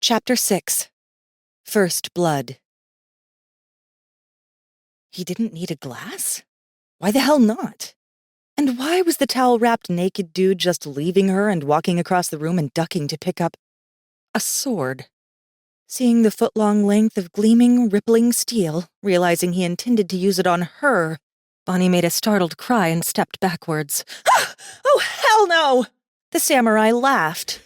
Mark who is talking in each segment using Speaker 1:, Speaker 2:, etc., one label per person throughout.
Speaker 1: Chapter 6. First Blood. He didn't need a glass? Why the hell not? And why was the towel-wrapped naked dude just leaving her and walking across the room and ducking to pick up a sword? Seeing the foot-long length of gleaming, rippling steel, realizing he intended to use it on her, Bonnie made a startled cry and stepped backwards. Oh, hell no! The samurai laughed.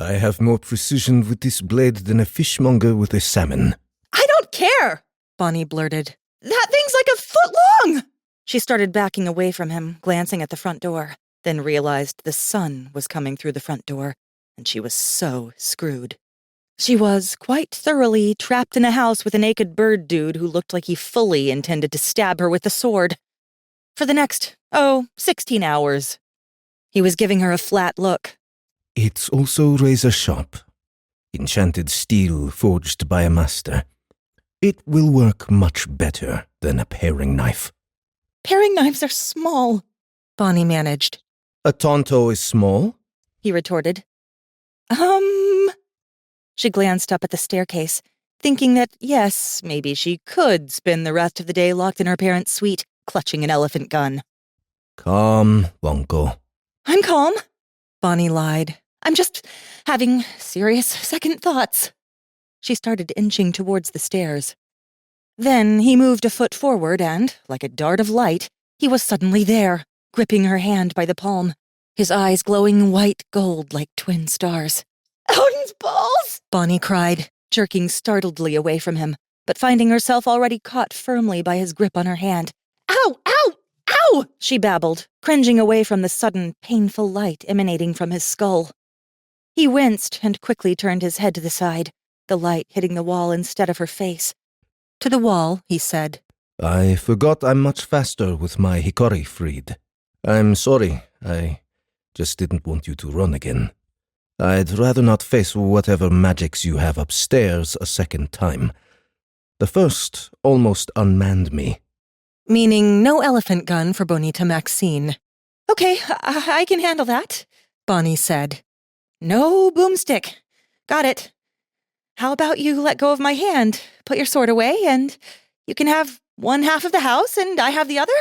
Speaker 2: I have more precision with this blade than a fishmonger with a salmon.
Speaker 1: I don't care, Bonnie blurted. That thing's like a foot long! She started backing away from him, glancing at the front door, then realized the sun was coming through the front door, and she was so screwed. She was, quite thoroughly, trapped in a house with a naked bird dude who looked like he fully intended to stab her with a sword. For the next, 16 hours. He was giving her a flat look.
Speaker 2: It's also razor sharp. Enchanted steel forged by a master. It will work much better than a paring knife.
Speaker 1: Paring knives are small, Bonnie managed.
Speaker 2: A tonto is small?
Speaker 1: He retorted. She glanced up at the staircase, thinking that, yes, maybe she could spend the rest of the day locked in her parents' suite, clutching an elephant gun.
Speaker 2: Calm, Wonko.
Speaker 1: I'm calm, Bonnie lied. I'm just having serious second thoughts. She started inching towards the stairs. Then he moved a foot forward and, like a dart of light, he was suddenly there, gripping her hand by the palm, his eyes glowing white gold like twin stars. Odin's balls! Bonnie cried, jerking startledly away from him, but finding herself already caught firmly by his grip on her hand. Ow! Ow! Ow! She babbled, cringing away from the sudden, painful light emanating from his skull. He winced and quickly turned his head to the side, the light hitting the wall instead of her face. To the wall, he said.
Speaker 2: I forgot I'm much faster with my hikari freed. I'm sorry, I just didn't want you to run again. I'd rather not face whatever magics you have upstairs a second time. The first almost unmanned me.
Speaker 1: Meaning no elephant gun for Bonita Maxine. Okay, I can handle that, Bonnie said. No boomstick. Got it. How about you let go of my hand, put your sword away, and you can have one half of the house and I have the other?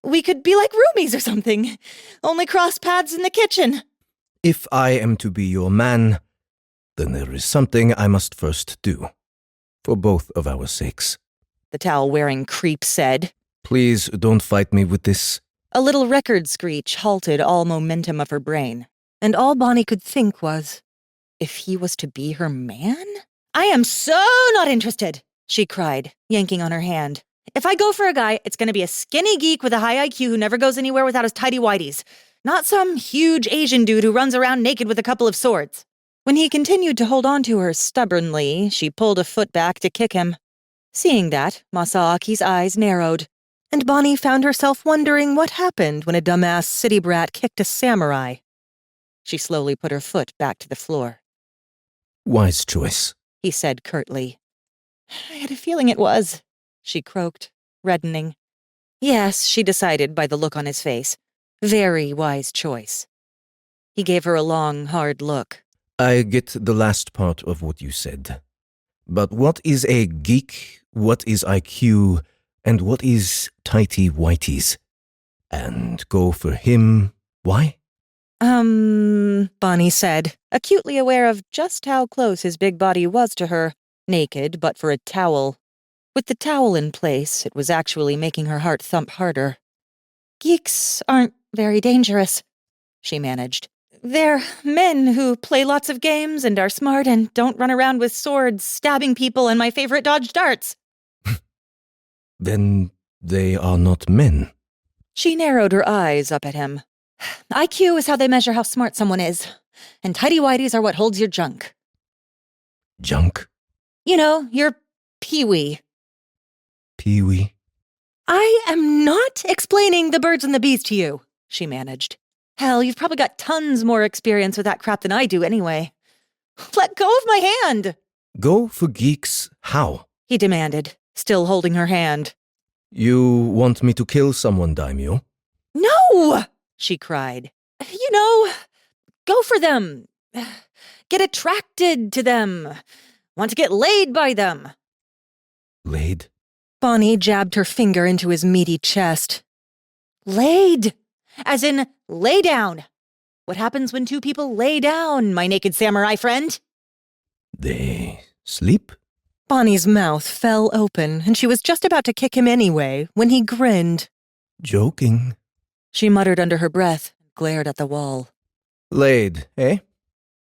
Speaker 1: We could be like roomies or something. Only cross paths in the kitchen.
Speaker 2: If I am to be your man, then there is something I must first do. For both of our sakes.
Speaker 1: The towel-wearing creep said.
Speaker 2: Please don't fight me with this.
Speaker 1: A little record screech halted all momentum of her brain, and all Bonnie could think was, if he was to be her man? I am so not interested, she cried, yanking on her hand. If I go for a guy, it's going to be a skinny geek with a high IQ who never goes anywhere without his tighty-whities. Not some huge Asian dude who runs around naked with a couple of swords. When he continued to hold on to her stubbornly, she pulled a foot back to kick him. Seeing that, Masaaki's eyes narrowed, and Bonnie found herself wondering what happened when a dumbass city brat kicked a samurai. She slowly put her foot back to the floor.
Speaker 2: Wise choice,
Speaker 1: he said curtly. I had a feeling it was, she croaked, reddening. Yes, she decided by the look on his face. Very wise choice. He gave her a long, hard look.
Speaker 2: I get the last part of what you said. But what is a geek, what is IQ, and what is tighty-whities? And go for him, why?
Speaker 1: Bonnie said, acutely aware of just how close his big body was to her, naked but for a towel. With the towel in place, it was actually making her heart thump harder. Geeks aren't very dangerous, she managed. They're men who play lots of games and are smart and don't run around with swords, stabbing people, and my favorite dodge darts.
Speaker 2: Then they are not men.
Speaker 1: She narrowed her eyes up at him. IQ is how they measure how smart someone is, and tighty-whities are what holds your junk.
Speaker 2: Junk?
Speaker 1: You know, your peewee.
Speaker 2: Peewee?
Speaker 1: I am not explaining the birds and the bees to you, she managed. Hell, you've probably got tons more experience with that crap than I do anyway. Let go of my hand!
Speaker 2: Go for geeks how? He
Speaker 1: demanded, still holding her hand.
Speaker 2: You want me to kill someone, daimyo?
Speaker 1: No! She cried. You know, go for them. get attracted to them, want to get laid by them.
Speaker 2: Laid?
Speaker 1: Bonnie jabbed her finger into his meaty chest. Laid! As in, lay down. What happens when two people lay down, my naked samurai friend?
Speaker 2: They sleep?
Speaker 1: Bonnie's mouth fell open, and she was just about to kick him anyway, when he grinned.
Speaker 2: Joking.
Speaker 1: She muttered under her breath and glared at the wall.
Speaker 2: Laid, eh?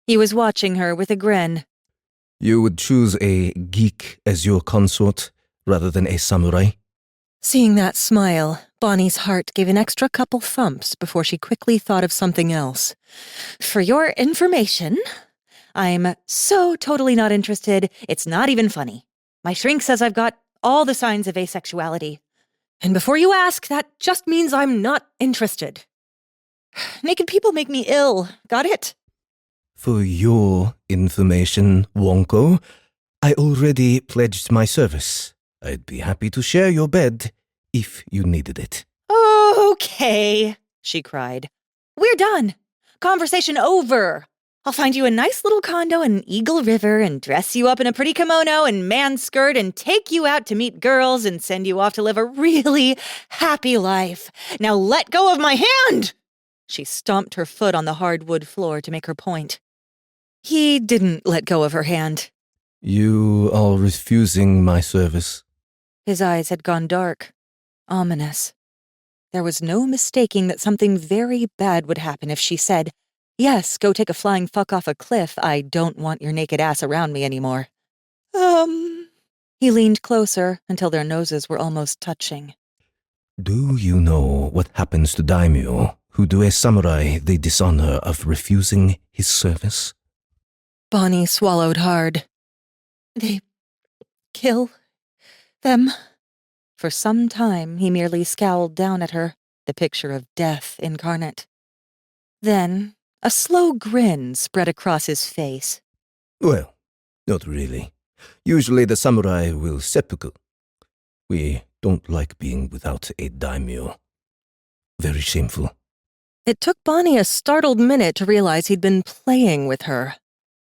Speaker 1: He was watching her with a grin.
Speaker 2: You would choose a geek as your consort rather than a samurai?
Speaker 1: Seeing that smile, Bonnie's heart gave an extra couple thumps before she quickly thought of something else. For your information, I'm so totally not interested, it's not even funny. My shrink says I've got all the signs of asexuality. And before you ask, that just means I'm not interested. Naked people make me ill. Got it?
Speaker 2: For your information, Wonko, I already pledged my service. I'd be happy to share your bed if you needed it.
Speaker 1: Okay, she cried. We're done. Conversation over. I'll find you a nice little condo in Eagle River and dress you up in a pretty kimono and man skirt and take you out to meet girls and send you off to live a really happy life. Now let go of my hand! She stomped her foot on the hardwood floor to make her point. He didn't let go of her hand.
Speaker 2: You are refusing my service.
Speaker 1: His eyes had gone dark, ominous. There was no mistaking that something very bad would happen if she said, "Yes, go take a flying fuck off a cliff. I don't want your naked ass around me anymore." He leaned closer until their noses were almost touching.
Speaker 2: Do you know what happens to daimyo who do a samurai the dishonor of refusing his service?
Speaker 1: Bonnie swallowed hard. They kill them. For some time, he merely scowled down at her, the picture of death incarnate. Then, a slow grin spread across his face.
Speaker 2: Well, not really. Usually the samurai will seppuku. We don't like being without a daimyo. Very shameful.
Speaker 1: It took Bonnie a startled minute to realize he'd been playing with her.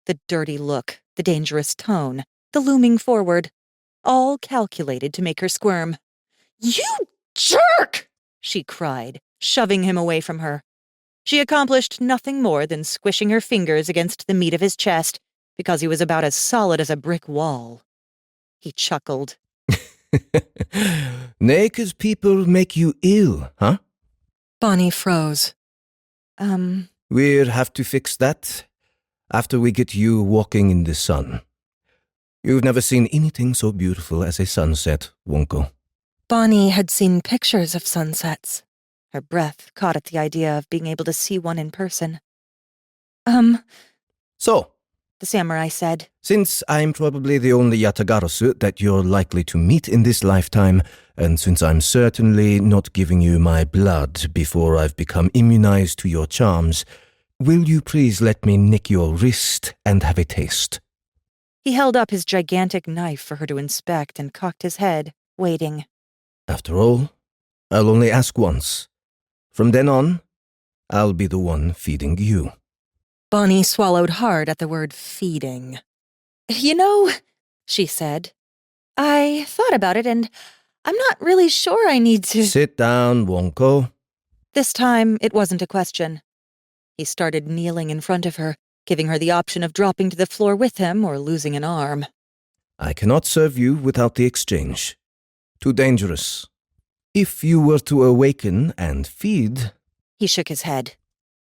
Speaker 1: The dirty look, the dangerous tone, the looming forward, all calculated to make her squirm. "You jerk!" she cried, shoving him away from her. She accomplished nothing more than squishing her fingers against the meat of his chest, because he was about as solid as a brick wall. He chuckled.
Speaker 2: Naked people make you ill, huh?
Speaker 1: Bonnie froze.
Speaker 2: We'll have to fix that after we get you walking in the sun. You've never seen anything so beautiful as a sunset, Wonko.
Speaker 1: Bonnie had seen pictures of sunsets. Her breath caught at the idea of being able to see one in person.
Speaker 2: So,
Speaker 1: the samurai said,
Speaker 2: since I'm probably the only Yatagarasu that you're likely to meet in this lifetime, and since I'm certainly not giving you my blood before I've become immunized to your charms, will you please let me nick your wrist and have a taste?
Speaker 1: He held up his gigantic knife for her to inspect and cocked his head, waiting.
Speaker 2: After all, I'll only ask once. From then on, I'll be the one feeding you.
Speaker 1: Bonnie swallowed hard at the word feeding. You know, she said, I thought about it and I'm not really sure I need to—
Speaker 2: Sit down, Wonko.
Speaker 1: This time, it wasn't a question. He started kneeling in front of her, giving her the option of dropping to the floor with him or losing an arm.
Speaker 2: I cannot serve you without the exchange. Too dangerous. If you were to awaken and feed—
Speaker 1: He shook his head.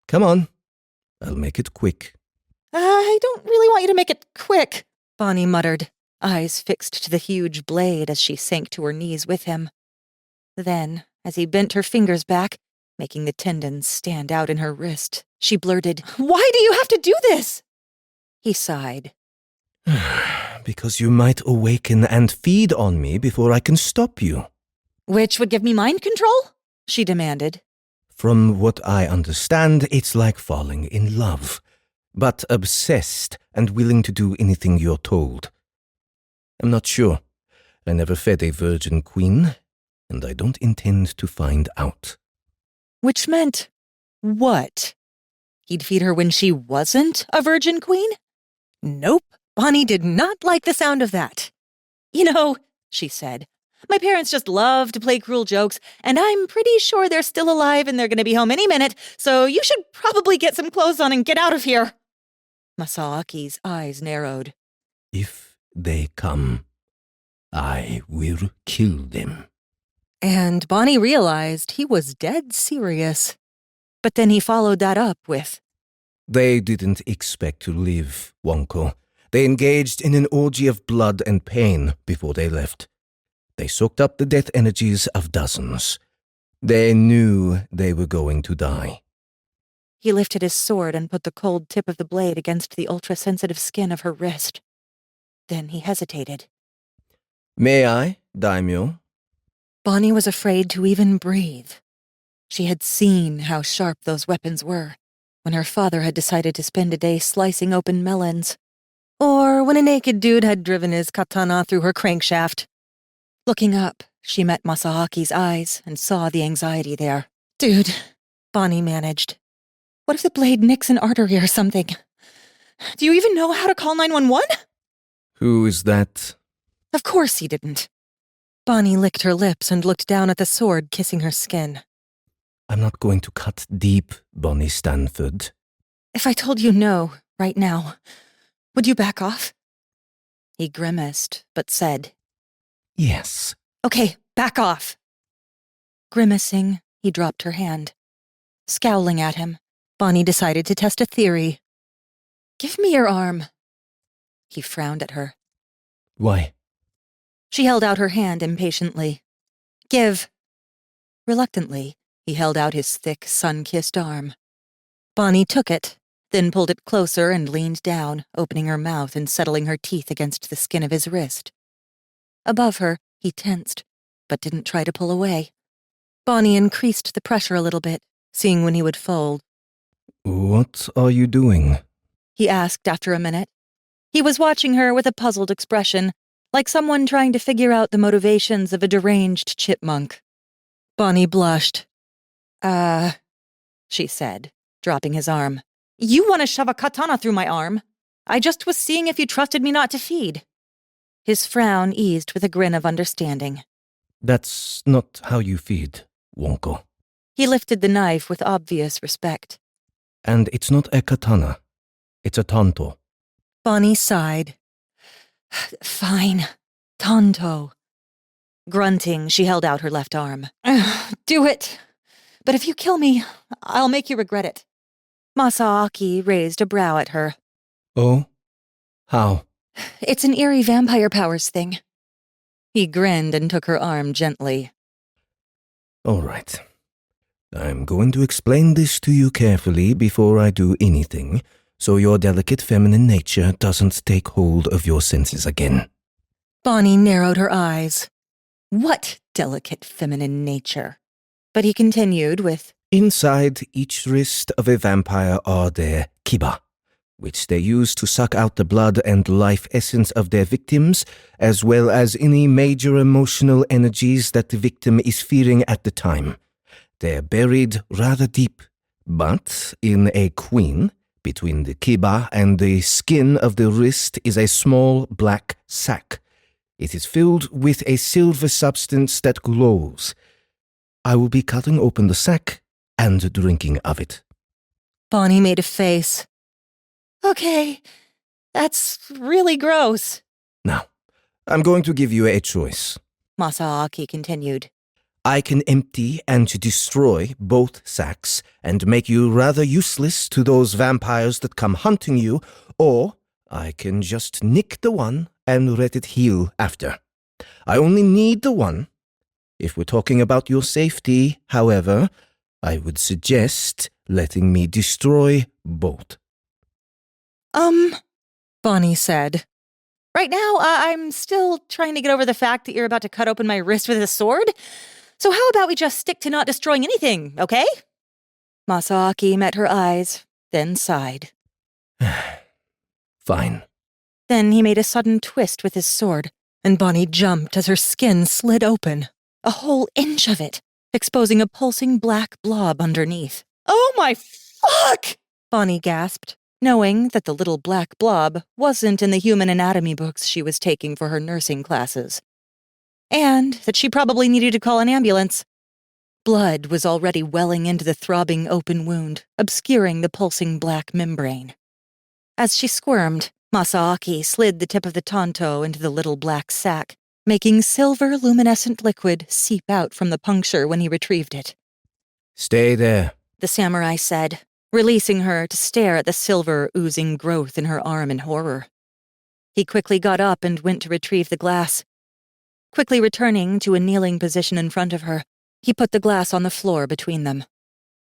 Speaker 2: Come on. I'll make it quick.
Speaker 1: I don't really want you to make it quick, Bonnie muttered, eyes fixed to the huge blade as she sank to her knees with him. Then, as he bent her fingers back, making the tendons stand out in her wrist, she blurted, Why do you have to do this? He sighed.
Speaker 2: Because you might awaken and feed on me before I can stop you.
Speaker 1: Which would give me mind control? She demanded.
Speaker 2: From what I understand, it's like falling in love, but obsessed and willing to do anything you're told. I'm not sure. I never fed a virgin queen, and I don't intend to find out.
Speaker 1: Which meant what? He'd feed her when she wasn't a virgin queen? Nope, Bonnie did not like the sound of that. You know, she said, my parents just love to play cruel jokes, and I'm pretty sure they're still alive and they're going to be home any minute, so you should probably get some clothes on and get out of here. Masaaki's eyes narrowed.
Speaker 2: If they come, I will kill them.
Speaker 1: And Bonnie realized he was dead serious. But then he followed that up with,
Speaker 2: They didn't expect to live, Wonko. They engaged in an orgy of blood and pain before they left. They soaked up the death energies of dozens. They knew they were going to die.
Speaker 1: He lifted his sword and put the cold tip of the blade against the ultra-sensitive skin of her wrist. Then he hesitated.
Speaker 2: May I, Daimyo?
Speaker 1: Bonnie was afraid to even breathe. She had seen how sharp those weapons were when her father had decided to spend a day slicing open melons, or when a naked dude had driven his katana through her crankshaft. Looking up, she met Masaaki's eyes and saw the anxiety there. Dude, Bonnie managed. What if the blade nicks an artery or something? Do you even know how to call 911?
Speaker 2: Who is that?
Speaker 1: Of course he didn't. Bonnie licked her lips and looked down at the sword kissing her skin.
Speaker 2: I'm not going to cut deep, Bonnie Stanford.
Speaker 1: If I told you no, right now, would you back off? He grimaced, but said,
Speaker 2: Yes.
Speaker 1: Okay, back off. Grimacing, he dropped her hand. Scowling at him, Bonnie decided to test a theory. Give me your arm. He frowned at her.
Speaker 2: Why?
Speaker 1: She held out her hand impatiently. Give. Reluctantly, he held out his thick, sun-kissed arm. Bonnie took it, then pulled it closer and leaned down, opening her mouth and settling her teeth against the skin of his wrist. Above her, he tensed, but didn't try to pull away. Bonnie increased the pressure a little bit, seeing when he would fold.
Speaker 2: What are you doing?
Speaker 1: He asked after a minute. He was watching her with a puzzled expression, like someone trying to figure out the motivations of a deranged chipmunk. Bonnie blushed. She said, dropping his arm. You want to shove a katana through my arm? I just was seeing if you trusted me not to feed. His frown eased with a grin of understanding.
Speaker 2: That's not how you feed, Wonko.
Speaker 1: He lifted the knife with obvious respect.
Speaker 2: And it's not a katana. It's a tanto.
Speaker 1: Bonnie sighed. Fine. Tonto. Grunting, she held out her left arm. Do it. But if you kill me, I'll make you regret it. Masaaki raised a brow at her.
Speaker 2: Oh? How?
Speaker 1: It's an eerie vampire powers thing. He grinned and took her arm gently.
Speaker 2: All right. I'm going to explain this to you carefully before I do anything, so your delicate feminine nature doesn't take hold of your senses again.
Speaker 1: Bonnie narrowed her eyes. What delicate feminine nature? But he continued with,
Speaker 2: Inside each wrist of a vampire are their kiba, which they use to suck out the blood and life essence of their victims, as well as any major emotional energies that the victim is feeling at the time. They're buried rather deep, but in a queen, between the kiba and the skin of the wrist is a small black sac. It is filled with a silver substance that glows. I will be cutting open the sac and drinking of it.
Speaker 1: Bonnie made a face. Okay, that's really gross.
Speaker 2: Now, I'm going to give you a choice.
Speaker 1: Masaaki continued.
Speaker 2: I can empty and destroy both sacs and make you rather useless to those vampires that come hunting you, or I can just nick the one and let it heal after. I only need the one. If we're talking about your safety, however, I would suggest letting me destroy both.
Speaker 1: Bonnie said. Right now, I'm still trying to get over the fact that you're about to cut open my wrist with a sword. So how about we just stick to not destroying anything, okay? Masaaki met her eyes, then sighed.
Speaker 2: Fine.
Speaker 1: Then he made a sudden twist with his sword, and Bonnie jumped as her skin slid open, a whole inch of it, exposing a pulsing black blob underneath. Oh my fuck! Bonnie gasped, knowing that the little black blob wasn't in the human anatomy books she was taking for her nursing classes. And that she probably needed to call an ambulance. Blood was already welling into the throbbing open wound, obscuring the pulsing black membrane. As she squirmed, Masaaki slid the tip of the tanto into the little black sack, making silver luminescent liquid seep out from the puncture when he retrieved it.
Speaker 2: Stay there,
Speaker 1: The samurai said, releasing her to stare at the silver oozing growth in her arm in horror. He quickly got up and went to retrieve the glass. Quickly returning to a kneeling position in front of her, he put the glass on the floor between them.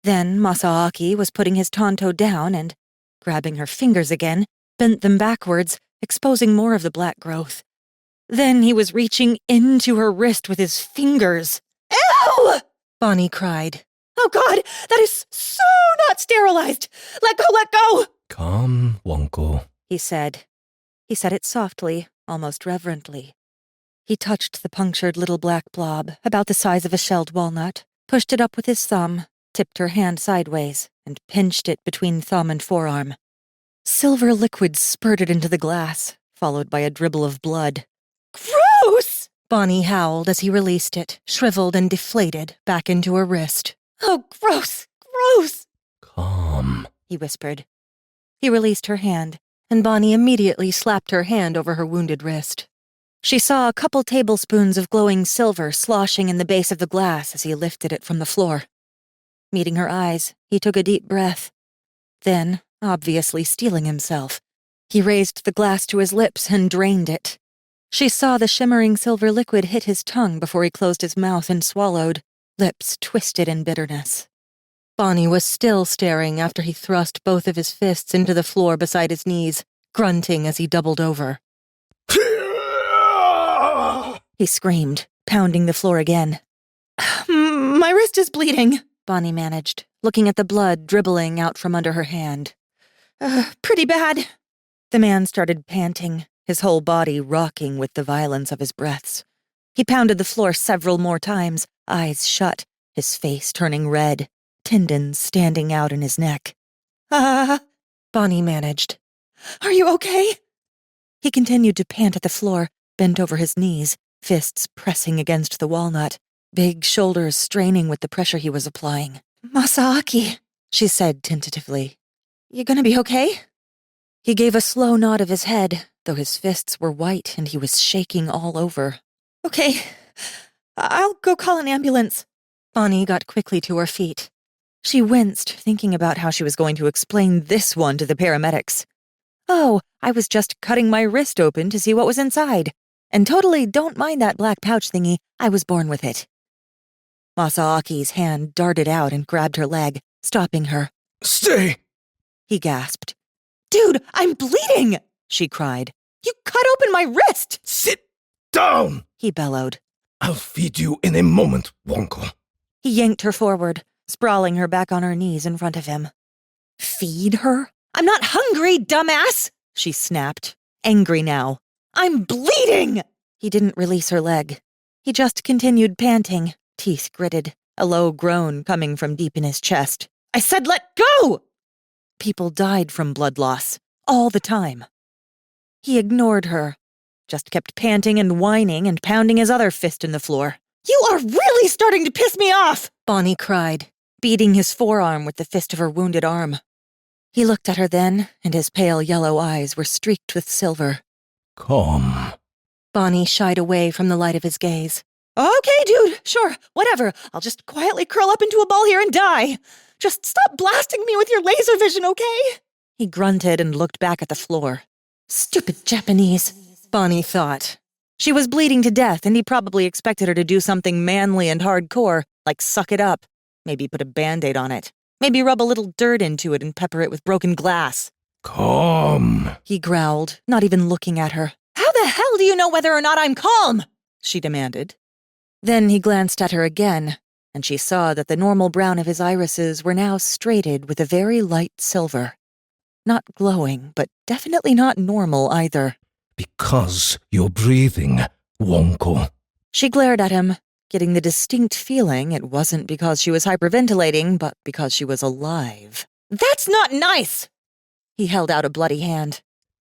Speaker 1: Then Masaaki was putting his tanto down and, grabbing her fingers again, bent them backwards, exposing more of the black growth. Then he was reaching into her wrist with his fingers. Ew! Bonnie cried. Oh God, that is so not sterilized! Let go, let go!
Speaker 2: Calm, Wonko.
Speaker 1: He said. He said it softly, almost reverently. He touched the punctured little black blob, about the size of a shelled walnut, pushed it up with his thumb, tipped her hand sideways, and pinched it between thumb and forearm. Silver liquid spurted into the glass, followed by a dribble of blood. Gross! Bonnie howled as he released it, shriveled and deflated, back into her wrist. Oh, gross! Gross!
Speaker 2: Calm,
Speaker 1: He whispered. He released her hand, and Bonnie immediately slapped her hand over her wounded wrist. She saw a couple tablespoons of glowing silver sloshing in the base of the glass as he lifted it from the floor. Meeting her eyes, he took a deep breath. Then, obviously steeling himself, he raised the glass to his lips and drained it. She saw the shimmering silver liquid hit his tongue before he closed his mouth and swallowed, lips twisted in bitterness. Bonnie was still staring after he thrust both of his fists into the floor beside his knees, grunting as he doubled over. He screamed, pounding the floor again. My wrist is bleeding, Bonnie managed, looking at the blood dribbling out from under her hand. Pretty bad. The man started panting, his whole body rocking with the violence of his breaths. He pounded the floor several more times, eyes shut, his face turning red, tendons standing out in his neck. Bonnie managed. Are you okay? He continued to pant at the floor, bent over his knees, fists pressing against the walnut, big shoulders straining with the pressure he was applying. Masaaki, she said tentatively. You gonna be okay? He gave a slow nod of his head, though his fists were white and he was shaking all over. Okay, I'll go call an ambulance. Bonnie got quickly to her feet. She winced, thinking about how she was going to explain this one to the paramedics. Oh, I was just cutting my wrist open to see what was inside. And totally don't mind that black pouch thingy, I was born with it. Masaaki's hand darted out and grabbed her leg, stopping her.
Speaker 2: Stay!
Speaker 1: He gasped. Dude, I'm bleeding! She cried. You cut open my wrist!
Speaker 2: Sit down!
Speaker 1: He bellowed.
Speaker 2: I'll feed you in a moment, Wonko.
Speaker 1: He yanked her forward, sprawling her back on her knees in front of him. Feed her? I'm not hungry, dumbass! She snapped, angry now. I'm bleeding! He didn't release her leg. He just continued panting, teeth gritted, a low groan coming from deep in his chest. I said let go! People died from blood loss, all the time. He ignored her, just kept panting and whining and pounding his other fist in the floor. You are really starting to piss me off! Bonnie cried, beating his forearm with the fist of her wounded arm. He looked at her then, and his pale yellow eyes were streaked with silver.
Speaker 2: Calm.
Speaker 1: Bonnie shied away from the light of his gaze. Okay, dude, sure, whatever. I'll just quietly curl up into a ball here and die. Just stop blasting me with your laser vision, okay? He grunted and looked back at the floor. Stupid Japanese, Bonnie thought. She was bleeding to death, and he probably expected her to do something manly and hardcore, like suck it up, maybe put a Band-Aid on it, maybe rub a little dirt into it and pepper it with broken glass.
Speaker 2: Calm,
Speaker 1: He growled, not even looking at her. How the hell do you know whether or not I'm calm? She demanded. Then he glanced at her again, and she saw that the normal brown of his irises were now straighted with a very light silver. Not glowing, but definitely not normal either.
Speaker 2: because you're breathing, Wonko.
Speaker 1: She glared at him, getting the distinct feeling it wasn't because she was hyperventilating, but because she was alive. That's not nice! He held out a bloody hand.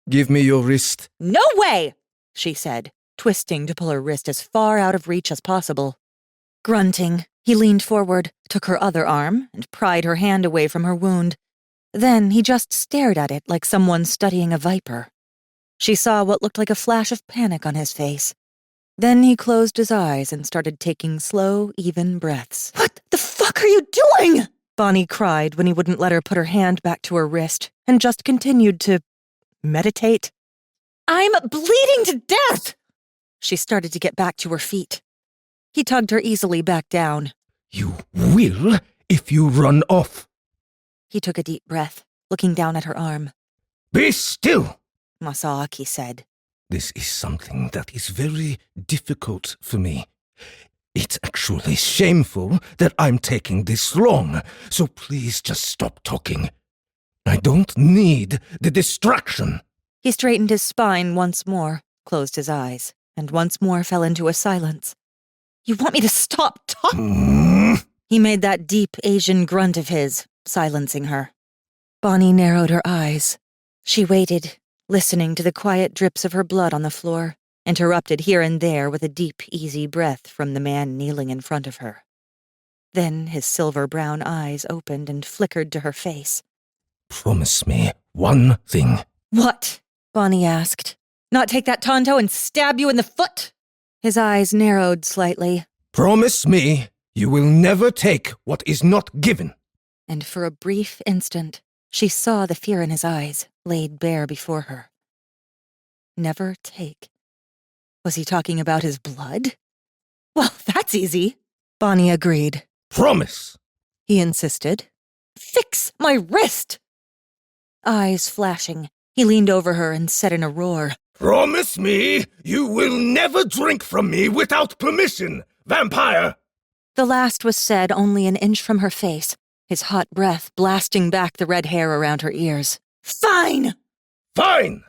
Speaker 2: Give me your wrist.
Speaker 1: No way! She said, twisting to pull her wrist as far out of reach as possible. Grunting, he leaned forward, took her other arm, and pried her hand away from her wound. Then he just stared at it like someone studying a viper. She saw what looked like a flash of panic on his face. Then he closed his eyes and started taking slow, even breaths. What the fuck are you doing? Bonnie cried when he wouldn't let her put her hand back to her wrist and just continued to meditate. I'm bleeding to death! She started to get back to her feet. He tugged her easily back down.
Speaker 2: You will if you run off.
Speaker 1: He took a deep breath, looking down at her arm.
Speaker 2: Be still,
Speaker 1: Masaaki said.
Speaker 2: This is something that is very difficult for me. It's actually shameful that I'm taking this long, so please just stop talking. I don't need the distraction.
Speaker 1: He straightened his spine once more, closed his eyes, and once more fell into a silence. You want me to stop talking? He made that deep Asian grunt of his, silencing her. Bonnie narrowed her eyes. She waited, listening to the quiet drips of her blood on the floor, interrupted here and there with a deep, easy breath from the man kneeling in front of her. Then his silver-brown eyes opened and flickered to her face.
Speaker 2: Promise me one thing.
Speaker 1: What? Bonnie asked. Not take that Tonto and stab you in the foot? His eyes narrowed slightly.
Speaker 2: Promise me you will never take what is not given.
Speaker 1: And for a brief instant, she saw the fear in his eyes, laid bare before her. Never take. Was he talking about his blood? Well, that's easy. Bonnie agreed.
Speaker 2: Promise!
Speaker 1: He insisted. Fix my wrist! Eyes flashing, he leaned over her and said in a roar,
Speaker 2: Promise me you will never drink from me without permission, vampire!
Speaker 1: The last was said only an inch from her face, his hot breath blasting back the red hair around her ears. Fine!
Speaker 2: Fine!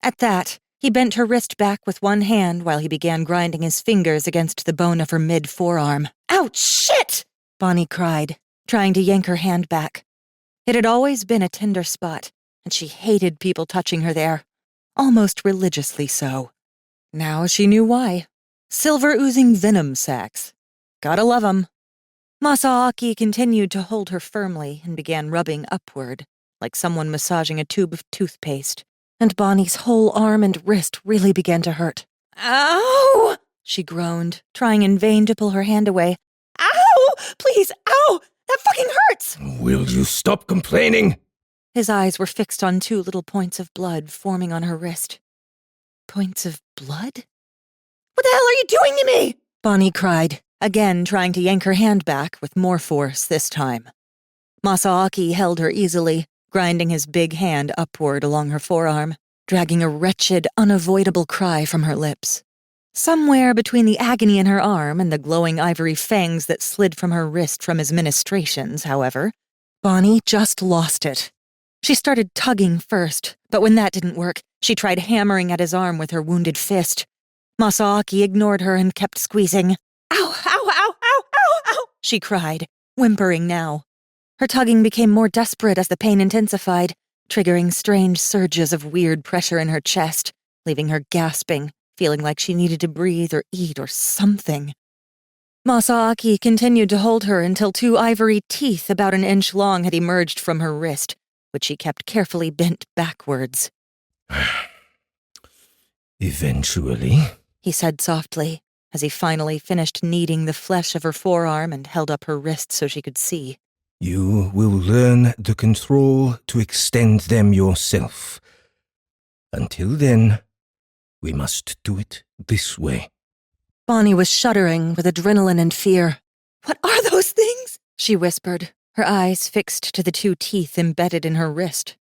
Speaker 1: At that, he bent her wrist back with one hand while he began grinding his fingers against the bone of her mid-forearm. Ouch, shit! Bonnie cried, trying to yank her hand back. It had always been a tender spot, and she hated people touching her there, almost religiously so. Now she knew why. Silver-oozing venom sacs. Gotta love 'em. Masaaki continued to hold her firmly and began rubbing upward, like someone massaging a tube of toothpaste, and Bonnie's whole arm and wrist really began to hurt. Ow! She groaned, trying in vain to pull her hand away. Ow! Please, ow! That fucking hurts!
Speaker 2: Will you stop complaining?
Speaker 1: His eyes were fixed on two little points of blood forming on her wrist. Points of blood? What the hell are you doing to me? Bonnie cried, again trying to yank her hand back with more force this time. Masaaki held her easily, grinding his big hand upward along her forearm, dragging a wretched, unavoidable cry from her lips. Somewhere between the agony in her arm and the glowing ivory fangs that slid from her wrist from his ministrations, however, Bonnie just lost it. She started tugging first, but when that didn't work, she tried hammering at his arm with her wounded fist. Masaaki ignored her and kept squeezing. Ow, ow, ow, ow, ow, ow, she cried, whimpering now. Her tugging became more desperate as the pain intensified, triggering strange surges of weird pressure in her chest, leaving her gasping, feeling like she needed to breathe or eat or something. Masaaki continued to hold her until two ivory teeth about an inch long had emerged from her wrist, which she kept carefully bent backwards.
Speaker 2: Eventually,
Speaker 1: he said softly, as he finally finished kneading the flesh of her forearm and held up her wrist so she could see.
Speaker 2: You will learn the control to extend them yourself. Until then, we must do it this way.
Speaker 1: Bonnie was shuddering with adrenaline and fear. What are those things? She whispered, her eyes fixed to the two teeth embedded in her wrist.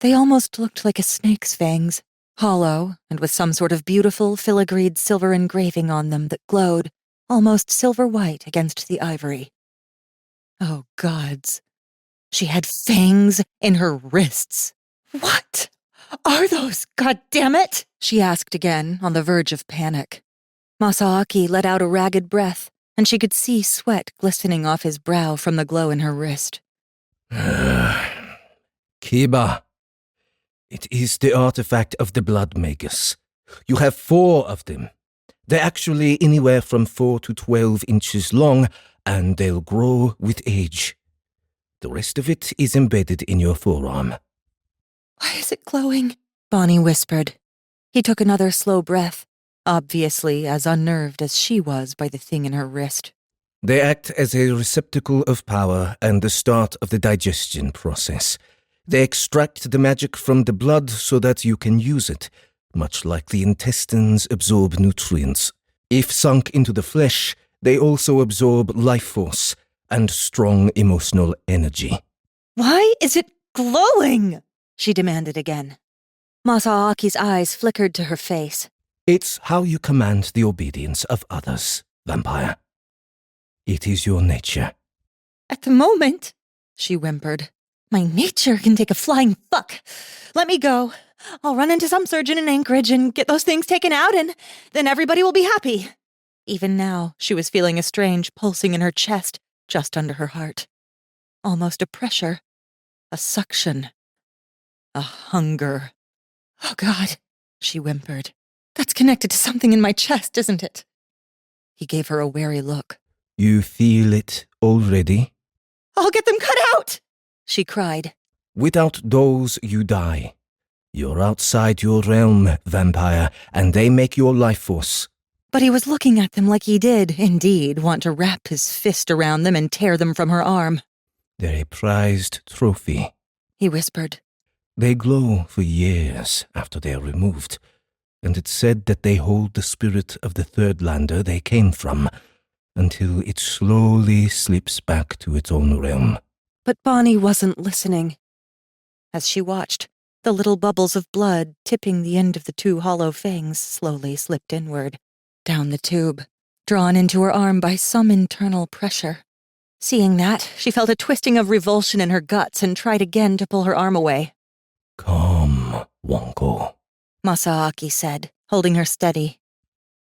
Speaker 1: They almost looked like a snake's fangs, hollow and with some sort of beautiful filigreed silver engraving on them that glowed, almost silver-white against the ivory. Oh, gods. She had fangs in her wrists. What are those, goddammit? She asked again, on the verge of panic. Masaaki let out a ragged breath, and she could see sweat glistening off his brow from the glow in her wrist.
Speaker 2: Kiba. It is the artifact of the Blood Makers. You have 4 of them. They're actually anywhere from 4 to 12 inches long, and they'll grow with age. The rest of it is embedded in your forearm.
Speaker 1: Why is it glowing? Bonnie whispered. He took another slow breath, obviously as unnerved as she was by the thing in her wrist.
Speaker 2: They act as a receptacle of power and the start of the digestion process. They extract the magic from the blood so that you can use it, much like the intestines absorb nutrients. If sunk into the flesh, they also absorb life force and strong emotional energy.
Speaker 1: Why is it glowing? She demanded again. Masaaki's eyes flickered to her face.
Speaker 2: It's how you command the obedience of others, vampire. It is your nature.
Speaker 1: At the moment, she whimpered, my nature can take a flying fuck. Let me go. I'll run into some surgeon in Anchorage and get those things taken out, and then everybody will be happy. Even now, she was feeling a strange pulsing in her chest, just under her heart. Almost a pressure, a suction, a hunger. Oh, God, she whimpered. That's connected to something in my chest, isn't it? He gave her a wary look.
Speaker 2: You feel it already?
Speaker 1: I'll get them cut out, she cried.
Speaker 2: Without those, you die. You're outside your realm, vampire, and they make your life force.
Speaker 1: But he was looking at them like he did, indeed, want to wrap his fist around them and tear them from her arm.
Speaker 2: They're a prized trophy,
Speaker 1: he whispered.
Speaker 2: They glow for years after they're removed, and it's said that they hold the spirit of the third lander they came from, until it slowly slips back to its own realm.
Speaker 1: But Bonnie wasn't listening. As she watched, the little bubbles of blood tipping the end of the 2 hollow fangs slowly slipped inward, down the tube, drawn into her arm by some internal pressure. Seeing that, she felt a twisting of revulsion in her guts and tried again to pull her arm away.
Speaker 2: Calm, Wonko,
Speaker 1: Masaaki said, holding her steady.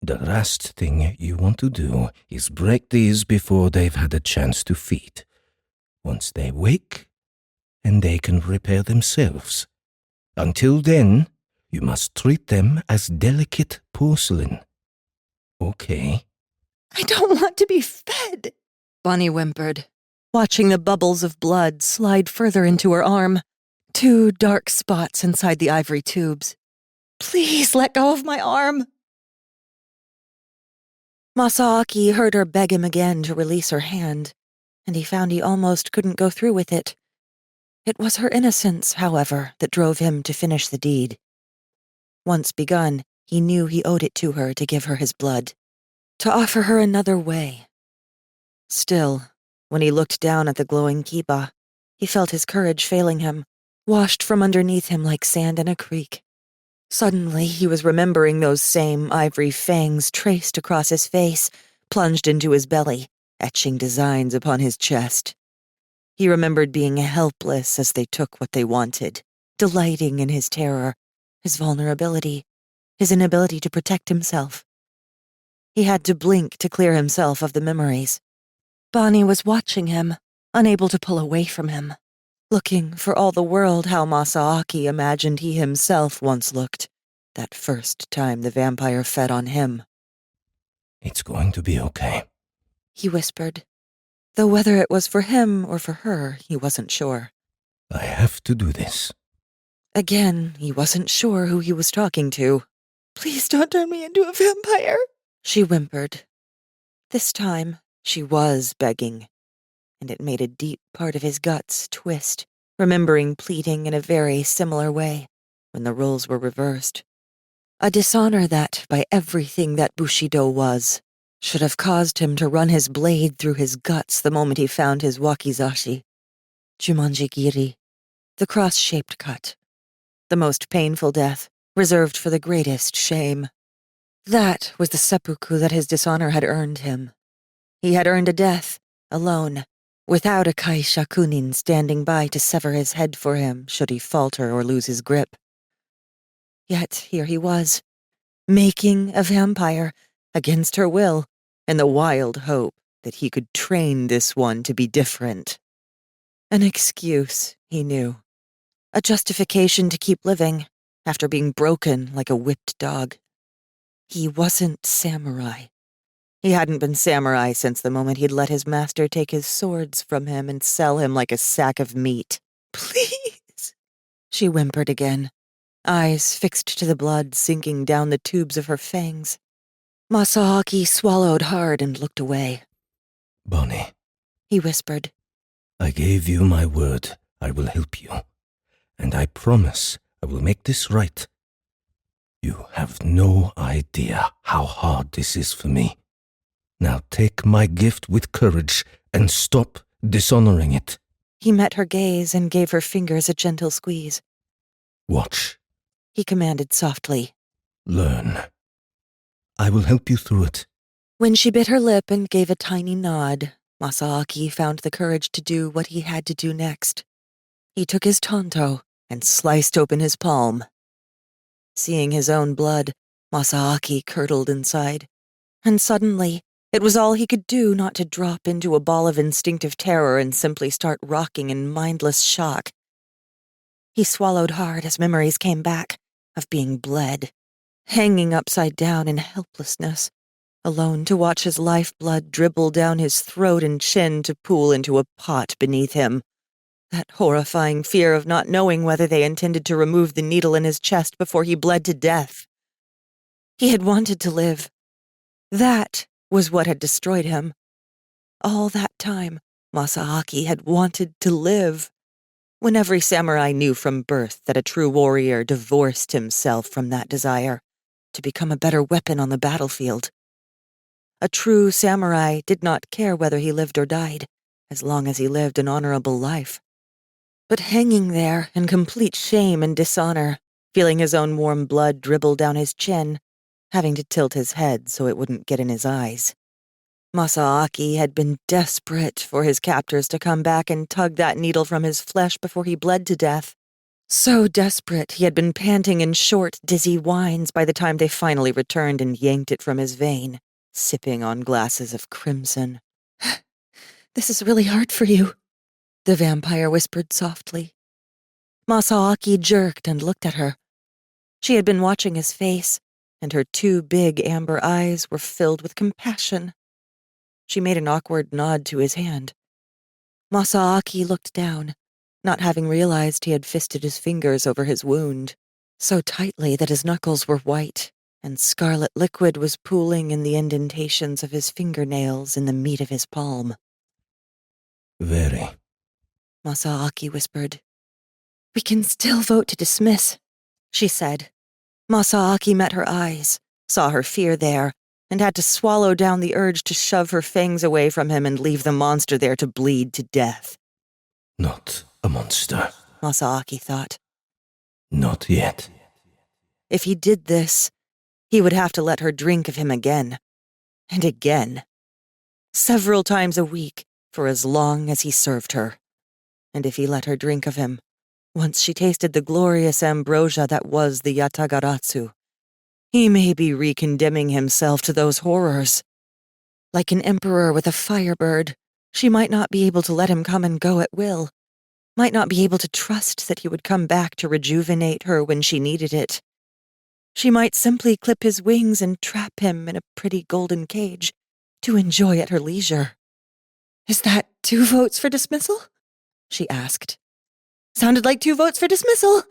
Speaker 2: The last thing you want to do is break these before they've had a chance to feed. Once they wake, and they can repair themselves. Until then, you must treat them as delicate porcelain. Okay?
Speaker 1: I don't want to be fed, Bonnie whimpered, watching the bubbles of blood slide further into her arm. 2 dark spots inside the ivory tubes. Please let go of my arm. Masaaki heard her beg him again to release her hand, and he found he almost couldn't go through with it. It was her innocence, however, that drove him to finish the deed. Once begun, he knew he owed it to her to give her his blood, to offer her another way. Still, when he looked down at the glowing kiba, he felt his courage failing him, washed from underneath him like sand in a creek. Suddenly, he was remembering those same ivory fangs traced across his face, plunged into his belly, etching designs upon his chest. He remembered being helpless as they took what they wanted, delighting in his terror, his vulnerability, his inability to protect himself. He had to blink to clear himself of the memories. Bonnie was watching him, unable to pull away from him, looking for all the world how Masaaki imagined he himself once looked, that first time the vampire fed on him.
Speaker 2: It's going to be okay,
Speaker 1: he whispered, though whether it was for him or for her, he wasn't sure.
Speaker 2: I have to do this.
Speaker 1: Again, he wasn't sure who he was talking to. Please don't turn me into a vampire, she whimpered. This time, she was begging, and it made a deep part of his guts twist, remembering pleading in a very similar way when the roles were reversed. A dishonor that, by everything that Bushido was, should have caused him to run his blade through his guts the moment he found his wakizashi. Jumanji-giri, the cross-shaped cut. The most painful death, reserved for the greatest shame. That was the seppuku that his dishonor had earned him. He had earned a death, alone, without a Kai Shakunin standing by to sever his head for him should he falter or lose his grip. Yet here he was, making a vampire, against her will, in the wild hope that he could train this one to be different. An excuse, he knew. a justification to keep living after being broken like a whipped dog. He wasn't samurai. He hadn't been samurai since the moment he'd let his master take his swords from him and sell him like a sack of meat. "Please," she whimpered again, eyes fixed to the blood sinking down the tubes of her fangs. Masaaki swallowed hard and looked away.
Speaker 2: "Bonnie,"
Speaker 1: he whispered.
Speaker 2: "I gave you my word I will help you, and I promise I will make this right. You have no idea how hard this is for me. Now take my gift with courage and stop dishonoring it."
Speaker 1: He met her gaze and gave her fingers a gentle squeeze.
Speaker 2: "Watch,"
Speaker 1: he commanded softly.
Speaker 2: "Learn. I will help you through it."
Speaker 1: When she bit her lip and gave a tiny nod, Masaaki found the courage to do what he had to do next. He took his tanto and sliced open his palm. Seeing his own blood, Masaaki curdled inside, and suddenly it was all he could do not to drop into a ball of instinctive terror and simply start rocking in mindless shock. He swallowed hard as memories came back of being bled, hanging upside down in helplessness, alone to watch his lifeblood dribble down his throat and chin to pool into a pot beneath him. That horrifying fear of not knowing whether they intended to remove the needle in his chest before he bled to death. He had wanted to live. That was what had destroyed him. All that time, Masaaki had wanted to live. When every samurai knew from birth that a true warrior divorced himself from that desire to become a better weapon on the battlefield. A true samurai did not care whether he lived or died, as long as he lived an honorable life. But hanging there in complete shame and dishonor, feeling his own warm blood dribble down his chin, having to tilt his head so it wouldn't get in his eyes. Masaaki had been desperate for his captors to come back and tug that needle from his flesh before he bled to death. So desperate he had been panting in short, dizzy whines by the time they finally returned and yanked it from his vein, sipping on glasses of crimson. "This is really hard for you," the vampire whispered softly. Masaaki jerked and looked at her. She had been watching his face, and her two big amber eyes were filled with compassion. She made an awkward nod to his hand. Masaaki looked down, not having realized he had fisted his fingers over his wound, so tightly that his knuckles were white, and scarlet liquid was pooling in the indentations of his fingernails in the meat of his palm.
Speaker 2: "Very,"
Speaker 1: Masaaki whispered. "We can still vote to dismiss," she said. Masaaki met her eyes, saw her fear there, and had to swallow down the urge to shove her fangs away from him and leave the monster there to bleed to death.
Speaker 2: "Not a monster,"
Speaker 1: Masaaki thought.
Speaker 2: "Not yet."
Speaker 1: If he did this, he would have to let her drink of him again. And again. Several times a week, for as long as he served her. And if he let her drink of him, once she tasted the glorious ambrosia that was the yatagaratsu, he may be recondemning himself to those horrors. Like an emperor with a firebird, she might not be able to let him come and go at will, might not be able to trust that he would come back to rejuvenate her when she needed it. She might simply clip his wings and trap him in a pretty golden cage to enjoy at her leisure. "Is that 2 votes for dismissal?" she asked. "Sounded like 2 votes for dismissal."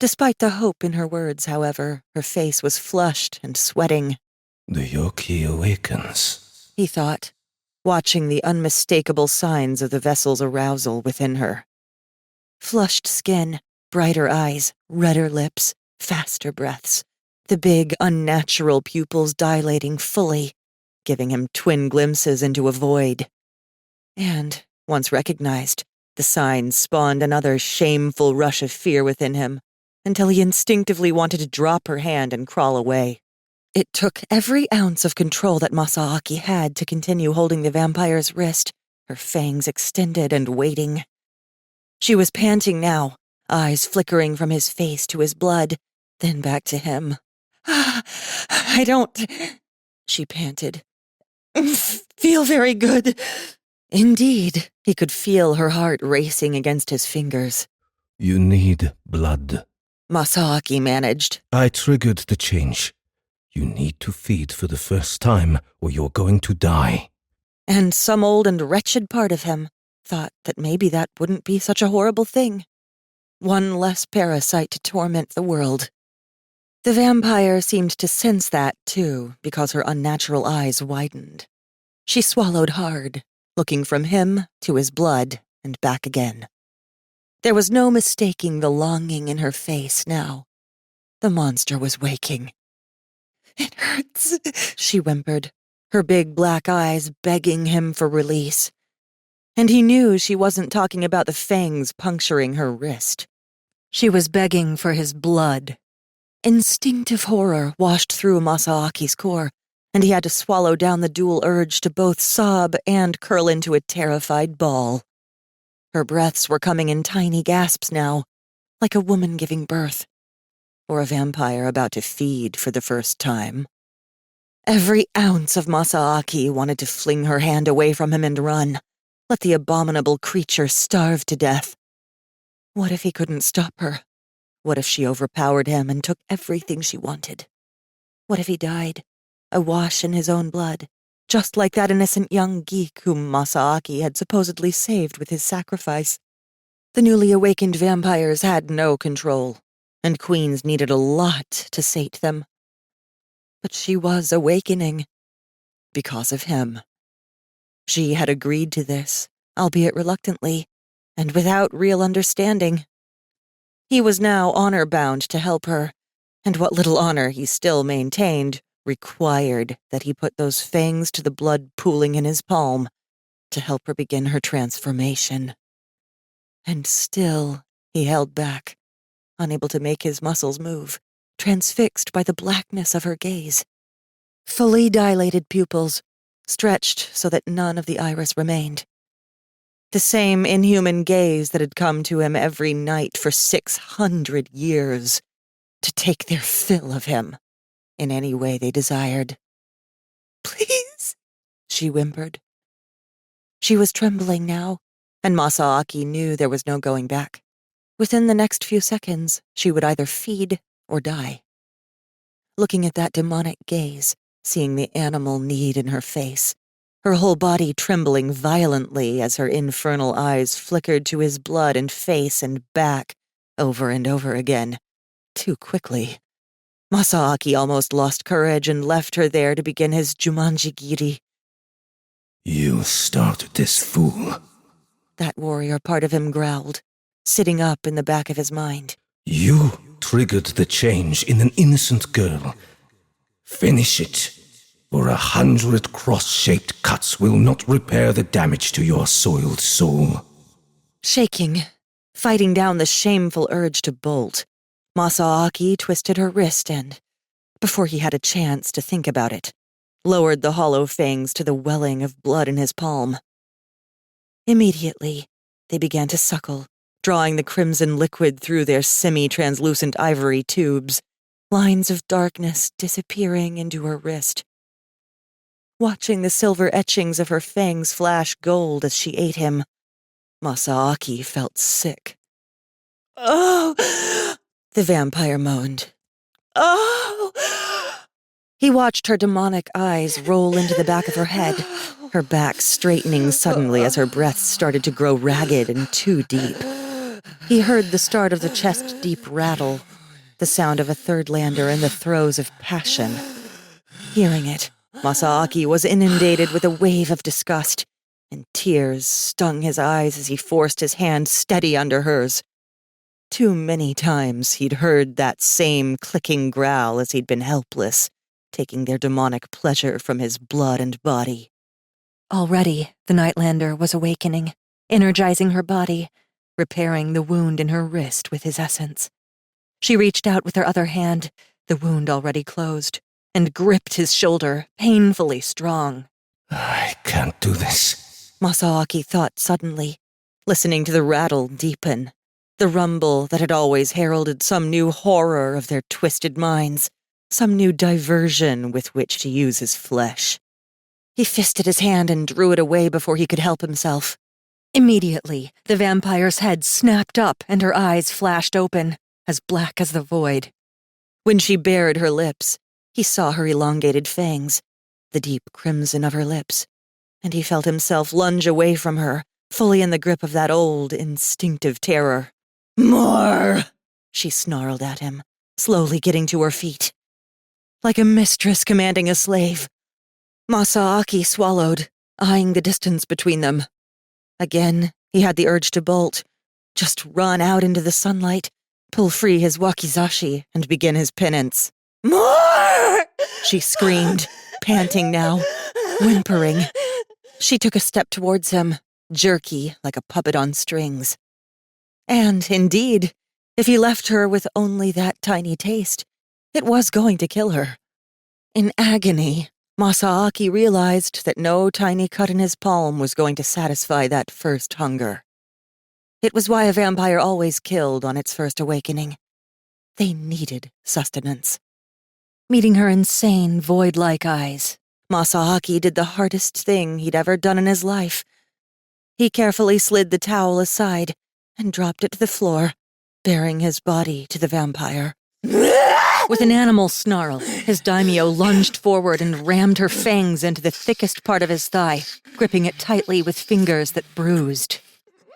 Speaker 1: Despite the hope in her words, however, her face was flushed and sweating.
Speaker 2: "The Yoki awakens,"
Speaker 1: he thought, watching the unmistakable signs of the vessel's arousal within her. Flushed skin, brighter eyes, redder lips, faster breaths, the big, unnatural pupils dilating fully, giving him twin glimpses into a void. And, once recognized, the signs spawned another shameful rush of fear within him, until he instinctively wanted to drop her hand and crawl away. It took every ounce of control that Masaaki had to continue holding the vampire's wrist, her fangs extended and waiting. She was panting now, eyes flickering from his face to his blood, then back to him. "I don't," she panted, "feel very good." Indeed, he could feel her heart racing against his fingers.
Speaker 2: You need blood.
Speaker 1: Masaaki managed.
Speaker 2: I triggered the change. You need to feed for the first time, or you're going to die.
Speaker 1: And some old and wretched part of him thought that maybe that wouldn't be such a horrible thing. One less parasite to torment the world. The vampire seemed to sense that, too, because her unnatural eyes widened. She swallowed hard, looking from him to his blood and back again. There was no mistaking the longing in her face now. The monster was waking. "It hurts," she whimpered, her big black eyes begging him for release. And he knew she wasn't talking about the fangs puncturing her wrist. She was begging for his blood. Instinctive horror washed through Masaaki's core, and he had to swallow down the dual urge to both sob and curl into a terrified ball. Her breaths were coming in tiny gasps now, like a woman giving birth, or a vampire about to feed for the first time. Every ounce of Masaaki wanted to fling her hand away from him and run, let the abominable creature starve to death. What if he couldn't stop her? What if she overpowered him and took everything she wanted? What if he died, awash in his own blood, just like that innocent young geek whom Masaaki had supposedly saved with his sacrifice? The newly awakened vampires had no control, and queens needed a lot to sate them. But she was awakening, because of him. She had agreed to this, albeit reluctantly, and without real understanding. He was now honor-bound to help her, and what little honor he still maintained required that he put those fangs to the blood pooling in his palm to help her begin her transformation. And still he held back, unable to make his muscles move, transfixed by the blackness of her gaze. Fully dilated pupils, stretched so that none of the iris remained. The same inhuman gaze that had come to him every night for 600 years, to take their fill of him, in any way they desired. "Please," she whimpered. She was trembling now, and Masaaki knew there was no going back. Within the next few seconds, she would either feed or die. Looking at that demonic gaze, seeing the animal need in her face, her whole body trembling violently as her infernal eyes flickered to his blood and face and back, over and over again, too quickly. Masaaki almost lost courage and left her there to begin his Jumanji-giri.
Speaker 2: You started this, fool.
Speaker 1: That warrior part of him growled, sitting up in the back of his mind.
Speaker 2: You triggered the change in an innocent girl. Finish it, or 100 cross-shaped cuts will not repair the damage to your soiled soul.
Speaker 1: Shaking, fighting down the shameful urge to bolt, Masaaki twisted her wrist and, before he had a chance to think about it, lowered the hollow fangs to the welling of blood in his palm. Immediately, they began to suckle, drawing the crimson liquid through their semi-translucent ivory tubes, lines of darkness disappearing into her wrist. Watching the silver etchings of her fangs flash gold as she ate him, Masaaki felt sick. "Oh!" the vampire moaned. "Oh!" He watched her demonic eyes roll into the back of her head, her back straightening suddenly as her breath started to grow ragged and too deep. He heard the start of the chest-deep rattle, the sound of a third lander in the throes of passion. Hearing it, Masaaki was inundated with a wave of disgust, and tears stung his eyes as he forced his hand steady under hers. Too many times he'd heard that same clicking growl as he'd been helpless, taking their demonic pleasure from his blood and body. Already, the Nightlander was awakening, energizing her body, repairing the wound in her wrist with his essence. She reached out with her other hand, the wound already closed, and gripped his shoulder, painfully strong.
Speaker 2: I can't do this,
Speaker 1: Masaaki thought suddenly, listening to the rattle deepen, the rumble that had always heralded some new horror of their twisted minds, some new diversion with which to use his flesh. He fisted his hand and drew it away before he could help himself. Immediately, the vampire's head snapped up and her eyes flashed open, as black as the void. When she bared her lips, he saw her elongated fangs, the deep crimson of her lips, and he felt himself lunge away from her, fully in the grip of that old, instinctive terror. "More!" she snarled at him, slowly getting to her feet. Like a mistress commanding a slave, Masaaki swallowed, eyeing the distance between them. Again, he had the urge to bolt, just run out into the sunlight, pull free his wakizashi, and begin his penance. "More!" she screamed, panting now, whimpering. She took a step towards him, jerky like a puppet on strings. And, indeed, if he left her with only that tiny taste, it was going to kill her. In agony, Masaaki realized that no tiny cut in his palm was going to satisfy that first hunger. It was why a vampire always killed on its first awakening. They needed sustenance. Meeting her insane, void-like eyes, Masaaki did the hardest thing he'd ever done in his life. He carefully slid the towel aside and dropped it to the floor, baring his body to the vampire. With an animal snarl, his daimyo lunged forward and rammed her fangs into the thickest part of his thigh, gripping it tightly with fingers that bruised.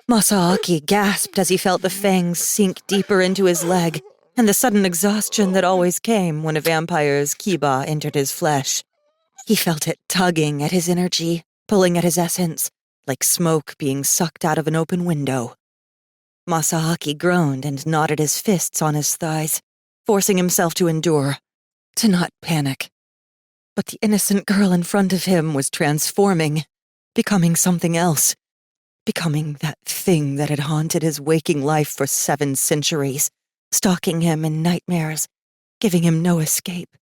Speaker 1: Masaaki gasped as he felt the fangs sink deeper into his leg, and the sudden exhaustion that always came when a vampire's kiba entered his flesh. He felt it tugging at his energy, pulling at his essence, like smoke being sucked out of an open window. Masaaki groaned and knotted his fists on his thighs, forcing himself to endure, to not panic. But the innocent girl in front of him was transforming, becoming something else, becoming that thing that had haunted his waking life for 7 centuries, stalking him in nightmares, giving him no escape.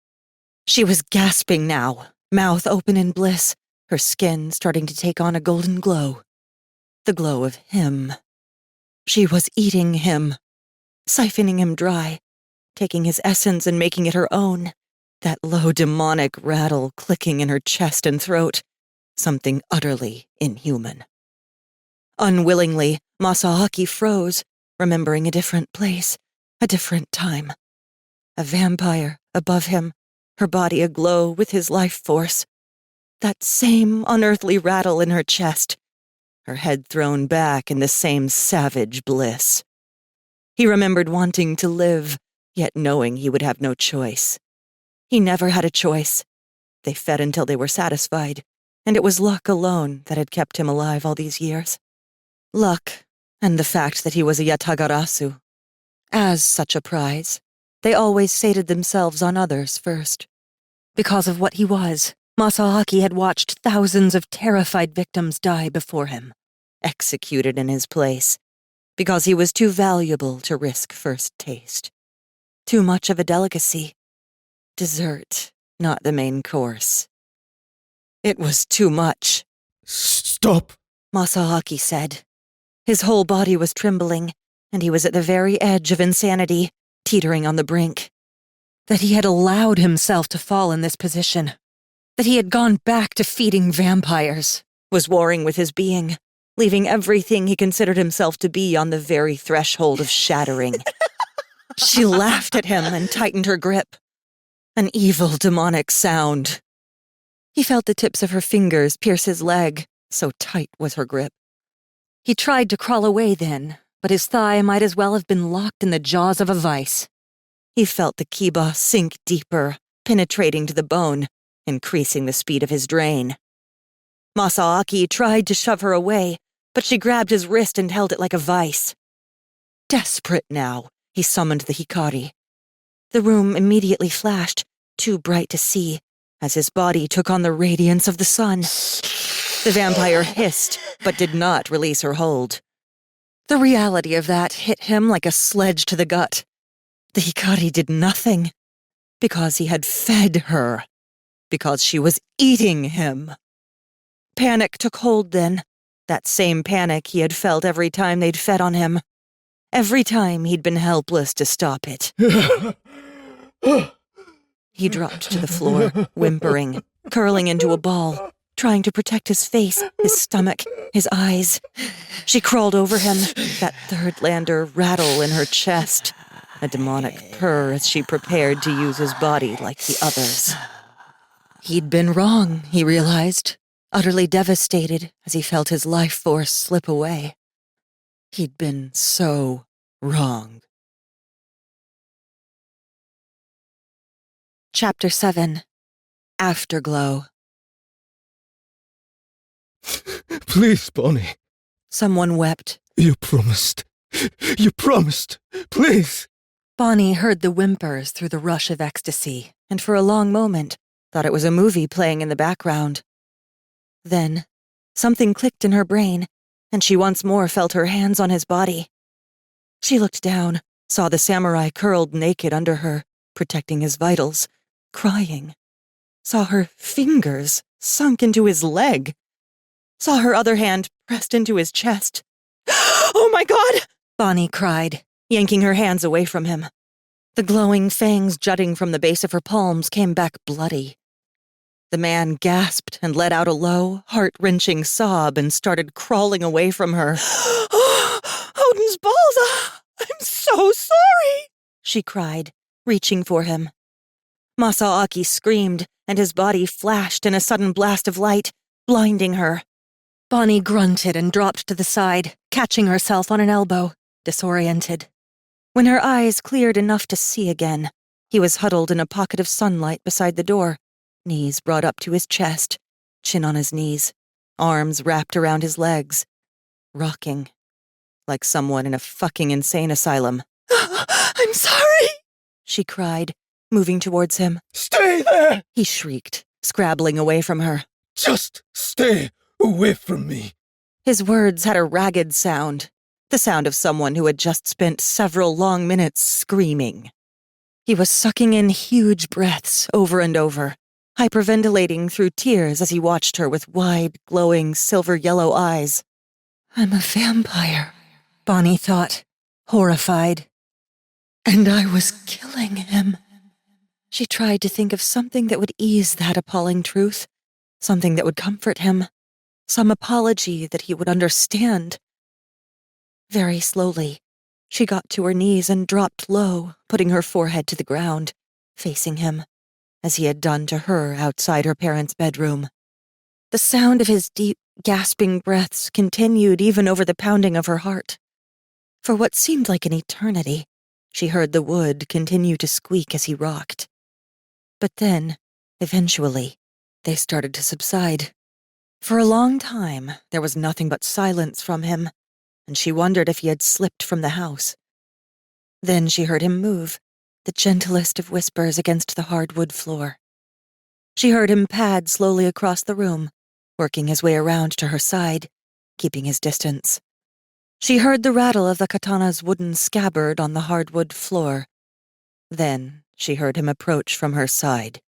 Speaker 1: She was gasping now, mouth open in bliss, her skin starting to take on a golden glow. The glow of him. She was eating him, siphoning him dry, taking his essence and making it her own, that low demonic rattle clicking in her chest and throat, something utterly inhuman. Unwillingly, Masaaki froze, remembering a different place, a different time. A vampire above him, her body aglow with his life force. That same unearthly rattle in her chest, her head thrown back in the same savage bliss. He remembered wanting to live, yet knowing he would have no choice. He never had a choice. They fed until they were satisfied, and it was luck alone that had kept him alive all these years. Luck, and the fact that he was a yatagarasu. As such a prize, they always sated themselves on others first. Because of what he was, Masaaki had watched thousands of terrified victims die before him, executed in his place, because he was too valuable to risk first taste. Too much of a delicacy. Dessert, not the main course. It was too much.
Speaker 2: "Stop!"
Speaker 1: Masaaki said. His whole body was trembling, and he was at the very edge of insanity, teetering on the brink. That he had allowed himself to fall in this position. That he had gone back to feeding vampires, was warring with his being, leaving everything he considered himself to be on the very threshold of shattering. She laughed at him and tightened her grip. An evil, demonic sound. He felt the tips of her fingers pierce his leg, so tight was her grip. He tried to crawl away then, but his thigh might as well have been locked in the jaws of a vice. He felt the kiba sink deeper, penetrating to the bone, increasing the speed of his drain. Masaaki tried to shove her away, but she grabbed his wrist and held it like a vice. Desperate now, he summoned the hikari. The room immediately flashed, too bright to see, as his body took on the radiance of the sun. The vampire hissed, but did not release her hold. The reality of that hit him like a sledge to the gut. The hikari did nothing, because he had fed her, because she was eating him. Panic took hold then, that same panic he had felt every time they'd fed on him. Every time he'd been helpless to stop it. He dropped to the floor, whimpering, curling into a ball, trying to protect his face, his stomach, his eyes. She crawled over him, that third lander rattle in her chest, a demonic purr as she prepared to use his body like the others. He'd been wrong, he realized, utterly devastated as he felt his life force slip away. He'd been so wrong. Chapter 7. Afterglow.
Speaker 2: Please, Bonnie.
Speaker 1: Someone wept.
Speaker 2: You promised. You promised. Please.
Speaker 1: Bonnie heard the whimpers through the rush of ecstasy, and for a long moment thought it was a movie playing in the background. Then, something clicked in her brain, and she once more felt her hands on his body. She looked down, saw the samurai curled naked under her, protecting his vitals, crying. Saw her fingers sunk into his leg. Saw her other hand pressed into his chest. "Oh my God!" Bonnie cried, yanking her hands away from him. The glowing fangs jutting from the base of her palms came back bloody. The man gasped and let out a low, heart-wrenching sob and started crawling away from her. "Oh, Odin's balls! I'm so sorry!" she cried, reaching for him. Masaaki screamed, and his body flashed in a sudden blast of light, blinding her. Bonnie grunted and dropped to the side, catching herself on an elbow, disoriented. When her eyes cleared enough to see again, he was huddled in a pocket of sunlight beside the door, knees brought up to his chest, chin on his knees, arms wrapped around his legs, rocking, like someone in a fucking insane asylum. "I'm sorry," she cried, moving towards him.
Speaker 2: Stay there!
Speaker 1: He shrieked, scrabbling away from her.
Speaker 2: Just stay away from me.
Speaker 1: His words had a ragged sound, the sound of someone who had just spent several long minutes screaming. He was sucking in huge breaths over and over, hyperventilating through tears as he watched her with wide, glowing, silver-yellow eyes. "I'm a vampire," Bonnie thought, horrified. "And I was killing him." She tried to think of something that would ease that appalling truth, something that would comfort him, some apology that he would understand. Very slowly, she got to her knees and dropped low, putting her forehead to the ground, facing him, as he had done to her outside her parents' bedroom. The sound of his deep, gasping breaths continued even over the pounding of her heart. For what seemed like an eternity, she heard the wood continue to squeak as he rocked. But then, eventually, they started to subside. For a long time, there was nothing but silence from him, and she wondered if he had slipped from the house. Then she heard him move, the gentlest of whispers against the hardwood floor. She heard him pad slowly across the room, working his way around to her side, keeping his distance. She heard the rattle of the katana's wooden scabbard on the hardwood floor. Then she heard him approach from her side,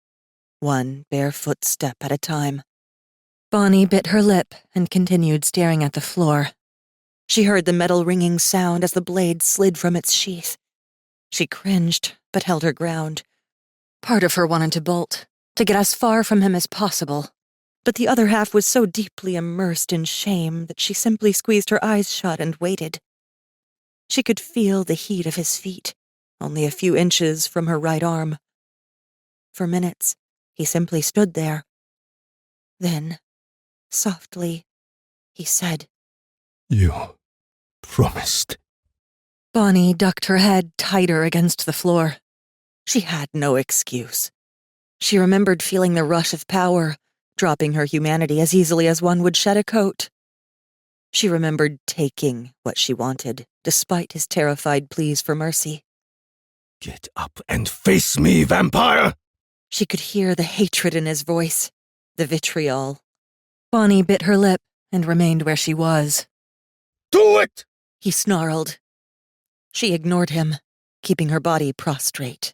Speaker 1: one bare footstep at a time. Bonnie bit her lip and continued staring at the floor. She heard the metal ringing sound as the blade slid from its sheath. She cringed, but held her ground. Part of her wanted to bolt, to get as far from him as possible, but the other half was so deeply immersed in shame that she simply squeezed her eyes shut and waited. She could feel the heat of his feet, only a few inches from her right arm. For minutes, he simply stood there. Then, softly, he said,
Speaker 2: You promised.
Speaker 1: Bonnie ducked her head tighter against the floor. She had no excuse. She remembered feeling the rush of power, dropping her humanity as easily as one would shed a coat. She remembered taking what she wanted, despite his terrified pleas for mercy.
Speaker 2: Get up and face me, vampire!
Speaker 1: She could hear the hatred in his voice, the vitriol. Bonnie bit her lip and remained where she was.
Speaker 2: Do it!
Speaker 1: He snarled. She ignored him, keeping her body prostrate.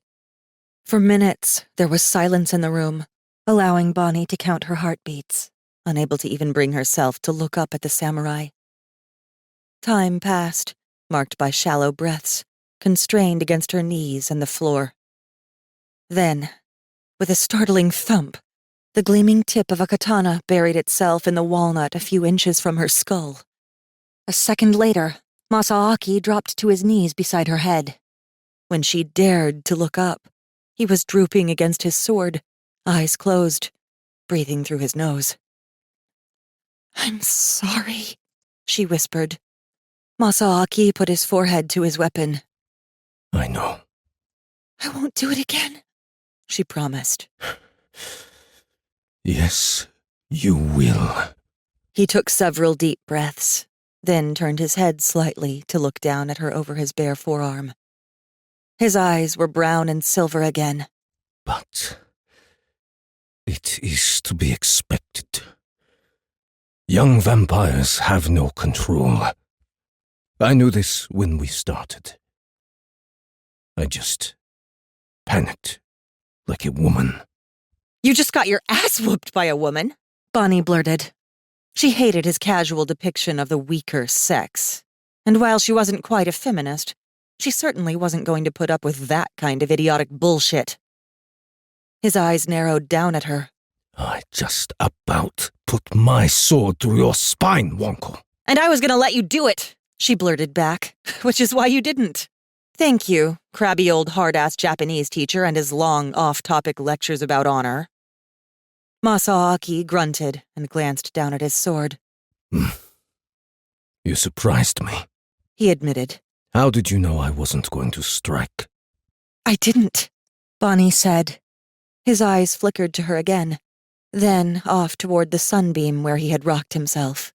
Speaker 1: For minutes, there was silence in the room, allowing Bonnie to count her heartbeats, unable to even bring herself to look up at the samurai. Time passed, marked by shallow breaths, constrained against her knees and the floor. Then, with a startling thump, The gleaming tip of a katana buried itself in the walnut a few inches from her skull. A second later, Masaaki dropped to his knees beside her head. When she dared to look up, he was drooping against his sword, eyes closed, breathing through his nose. "I'm sorry," she whispered. Masaaki put his forehead to his weapon.
Speaker 2: I know.
Speaker 1: "I won't do it again," she promised.
Speaker 2: Yes, you will.
Speaker 1: He took several deep breaths, then turned his head slightly to look down at her over his bare forearm. His eyes were brown and silver again.
Speaker 2: But it is to be expected. Young vampires have no control. I knew this when we started. I just panicked like a woman.
Speaker 1: "You just got your ass whooped by a woman," Bonnie blurted. She hated his casual depiction of the weaker sex, and while she wasn't quite a feminist, she certainly wasn't going to put up with that kind of idiotic bullshit. His eyes narrowed down at her.
Speaker 2: I just about put my sword through your spine, Wonko.
Speaker 1: "And I was gonna let you do it," she blurted back, "which is why you didn't. Thank you, crabby old hard-ass Japanese teacher and his long off-topic lectures about honor." Masaaki grunted and glanced down at his sword.
Speaker 2: You surprised me,
Speaker 1: he admitted.
Speaker 2: How did you know I wasn't going to strike?
Speaker 1: "I didn't," Bonnie said. His eyes flickered to her again, then off toward the sunbeam where he had rocked himself.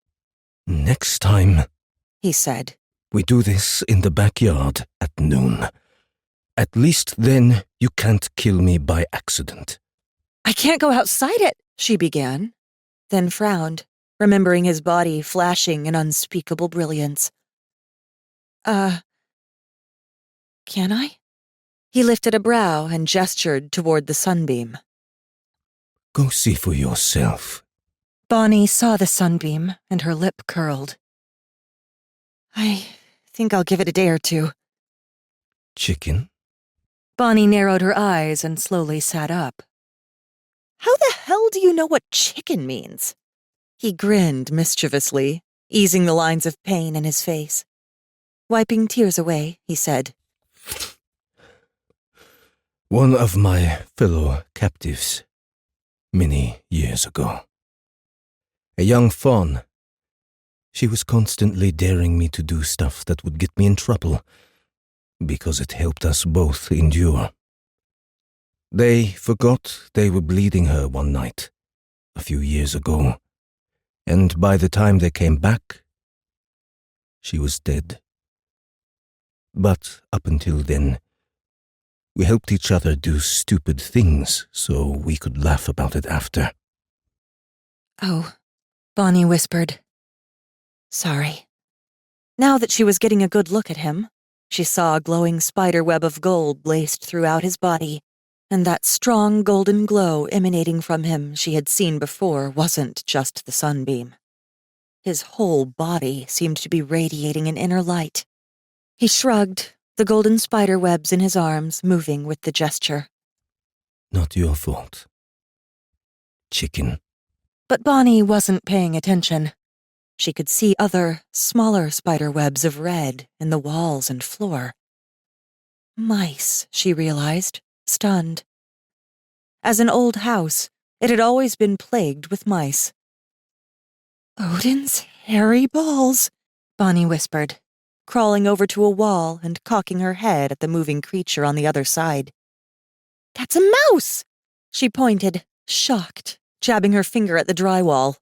Speaker 2: Next time,
Speaker 1: he said,
Speaker 2: we do this in the backyard at noon. At least then you can't kill me by accident.
Speaker 1: "I can't go outside it," she began, then frowned, remembering his body flashing in unspeakable brilliance. Can I?" He lifted a brow and gestured toward the sunbeam.
Speaker 2: Go see for yourself.
Speaker 1: Bonnie saw the sunbeam, and her lip curled. "I think I'll give it a day or two."
Speaker 2: Chicken?
Speaker 1: Bonnie narrowed her eyes and slowly sat up. "How the hell do you know what chicken means?" He grinned mischievously, easing the lines of pain in his face. Wiping tears away, he said,
Speaker 2: One of my fellow captives, many years ago. A young fawn. She was constantly daring me to do stuff that would get me in trouble, because it helped us both endure. They forgot they were bleeding her one night, a few years ago, and by the time they came back, she was dead. But up until then, we helped each other do stupid things so we could laugh about it after.
Speaker 1: "Oh," Bonnie whispered. "Sorry." Now that she was getting a good look at him, she saw a glowing spiderweb of gold laced throughout his body, and that strong golden glow emanating from him she had seen before wasn't just the sunbeam. His whole body seemed to be radiating an inner light. He shrugged, the golden spiderwebs in his arms moving with the gesture.
Speaker 2: Not your fault. Chicken.
Speaker 1: But Bonnie wasn't paying attention. She could see other, smaller spiderwebs of red in the walls and floor. Mice, she realized, stunned. As an old house, it had always been plagued with mice. "Odin's hairy balls," Bonnie whispered, crawling over to a wall and cocking her head at the moving creature on the other side. "That's a mouse!" She pointed, shocked, jabbing her finger at the drywall.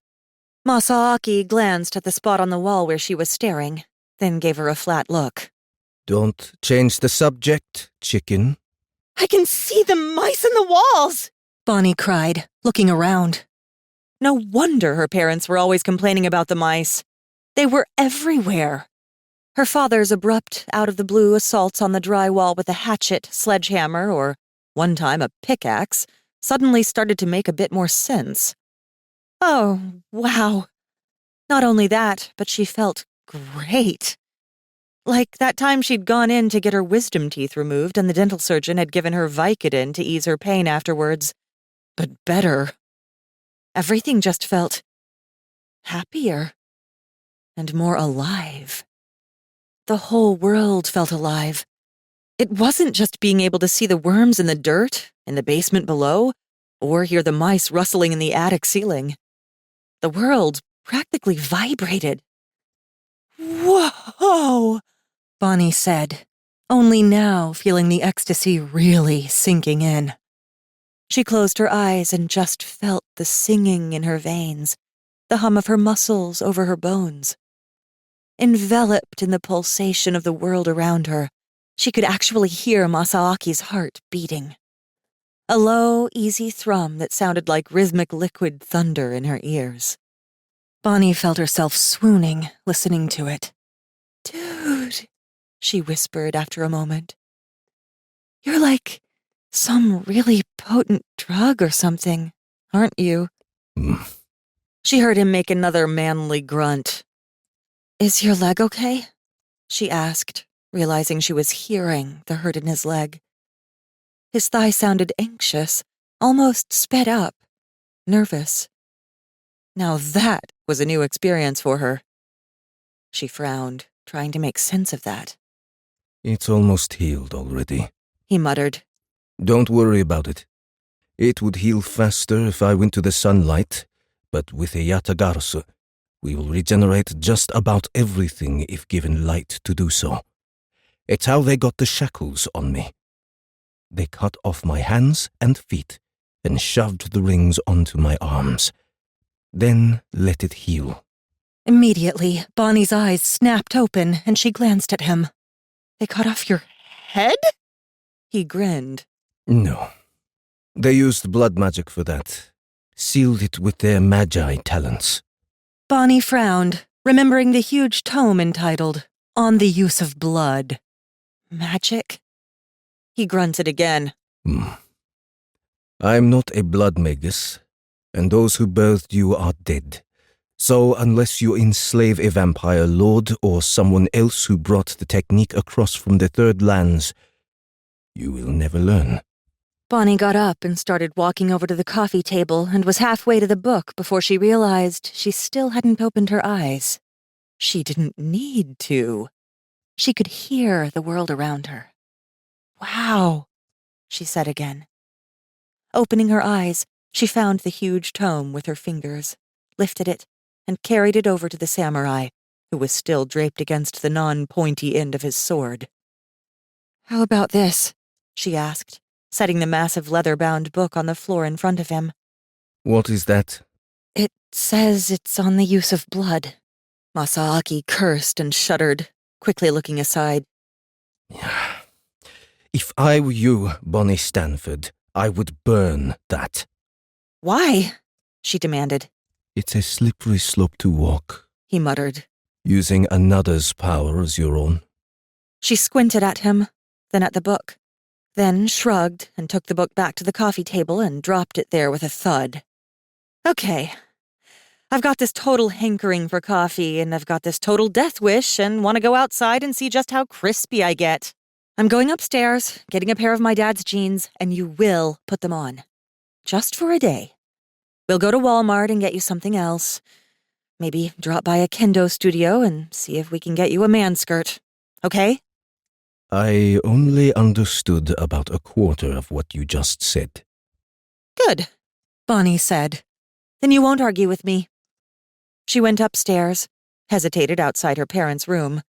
Speaker 1: Masaaki glanced at the spot on the wall where she was staring, then gave her a flat look.
Speaker 2: Don't change the subject, chicken.
Speaker 1: "I can see the mice in the walls!" Bonnie cried, looking around. No wonder her parents were always complaining about the mice. They were everywhere. Her father's abrupt, out-of-the-blue assaults on the drywall with a hatchet, sledgehammer, or, one time, a pickaxe, suddenly started to make a bit more sense. Oh, wow. Not only that, but she felt great. Like that time she'd gone in to get her wisdom teeth removed and the dental surgeon had given her Vicodin to ease her pain afterwards. But better. Everything just felt happier and more alive. The whole world felt alive. It wasn't just being able to see the worms in the dirt, in the basement below, or hear the mice rustling in the attic ceiling. The world practically vibrated. "Whoa!" Bonnie said, only now feeling the ecstasy really sinking in. She closed her eyes and just felt the singing in her veins, the hum of her muscles over her bones. Enveloped in the pulsation of the world around her, she could actually hear Masaaki's heart beating. A low, easy thrum that sounded like rhythmic liquid thunder in her ears. Bonnie felt herself swooning, listening to it. "Dude," she whispered after a moment. "You're like some really potent drug or something, aren't you?" She heard him make another manly grunt. "Is your leg okay?" she asked, realizing she was hearing the hurt in his leg. His thigh sounded anxious, almost sped up, nervous. Now that was a new experience for her. She frowned, trying to make sense of that.
Speaker 2: It's almost healed already,
Speaker 1: he muttered.
Speaker 2: Don't worry about it. It would heal faster if I went to the sunlight, but with a Yatagarsu, we will regenerate just about everything if given light to do so. It's how they got the shackles on me. They cut off my hands and feet and shoved the rings onto my arms. Then let it heal.
Speaker 1: Immediately, Bonnie's eyes snapped open and she glanced at him. "They cut off your head?" He grinned.
Speaker 2: No. They used blood magic for that. Sealed it with their magi talents.
Speaker 1: Bonnie frowned, remembering the huge tome entitled, "On the Use of Blood." Magic? He grunted again.
Speaker 2: I'm not a blood magus, and those who birthed you are dead. So unless you enslave a vampire lord or someone else who brought the technique across from the Third Lands, you will never learn.
Speaker 1: Bonnie got up and started walking over to the coffee table and was halfway to the book before she realized she still hadn't opened her eyes. She didn't need to. She could hear the world around her. "Wow," she said again. Opening her eyes, she found the huge tome with her fingers, lifted it, and carried it over to the samurai, who was still draped against the non-pointy end of his sword. "How about this?" she asked, setting the massive leather-bound book on the floor in front of him.
Speaker 2: What is that?
Speaker 1: "It says it's on the use of blood." Masaaki cursed and shuddered, quickly looking aside.
Speaker 2: If I were you, Bonnie Stanford, I would burn that.
Speaker 1: "Why?" she demanded.
Speaker 2: It's a slippery slope to walk,
Speaker 1: he muttered.
Speaker 2: Using another's power as your own.
Speaker 1: She squinted at him, then at the book, then shrugged and took the book back to the coffee table and dropped it there with a thud. "Okay. I've got this total hankering for coffee, and I've got this total death wish and want to go outside and see just how crispy I get. I'm going upstairs, getting a pair of my dad's jeans, and you will put them on. Just for a day. We'll go to Walmart and get you something else. Maybe drop by a kendo studio and see if we can get you a man skirt. Okay?"
Speaker 2: I only understood about a quarter of what you just said.
Speaker 1: "Good," Bonnie said. "Then you won't argue with me." She went upstairs, hesitated outside her parents' room,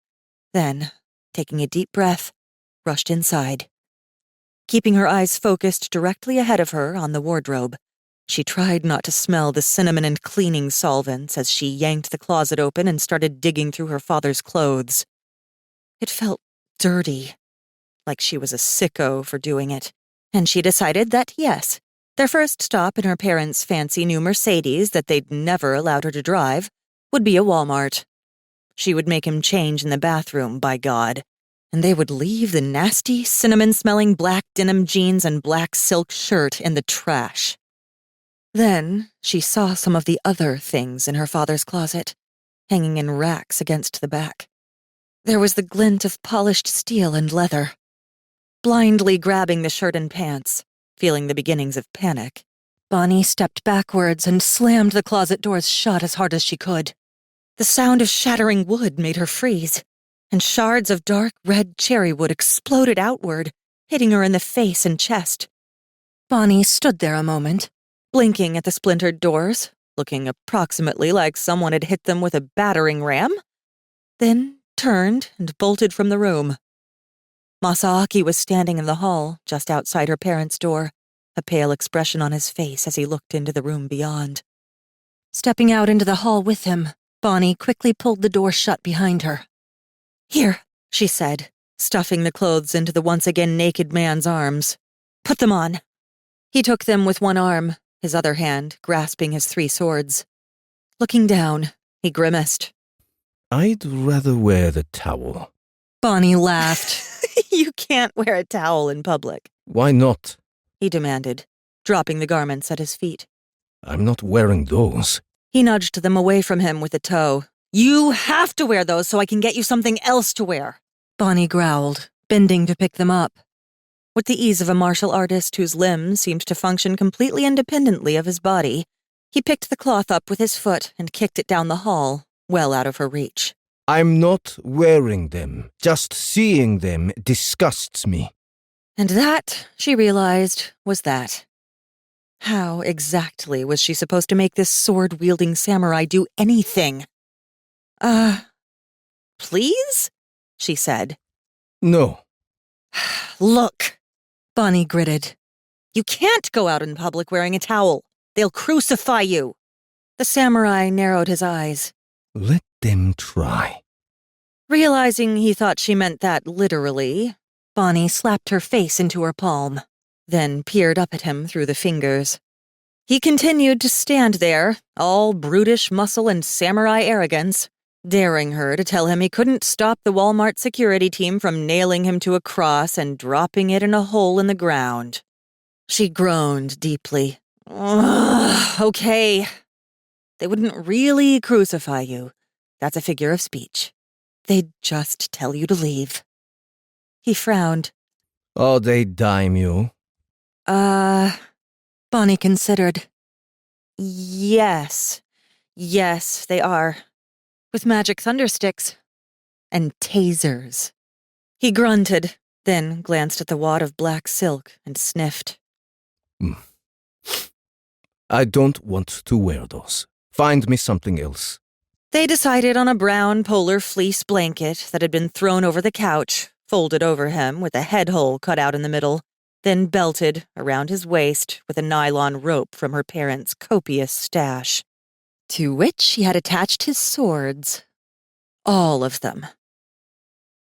Speaker 1: then, taking a deep breath, rushed inside. Keeping her eyes focused directly ahead of her on the wardrobe, she tried not to smell the cinnamon and cleaning solvents as she yanked the closet open and started digging through her father's clothes. It felt dirty, like she was a sicko for doing it, and she decided that, yes, their first stop in her parents' fancy new Mercedes that they'd never allowed her to drive would be a Walmart. She would make him change in the bathroom, by God, and they would leave the nasty, cinnamon-smelling black denim jeans and black silk shirt in the trash. Then she saw some of the other things in her father's closet, hanging in racks against the back. There was the glint of polished steel and leather. Blindly grabbing the shirt and pants, feeling the beginnings of panic, Bonnie stepped backwards and slammed the closet doors shut as hard as she could. The sound of shattering wood made her freeze, and shards of dark red cherry wood exploded outward, hitting her in the face and chest. Bonnie stood there a moment, blinking at the splintered doors, looking approximately like someone had hit them with a battering ram, then turned and bolted from the room. Masaaki was standing in the hall, just outside her parents' door, a pale expression on his face as he looked into the room beyond. Stepping out into the hall with him, Bonnie quickly pulled the door shut behind her. "Here," she said, stuffing the clothes into the once again naked man's arms. "Put them on." He took them with one arm, his other hand grasping his 3 swords. Looking down, he grimaced.
Speaker 2: I'd rather wear the towel.
Speaker 1: Bonnie laughed. "You can't wear a towel in public."
Speaker 2: Why not?
Speaker 1: He demanded, dropping the garments at his feet.
Speaker 2: I'm not wearing those.
Speaker 1: He nudged them away from him with a toe. "You have to wear those so I can get you something else to wear," Bonnie growled, bending to pick them up. With the ease of a martial artist whose limbs seemed to function completely independently of his body, he picked the cloth up with his foot and kicked it down the hall, well out of her reach.
Speaker 2: I'm not wearing them. Just seeing them disgusts me.
Speaker 1: And that, she realized, was that. How exactly was she supposed to make this sword-wielding samurai do anything? Please? She said.
Speaker 2: No.
Speaker 1: "Look," Bonnie gritted. "You can't go out in public wearing a towel. They'll crucify you." The samurai narrowed his eyes.
Speaker 2: Let them try.
Speaker 1: Realizing he thought she meant that literally, Bonnie slapped her face into her palm, then peered up at him through the fingers. He continued to stand there, all brutish muscle and samurai arrogance, daring her to tell him he couldn't stop the Walmart security team from nailing him to a cross and dropping it in a hole in the ground. She groaned deeply. "Ugh, okay. They wouldn't really crucify you. That's a figure of speech. They'd just tell you to leave." He frowned.
Speaker 2: Are they daimyo?
Speaker 1: Bonnie considered. Yes, they are. With magic thundersticks. And tasers. He grunted, then glanced at the wad of black silk and sniffed.
Speaker 2: I don't want to wear those. Find me something else.
Speaker 1: They decided on a brown polar fleece blanket that had been thrown over the couch, folded over him with a head hole cut out in the middle, then belted around his waist with a nylon rope from her parents' copious stash, to which he had attached his swords. All of them.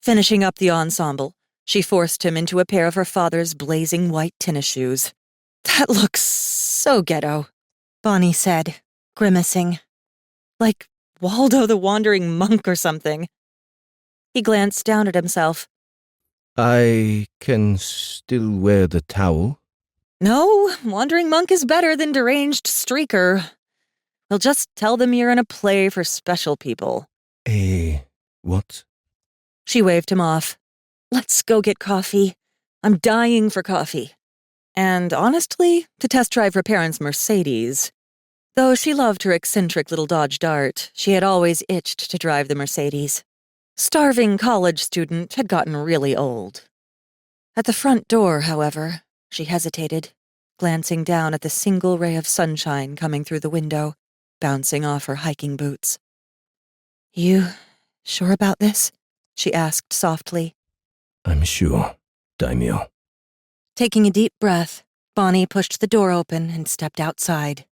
Speaker 1: Finishing up the ensemble, she forced him into a pair of her father's blazing white tennis shoes. "That looks so ghetto," Bonnie said, grimacing. "Like Waldo the Wandering Monk or something." He glanced down at himself.
Speaker 2: I can still wear the towel.
Speaker 1: "No, Wandering Monk is better than deranged streaker. We'll just tell them you're in a play for special people."
Speaker 2: What?
Speaker 1: She waved him off. "Let's go get coffee. I'm dying for coffee. And honestly, to test drive her parents' Mercedes. Though she loved her eccentric little Dodge Dart, she had always itched to drive the Mercedes. Starving college student had gotten really old. At the front door, however, she hesitated, glancing down at the single ray of sunshine coming through the window, bouncing off her hiking boots. "You sure about this?" she asked softly.
Speaker 2: I'm sure, daimyo.
Speaker 1: Taking a deep breath, Bonnie pushed the door open and stepped outside.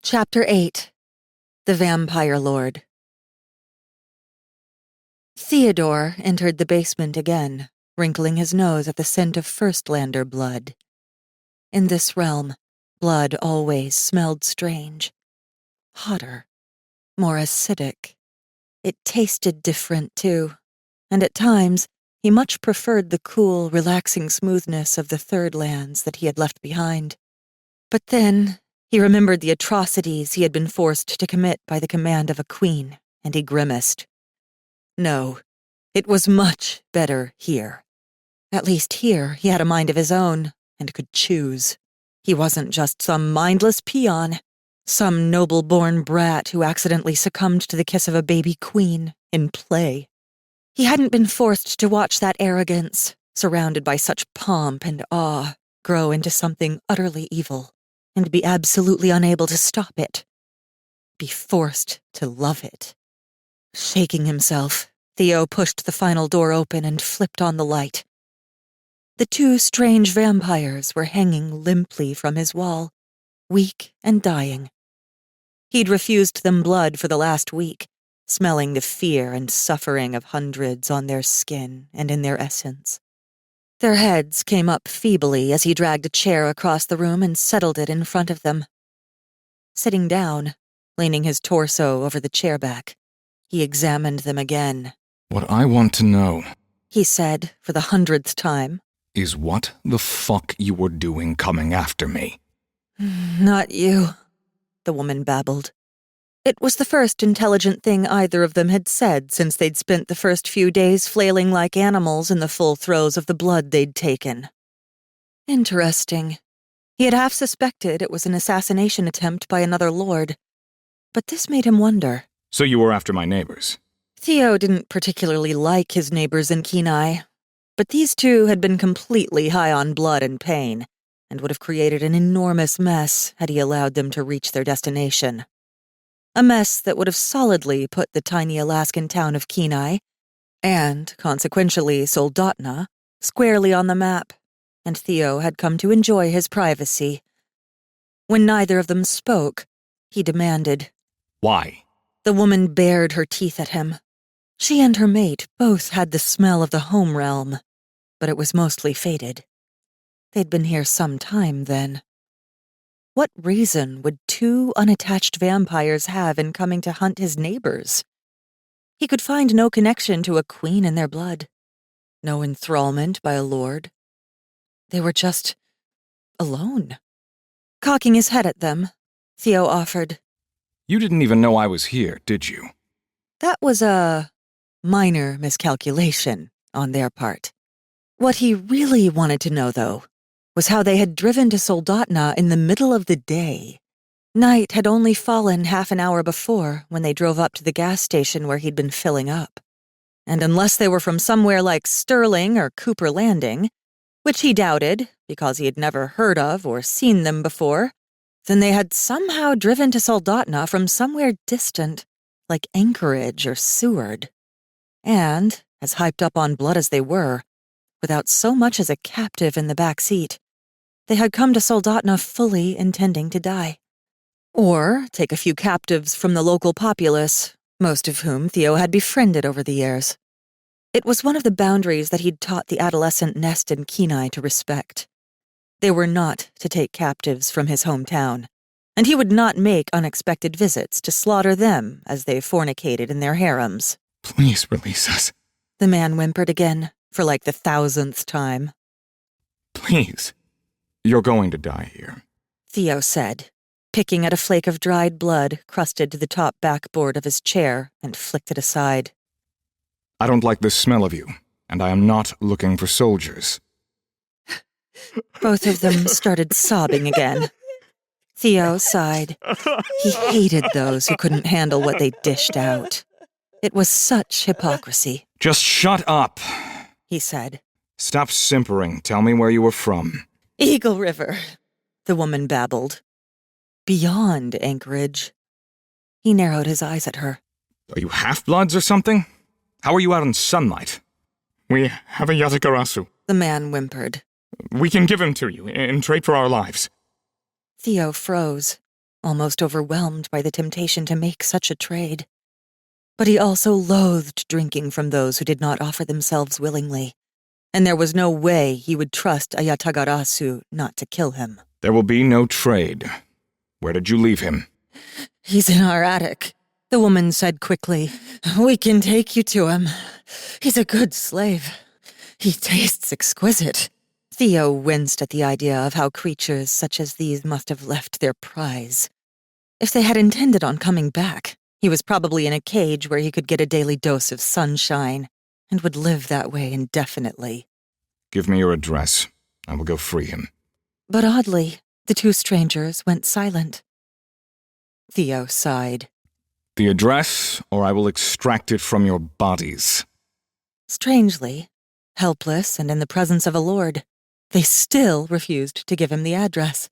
Speaker 1: Chapter 8. The Vampire Lord. Theodore entered the basement again, wrinkling his nose at the scent of Firstlander blood. In this realm, blood always smelled strange. Hotter. More acidic. It tasted different, too, and at times he much preferred the cool, relaxing smoothness of the third lands that he had left behind. But then he remembered the atrocities he had been forced to commit by the command of a queen, and he grimaced. No, it was much better here. At least here he had a mind of his own and could choose. He wasn't just some mindless peon, some noble-born brat who accidentally succumbed to the kiss of a baby queen in play. He hadn't been forced to watch that arrogance, surrounded by such pomp and awe, grow into something utterly evil, and be absolutely unable to stop it. Be forced to love it. Shaking himself, Theo pushed the final door open and flipped on the light. The two strange vampires were hanging limply from his wall, weak and dying. He'd refused them blood for the last week, smelling the fear and suffering of hundreds on their skin and in their essence. Their heads came up feebly as he dragged a chair across the room and settled it in front of them. Sitting down, leaning his torso over the chair back, he examined them again.
Speaker 3: What I want to know,
Speaker 1: he said for the 100th time,
Speaker 3: is what the fuck you were doing coming after me.
Speaker 1: Not you, the woman babbled. It was the first intelligent thing either of them had said since they'd spent the first few days flailing like animals in the full throes of the blood they'd taken. Interesting. He had half suspected it was an assassination attempt by another lord, but this made him wonder.
Speaker 3: So you were after my neighbors?
Speaker 1: Theo didn't particularly like his neighbors in Kenai, but these two had been completely high on blood and pain, and would have created an enormous mess had he allowed them to reach their destination. A mess that would have solidly put the tiny Alaskan town of Kenai, and, consequentially, Soldotna, squarely on the map, and Theo had come to enjoy his privacy. When neither of them spoke, he demanded,
Speaker 3: Why?
Speaker 1: The woman bared her teeth at him. She and her mate both had the smell of the home realm, but it was mostly faded. They'd been here some time then. What reason would two unattached vampires have in coming to hunt his neighbors? He could find no connection to a queen in their blood, no enthrallment by a lord. They were just alone. Cocking his head at them, Theo offered,
Speaker 3: You didn't even know I was here, did you?
Speaker 1: That was a minor miscalculation on their part. What he really wanted to know, though, was how they had driven to Soldotna in the middle of the day. Night had only fallen half an hour before when they drove up to the gas station where he'd been filling up. And unless they were from somewhere like Sterling or Cooper Landing, which he doubted because he had never heard of or seen them before, then they had somehow driven to Soldotna from somewhere distant, like Anchorage or Seward. And, as hyped up on blood as they were, without so much as a captive in the back seat, they had come to Soldotna fully intending to die. Or take a few captives from the local populace, most of whom Theo had befriended over the years. It was one of the boundaries that he'd taught the adolescent nest in Kenai to respect. They were not to take captives from his hometown, and he would not make unexpected visits to slaughter them as they fornicated in their harems.
Speaker 3: Please release us.
Speaker 1: The man whimpered again, for like the 1000th time.
Speaker 3: Please. You're going to die here,
Speaker 1: Theo said, picking at a flake of dried blood crusted to the top backboard of his chair and flicked it aside.
Speaker 3: I don't like the smell of you, and I am not looking for soldiers.
Speaker 1: Both of them started sobbing again. Theo sighed. He hated those who couldn't handle what they dished out. It was such hypocrisy.
Speaker 3: Just shut up,
Speaker 1: he said.
Speaker 3: Stop simpering. Tell me where you were from.
Speaker 1: Eagle River, the woman babbled. Beyond Anchorage. He narrowed his eyes at her.
Speaker 3: Are you half-bloods or something? How are you out in sunlight? We have a Yatakarasu,
Speaker 1: the man whimpered.
Speaker 3: We can give him to you in trade for our lives.
Speaker 1: Theo froze, almost overwhelmed by the temptation to make such a trade. But he also loathed drinking from those who did not offer themselves willingly, and there was no way he would trust a Yatagarasu not to kill him.
Speaker 3: There will be no trade. Where did you leave him?
Speaker 1: He's in our attic, the woman said quickly. We can take you to him. He's a good slave. He tastes exquisite. Theo winced at the idea of how creatures such as these must have left their prize. If they had intended on coming back, he was probably in a cage where he could get a daily dose of sunshine, and would live that way indefinitely.
Speaker 3: Give me your address. I will go free him.
Speaker 1: But oddly, the two strangers went silent. Theo sighed.
Speaker 3: The address, or I will extract it from your bodies.
Speaker 1: Strangely, helpless and in the presence of a lord, they still refused to give him the address.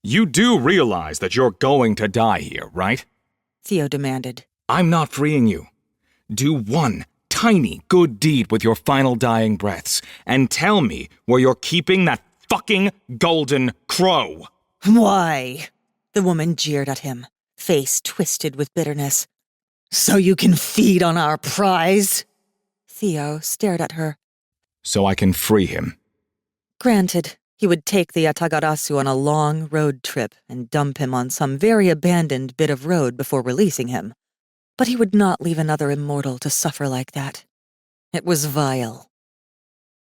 Speaker 3: You do realize that you're going to die here, right?
Speaker 1: Theo demanded.
Speaker 3: I'm not freeing you. Do one tiny good deed with your final dying breaths, and tell me where you're keeping that fucking golden crow.
Speaker 1: Why? The woman jeered at him, face twisted with bitterness. So you can feed on our prize? Theo stared at her.
Speaker 3: So I can free him.
Speaker 1: Granted, he would take the Yatagarasu on a long road trip and dump him on some very abandoned bit of road before releasing him. But he would not leave another immortal to suffer like that. It was vile.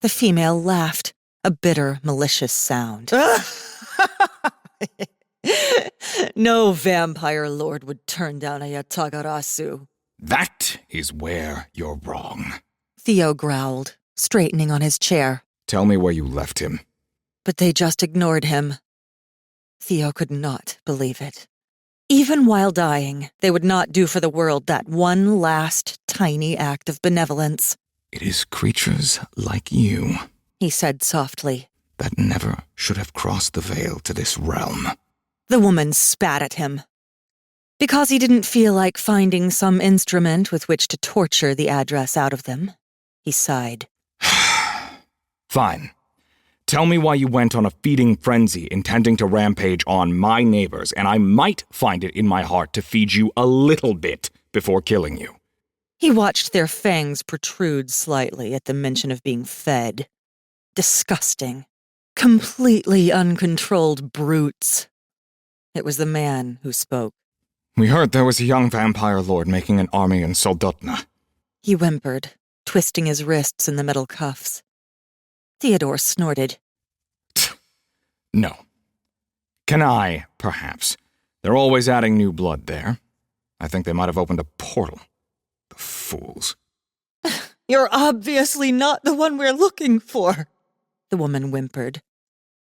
Speaker 1: The female laughed, a bitter, malicious sound. No vampire lord would turn down a Yatagarasu.
Speaker 3: That is where you're wrong.
Speaker 1: Theo growled, straightening on his chair.
Speaker 3: Tell me where you left him.
Speaker 1: But they just ignored him. Theo could not believe it. Even while dying, they would not do for the world that one last, tiny act of benevolence.
Speaker 3: It is creatures like you,
Speaker 1: he said softly,
Speaker 3: that never should have crossed the veil to this realm.
Speaker 1: The woman spat at him. Because he didn't feel like finding some instrument with which to torture the address out of them, he sighed.
Speaker 3: Fine. Tell me why you went on a feeding frenzy intending to rampage on my neighbors, and I might find it in my heart to feed you a little bit before killing you.
Speaker 1: He watched their fangs protrude slightly at the mention of being fed. Disgusting. Completely uncontrolled brutes. It was the man who spoke.
Speaker 3: We heard there was a young vampire lord making an army in Soldotna.
Speaker 1: He whimpered, twisting his wrists in the metal cuffs. Theodore snorted.
Speaker 3: No. Can I, perhaps? They're always adding new blood there. I think they might have opened a portal. The fools.
Speaker 1: You're obviously not the one we're looking for, the woman whimpered.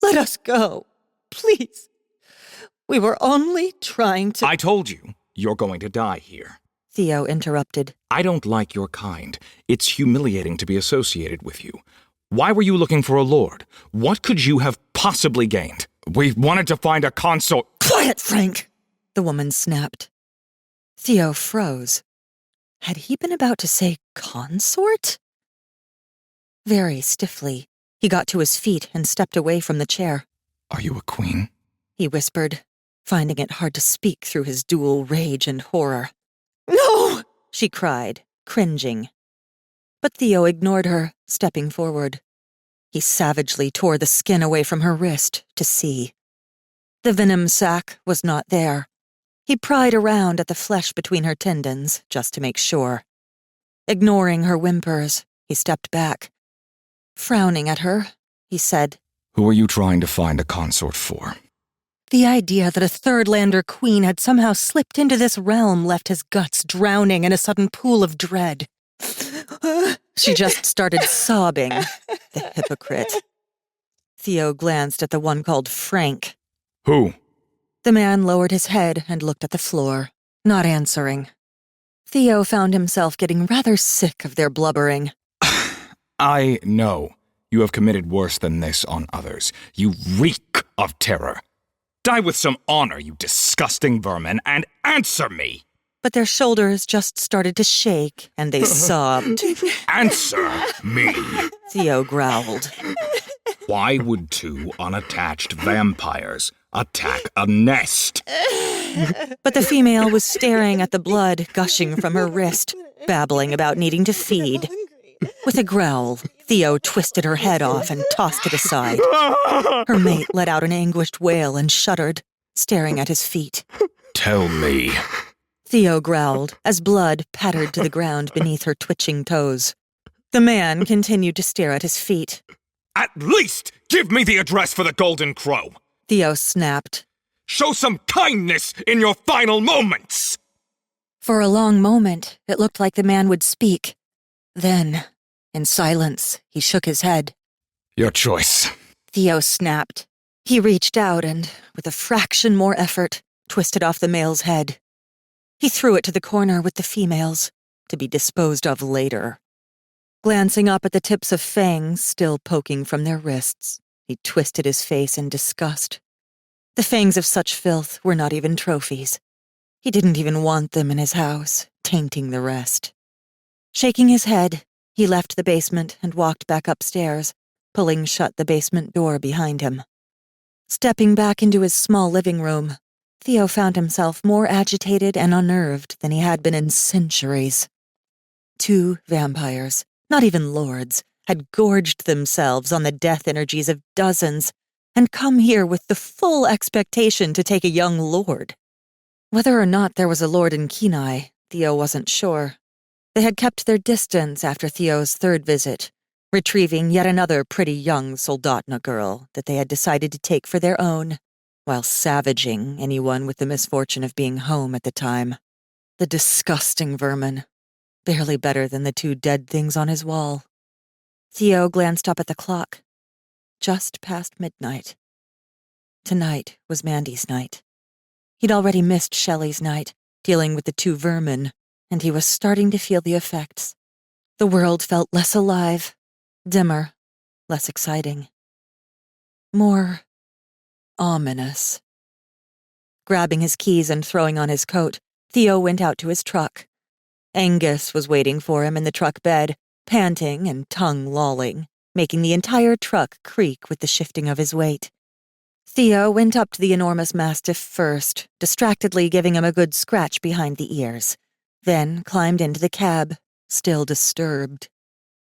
Speaker 1: Let us go, please. We were only trying to—
Speaker 3: I told you, you're going to die here.
Speaker 1: Theo interrupted.
Speaker 3: I don't like your kind. It's humiliating to be associated with you. Why were you looking for a lord? What could you have possibly gained? We wanted to find a consort—
Speaker 1: Quiet, Frank! The woman snapped. Theo froze. Had he been about to say consort? Very stiffly, he got to his feet and stepped away from the chair.
Speaker 3: Are you a queen?
Speaker 1: He whispered, finding it hard to speak through his dual rage and horror. No! She cried, cringing. But Theo ignored her, stepping forward. He savagely tore the skin away from her wrist to see. The venom sac was not there. He pried around at the flesh between her tendons, just to make sure. Ignoring her whimpers, he stepped back. Frowning at her, he said,
Speaker 3: Who are you trying to find a consort for?
Speaker 1: The idea that a Third-Lander queen had somehow slipped into this realm left his guts drowning in a sudden pool of dread. She just started sobbing, the hypocrite. Theo glanced at the one called Frank.
Speaker 3: Who?
Speaker 1: The man lowered his head and looked at the floor, not answering. Theo found himself getting rather sick of their blubbering.
Speaker 3: I know. You have committed worse than this on others. You reek of terror. Die with some honor, you disgusting vermin, and answer me!
Speaker 1: But their shoulders just started to shake, and they sobbed.
Speaker 3: Answer me!
Speaker 1: Theo growled.
Speaker 3: Why would two unattached vampires attack a nest?
Speaker 1: But the female was staring at the blood gushing from her wrist, babbling about needing to feed. With a growl, Theo twisted her head off and tossed it aside. Her mate let out an anguished wail and shuddered, staring at his feet.
Speaker 3: Tell me.
Speaker 1: Theo growled as blood pattered to the ground beneath her twitching toes. The man continued to stare at his feet.
Speaker 3: At least give me the address for the Golden Crow!
Speaker 1: Theo snapped.
Speaker 3: Show some kindness in your final moments!
Speaker 1: For a long moment, it looked like the man would speak. Then, in silence, he shook his head.
Speaker 3: Your choice.
Speaker 1: Theo snapped. He reached out and, with a fraction more effort, twisted off the male's head. He threw it to the corner with the females, to be disposed of later. Glancing up at the tips of fangs still poking from their wrists, he twisted his face in disgust. The fangs of such filth were not even trophies. He didn't even want them in his house, tainting the rest. Shaking his head, he left the basement and walked back upstairs, pulling shut the basement door behind him. Stepping back into his small living room, Theo found himself more agitated and unnerved than he had been in centuries. 2 vampires, not even lords, had gorged themselves on the death energies of dozens and come here with the full expectation to take a young lord. Whether or not there was a lord in Kenai, Theo wasn't sure. They had kept their distance after Theo's 3rd visit, retrieving yet another pretty young Soldatna girl that they had decided to take for their own, while savaging anyone with the misfortune of being home at the time. The disgusting vermin. Barely better than the 2 dead things on his wall. Theo glanced up at the clock. Just past midnight. Tonight was Mandy's night. He'd already missed Shelley's night, dealing with the 2 vermin, and he was starting to feel the effects. The world felt less alive, dimmer, less exciting. More ominous. Grabbing his keys and throwing on his coat, Theo went out to his truck. Angus was waiting for him in the truck bed, panting and tongue lolling, making the entire truck creak with the shifting of his weight. Theo went up to the enormous mastiff first, distractedly giving him a good scratch behind the ears, then climbed into the cab, still disturbed.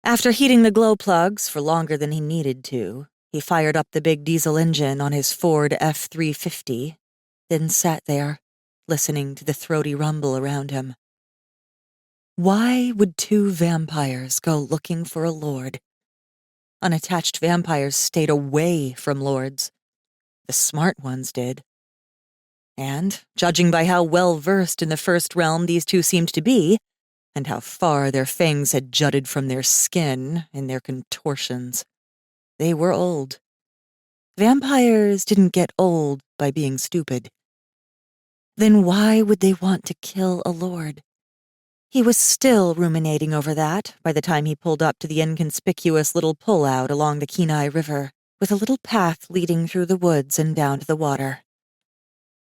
Speaker 1: After heating the glow plugs for longer than he needed to, he fired up the big diesel engine on his Ford F-350, then sat there, listening to the throaty rumble around him. Why would 2 vampires go looking for a lord? Unattached vampires stayed away from lords. The smart ones did. And, judging by how well-versed in the first realm these 2 seemed to be, and how far their fangs had jutted from their skin in their contortions, they were old. Vampires didn't get old by being stupid. Then why would they want to kill a lord? He was still ruminating over that by the time he pulled up to the inconspicuous little pull-out along the Kenai River, with a little path leading through the woods and down to the water.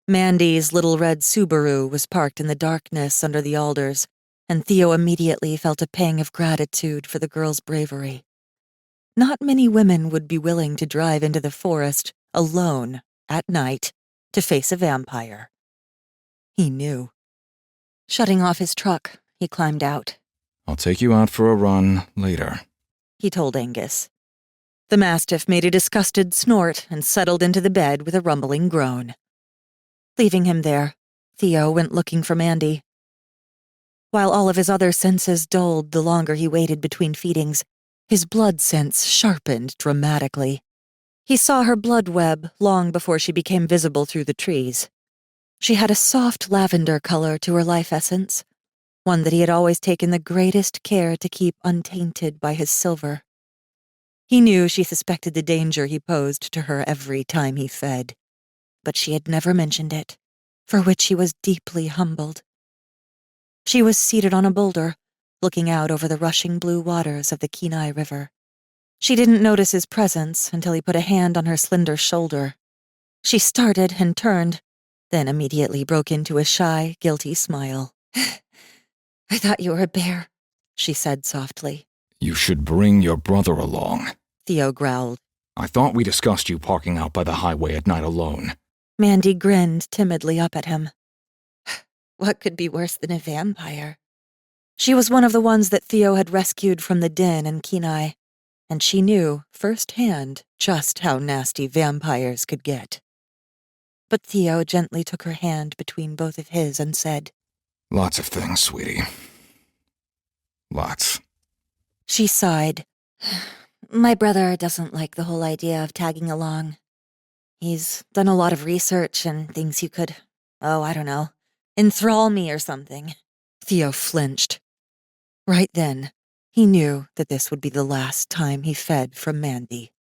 Speaker 1: Mandy's little red Subaru was parked in the darkness under the alders, and Theo immediately felt a pang of gratitude for the girl's bravery. Not many women would be willing to drive into the forest, alone, at night, to face a vampire. He knew. Shutting off his truck, he climbed out.
Speaker 3: I'll take you out for a run later,
Speaker 1: he told Angus. The mastiff made a disgusted snort and settled into the bed with a rumbling groan. Leaving him there, Theo went looking for Mandy. While all of his other senses dulled the longer he waited between feedings, his blood sense sharpened dramatically. He saw her blood web long before she became visible through the trees. She had a soft lavender color to her life essence, one that he had always taken the greatest care to keep untainted by his silver. He knew she suspected the danger he posed to her every time he fed, but she had never mentioned it, for which he was deeply humbled. She was seated on a boulder, looking out over the rushing blue waters of the Kenai River. She didn't notice his presence until he put a hand on her slender shoulder. She started and turned, then immediately broke into a shy, guilty smile. "I thought you were a bear," she said softly.
Speaker 3: You should bring your brother along,
Speaker 1: Theo growled.
Speaker 3: I thought we discussed you parking out by the highway at night alone.
Speaker 1: Mandy grinned timidly up at him. What could be worse than a vampire? She was one of the ones that Theo had rescued from the den in Kenai, and she knew firsthand just how nasty vampires could get. But Theo gently took her hand between both of his and said,
Speaker 3: Lots of things, sweetie. Lots.
Speaker 1: She sighed. My brother doesn't like the whole idea of tagging along. He's done a lot of research and thinks you could, I don't know, enthrall me or something. Theo flinched. Right then, he knew that this would be the last time he fed from Mandy.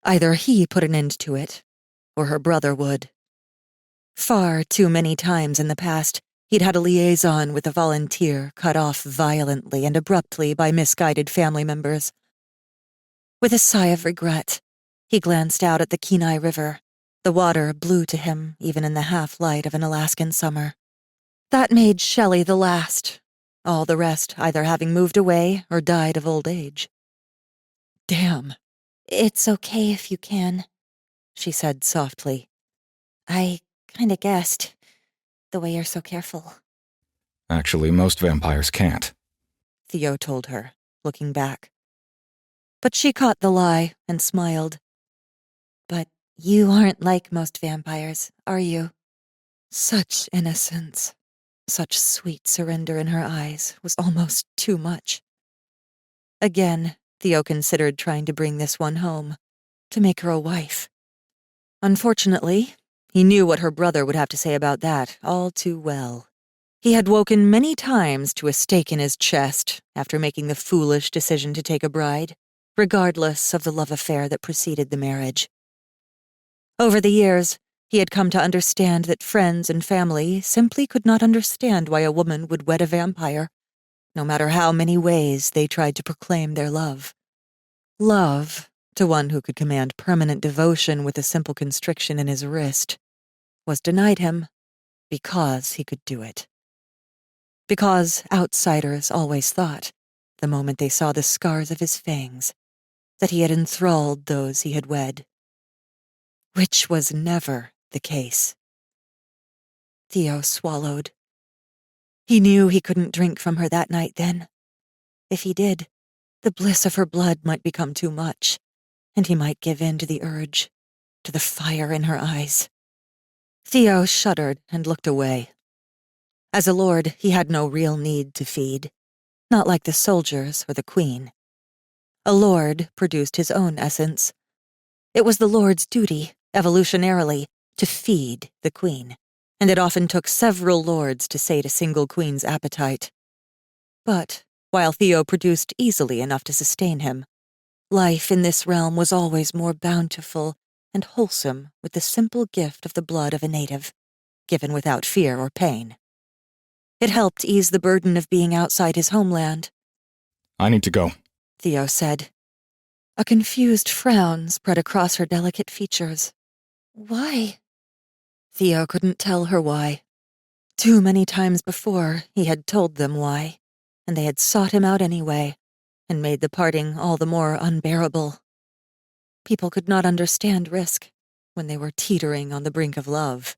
Speaker 1: Either he put an end to it, or her brother would. Far too many times in the past, he'd had a liaison with a volunteer cut off violently and abruptly by misguided family members. With a sigh of regret, he glanced out at the Kenai River. The water blew to him even in the half-light of an Alaskan summer. That made Shelley the last, all the rest either having moved away or died of old age. Damn.
Speaker 4: It's okay if you can,
Speaker 1: she said softly.
Speaker 4: I kinda guessed, the way you're so careful.
Speaker 3: Actually, most vampires can't.
Speaker 1: Theo told her, looking back. But she caught the lie and smiled.
Speaker 4: But you aren't like most vampires, are you?
Speaker 1: Such innocence, such sweet surrender in her eyes was almost too much. Again, Theo considered trying to bring this one home, to make her a wife. Unfortunately, he knew what her brother would have to say about that all too well. He had woken many times to a stake in his chest after making the foolish decision to take a bride, regardless of the love affair that preceded the marriage. Over the years, he had come to understand that friends and family simply could not understand why a woman would wed a vampire, no matter how many ways they tried to proclaim their love. Love, to one who could command permanent devotion with a simple constriction in his wrist, was denied him because he could do it. Because outsiders always thought, the moment they saw the scars of his fangs, that he had enthralled those he had wed. Which was never the case. Theo swallowed. He knew he couldn't drink from her that night then. If he did, the bliss of her blood might become too much, and he might give in to the urge, to the fire in her eyes. Theo shuddered and looked away. As a lord, he had no real need to feed, not like the soldiers or the queen. A lord produced his own essence. It was the lord's duty, evolutionarily, to feed the queen, and it often took several lords to sate a single queen's appetite. But, while Theo produced easily enough to sustain him, life in this realm was always more bountiful and wholesome with the simple gift of the blood of a native, given without fear or pain. It helped ease the burden of being outside his homeland.
Speaker 3: I need to go,
Speaker 1: Theo said. A confused frown spread across her delicate features.
Speaker 4: Why?
Speaker 1: Theo couldn't tell her why. Too many times before, he had told them why, and they had sought him out anyway, and made the parting all the more unbearable. People could not understand risk when they were teetering on the brink of love.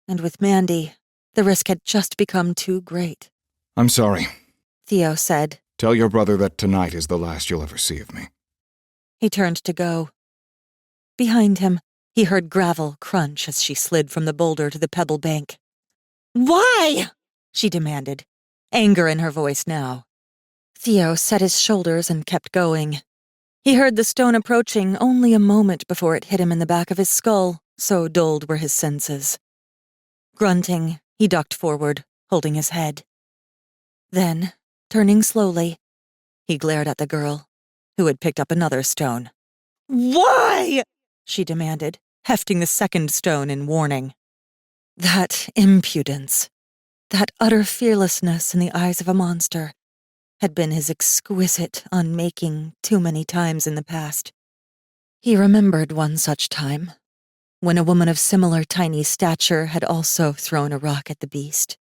Speaker 1: And with Mandy, the risk had just become too great.
Speaker 3: I'm sorry,
Speaker 1: Theo said.
Speaker 3: Tell your brother that tonight is the last you'll ever see of me.
Speaker 1: He turned to go. Behind him, he heard gravel crunch as she slid from the boulder to the pebble bank. "Why?" she demanded, anger in her voice now. Theo set his shoulders and kept going. He heard the stone approaching only a moment before it hit him in the back of his skull, so dulled were his senses. Grunting, he ducked forward, holding his head. Then, turning slowly, he glared at the girl, who had picked up another stone. "Why?" she demanded, hefting the second stone in warning. That impudence, that utter fearlessness in the eyes of a monster, had been his exquisite unmaking too many times in the past. He remembered one such time, when a woman of similar tiny stature had also thrown a rock at the beast,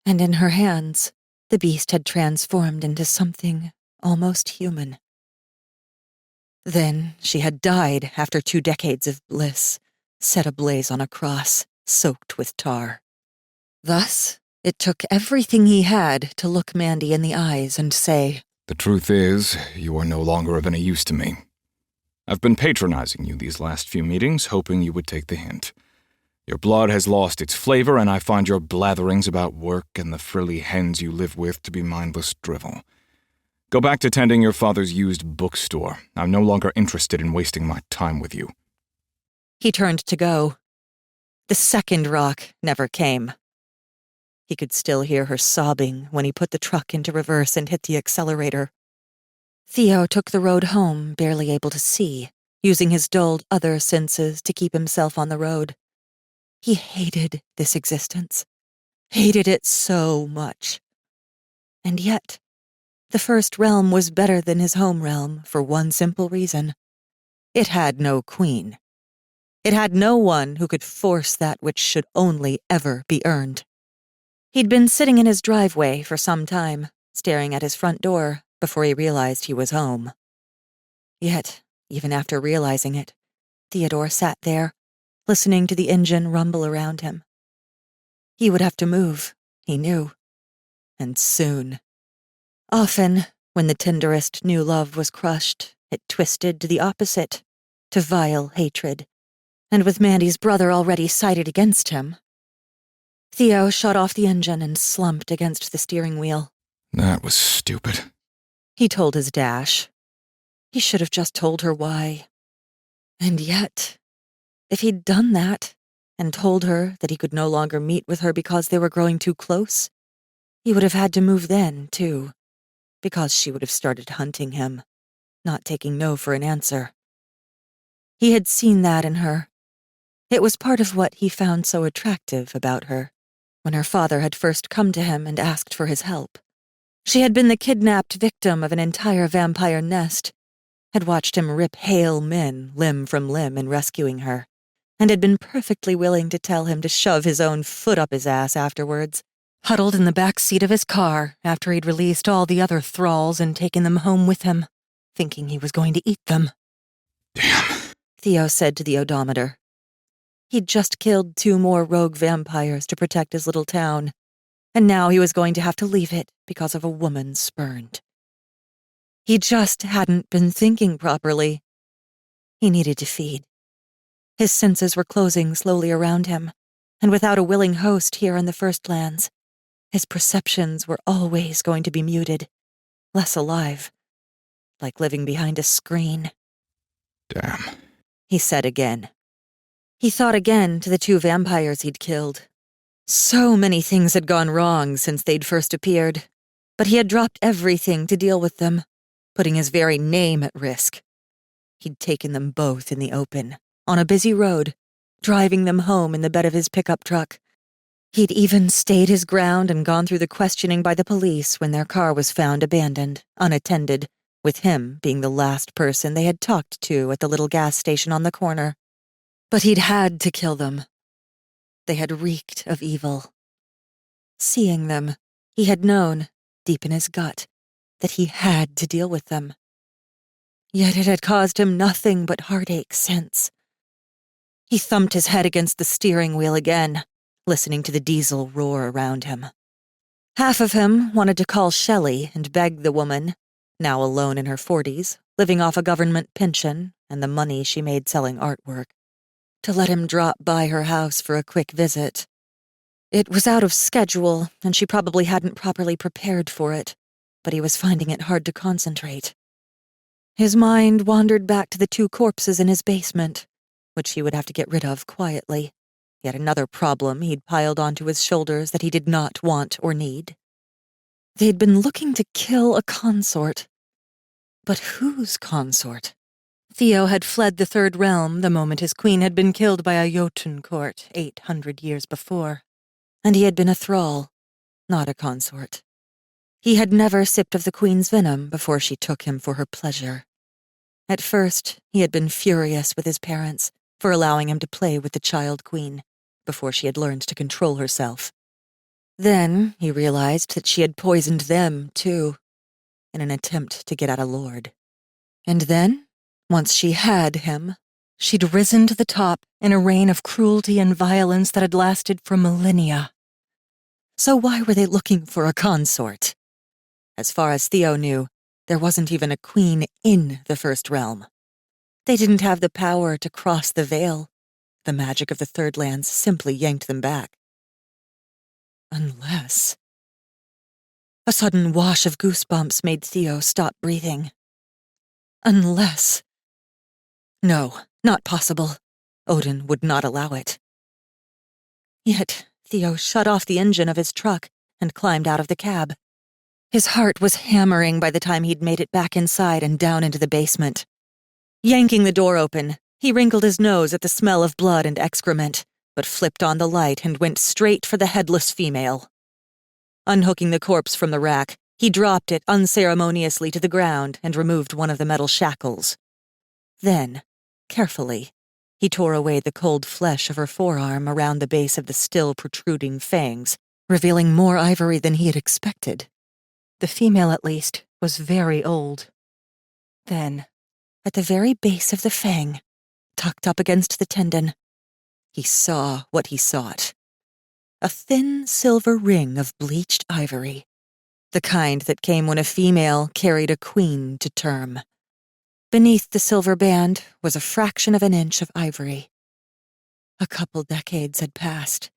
Speaker 1: and in her hands, the beast had transformed into something almost human. Then she had died after 2 decades of bliss, set ablaze on a cross, soaked with tar. Thus, it took everything he had to look Mandy in the eyes and say,
Speaker 3: The truth is, you are no longer of any use to me. I've been patronizing you these last few meetings, hoping you would take the hint. Your blood has lost its flavor, and I find your blatherings about work and the frilly hens you live with to be mindless drivel. Go back to tending your father's used bookstore. I'm no longer interested in wasting my time with you.
Speaker 1: He turned to go. The second rock never came. He could still hear her sobbing when he put the truck into reverse and hit the accelerator. Theo took the road home, barely able to see, using his dulled other senses to keep himself on the road. He hated this existence, hated it so much. And yet, the first realm was better than his home realm for one simple reason. It had no queen. It had no one who could force that which should only ever be earned. He'd been sitting in his driveway for some time, staring at his front door, before he realized he was home. Yet, even after realizing it, Theodore sat there, listening to the engine rumble around him. He would have to move, he knew. And soon. Often, when the tenderest new love was crushed, it twisted to the opposite, to vile hatred. And with Mandy's brother already sighted against him, Theo shut off the engine and slumped against the steering wheel.
Speaker 3: That was stupid.
Speaker 1: He told his dash. He should have just told her why. And yet, if he'd done that, and told her that he could no longer meet with her because they were growing too close, he would have had to move then, too, because she would have started hunting him, not taking no for an answer. He had seen that in her. It was part of what he found so attractive about her, when her father had first come to him and asked for his help. She had been the kidnapped victim of an entire vampire nest, had watched him rip hale men limb from limb in rescuing her, and had been perfectly willing to tell him to shove his own foot up his ass afterwards, huddled in the back seat of his car after he'd released all the other thralls and taken them home with him, thinking he was going to eat them.
Speaker 3: Damn.
Speaker 1: Theo said to the odometer. He'd just killed 2 more rogue vampires to protect his little town, and now he was going to have to leave it because of a woman spurned. He just hadn't been thinking properly. He needed to feed. His senses were closing slowly around him, and without a willing host here in the First Lands, his perceptions were always going to be muted, less alive, like living behind a screen.
Speaker 3: Damn.
Speaker 1: He said again. He thought again to the 2 vampires he'd killed. So many things had gone wrong since they'd first appeared, but he had dropped everything to deal with them, putting his very name at risk. He'd taken them both in the open, on a busy road, driving them home in the bed of his pickup truck. He'd even stayed his ground and gone through the questioning by the police when their car was found abandoned, unattended, with him being the last person they had talked to at the little gas station on the corner. But he'd had to kill them. They had reeked of evil. Seeing them, he had known, deep in his gut, that he had to deal with them. Yet it had caused him nothing but heartache since. He thumped his head against the steering wheel again, listening to the diesel roar around him. Half of him wanted to call Shelley and beg the woman, now alone in her 40s, living off a government pension and the money she made selling artwork, to let him drop by her house for a quick visit. It was out of schedule, and she probably hadn't properly prepared for it, but he was finding it hard to concentrate. His mind wandered back to the 2 corpses in his basement, which he would have to get rid of quietly. Yet another problem he'd piled onto his shoulders that he did not want or need. They'd been looking to kill a consort. But whose consort? Theo had fled the Third Realm the moment his queen had been killed by a Jotun court 800 years before. And he had been a thrall, not a consort. He had never sipped of the queen's venom before she took him for her pleasure. At first, he had been furious with his parents for allowing him to play with the child queen before she had learned to control herself. Then he realized that she had poisoned them, too, in an attempt to get at a lord. And then, once she had him, she'd risen to the top in a reign of cruelty and violence that had lasted for millennia. So why were they looking for a consort? As far as Theo knew, there wasn't even a queen in the First Realm. They didn't have the power to cross the veil. The magic of the Third Lands simply yanked them back. Unless... A sudden wash of goosebumps made Theo stop breathing. Unless... No, not possible. Odin would not allow it. Yet Theo shut off the engine of his truck and climbed out of the cab. His heart was hammering by the time he'd made it back inside and down into the basement. Yanking the door open, he wrinkled his nose at the smell of blood and excrement, but flipped on the light and went straight for the headless female. Unhooking the corpse from the rack, he dropped it unceremoniously to the ground and removed one of the metal shackles. Then, carefully, he tore away the cold flesh of her forearm around the base of the still protruding fangs, revealing more ivory than he had expected. The female, at least, was very old. Then, at the very base of the fang, tucked up against the tendon, he saw what he sought. A thin silver ring of bleached ivory, the kind that came when a female carried a queen to term. Beneath the silver band was a fraction of an inch of ivory. A couple decades had passed.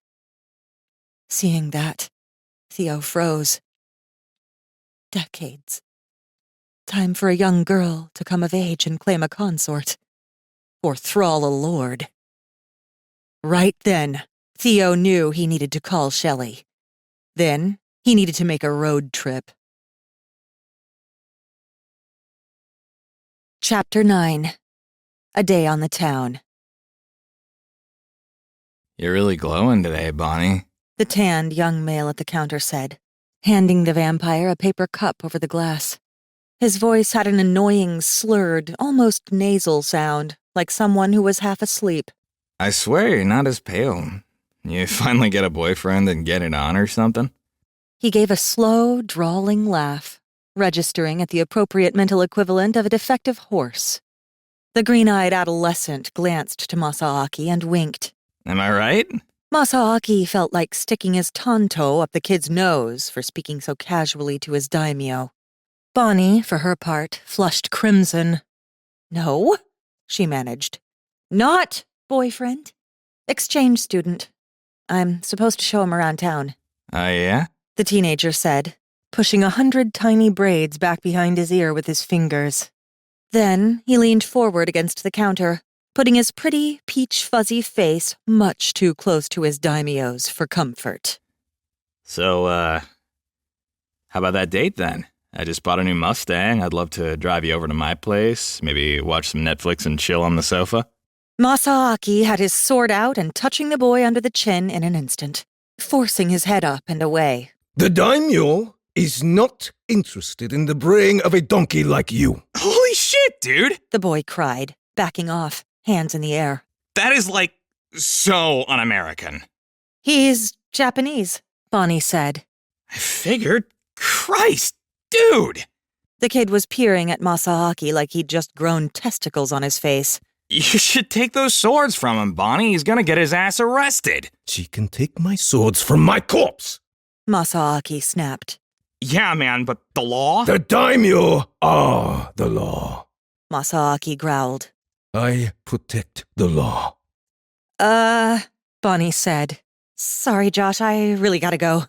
Speaker 1: Seeing that, Theo froze. Decades. Time for a young girl to come of age and claim a consort. Or thrall a lord. Right then, Theo knew he needed to call Shelley. Then, he needed to make a road trip. Chapter 9. A Day on the Town.
Speaker 3: You're really glowing today, Bonnie.
Speaker 1: The tanned young male at the counter said, handing the vampire a paper cup over the glass. His voice had an annoying, slurred, almost nasal sound, like someone who was half asleep.
Speaker 3: I swear you're not as pale. You finally get a boyfriend and get it on or something?
Speaker 1: He gave a slow, drawling laugh, registering at the appropriate mental equivalent of a defective horse. The green-eyed adolescent glanced to Masaaki and winked.
Speaker 3: Am I right?
Speaker 1: Masaaki felt like sticking his tanto up the kid's nose for speaking so casually to his daimyo. Bonnie, for her part, flushed crimson. No, she managed. Not boyfriend. Exchange student. I'm supposed to show him around town.
Speaker 3: Yeah?
Speaker 1: The teenager said, pushing 100 tiny braids back behind his ear with his fingers. Then he leaned forward against the counter, putting his pretty, peach-fuzzy face much too close to his daimyo's for comfort.
Speaker 3: So, how about that date then? I just bought a new Mustang. I'd love to drive you over to my place, maybe watch some Netflix and chill on the sofa.
Speaker 1: Masaaki had his sword out and touching the boy under the chin in an instant, forcing his head up and away.
Speaker 2: The daimyo is not interested in the braying of a donkey like you.
Speaker 3: Holy shit, dude!
Speaker 1: The boy cried, backing off, hands in the air.
Speaker 3: That is, like, so un-American.
Speaker 1: He's Japanese, Bonnie said.
Speaker 3: I figured. Christ, dude!
Speaker 1: The kid was peering at Masaaki like he'd just grown testicles on his face.
Speaker 3: You should take those swords from him, Bonnie. He's gonna get his ass arrested.
Speaker 2: She can take my swords from my corpse.
Speaker 1: Masaaki snapped.
Speaker 3: Yeah, man, but the law?
Speaker 2: The daimyo are the law.
Speaker 1: Masaaki growled.
Speaker 2: I protect the law.
Speaker 1: Bonnie said. Sorry, Josh, I really gotta go.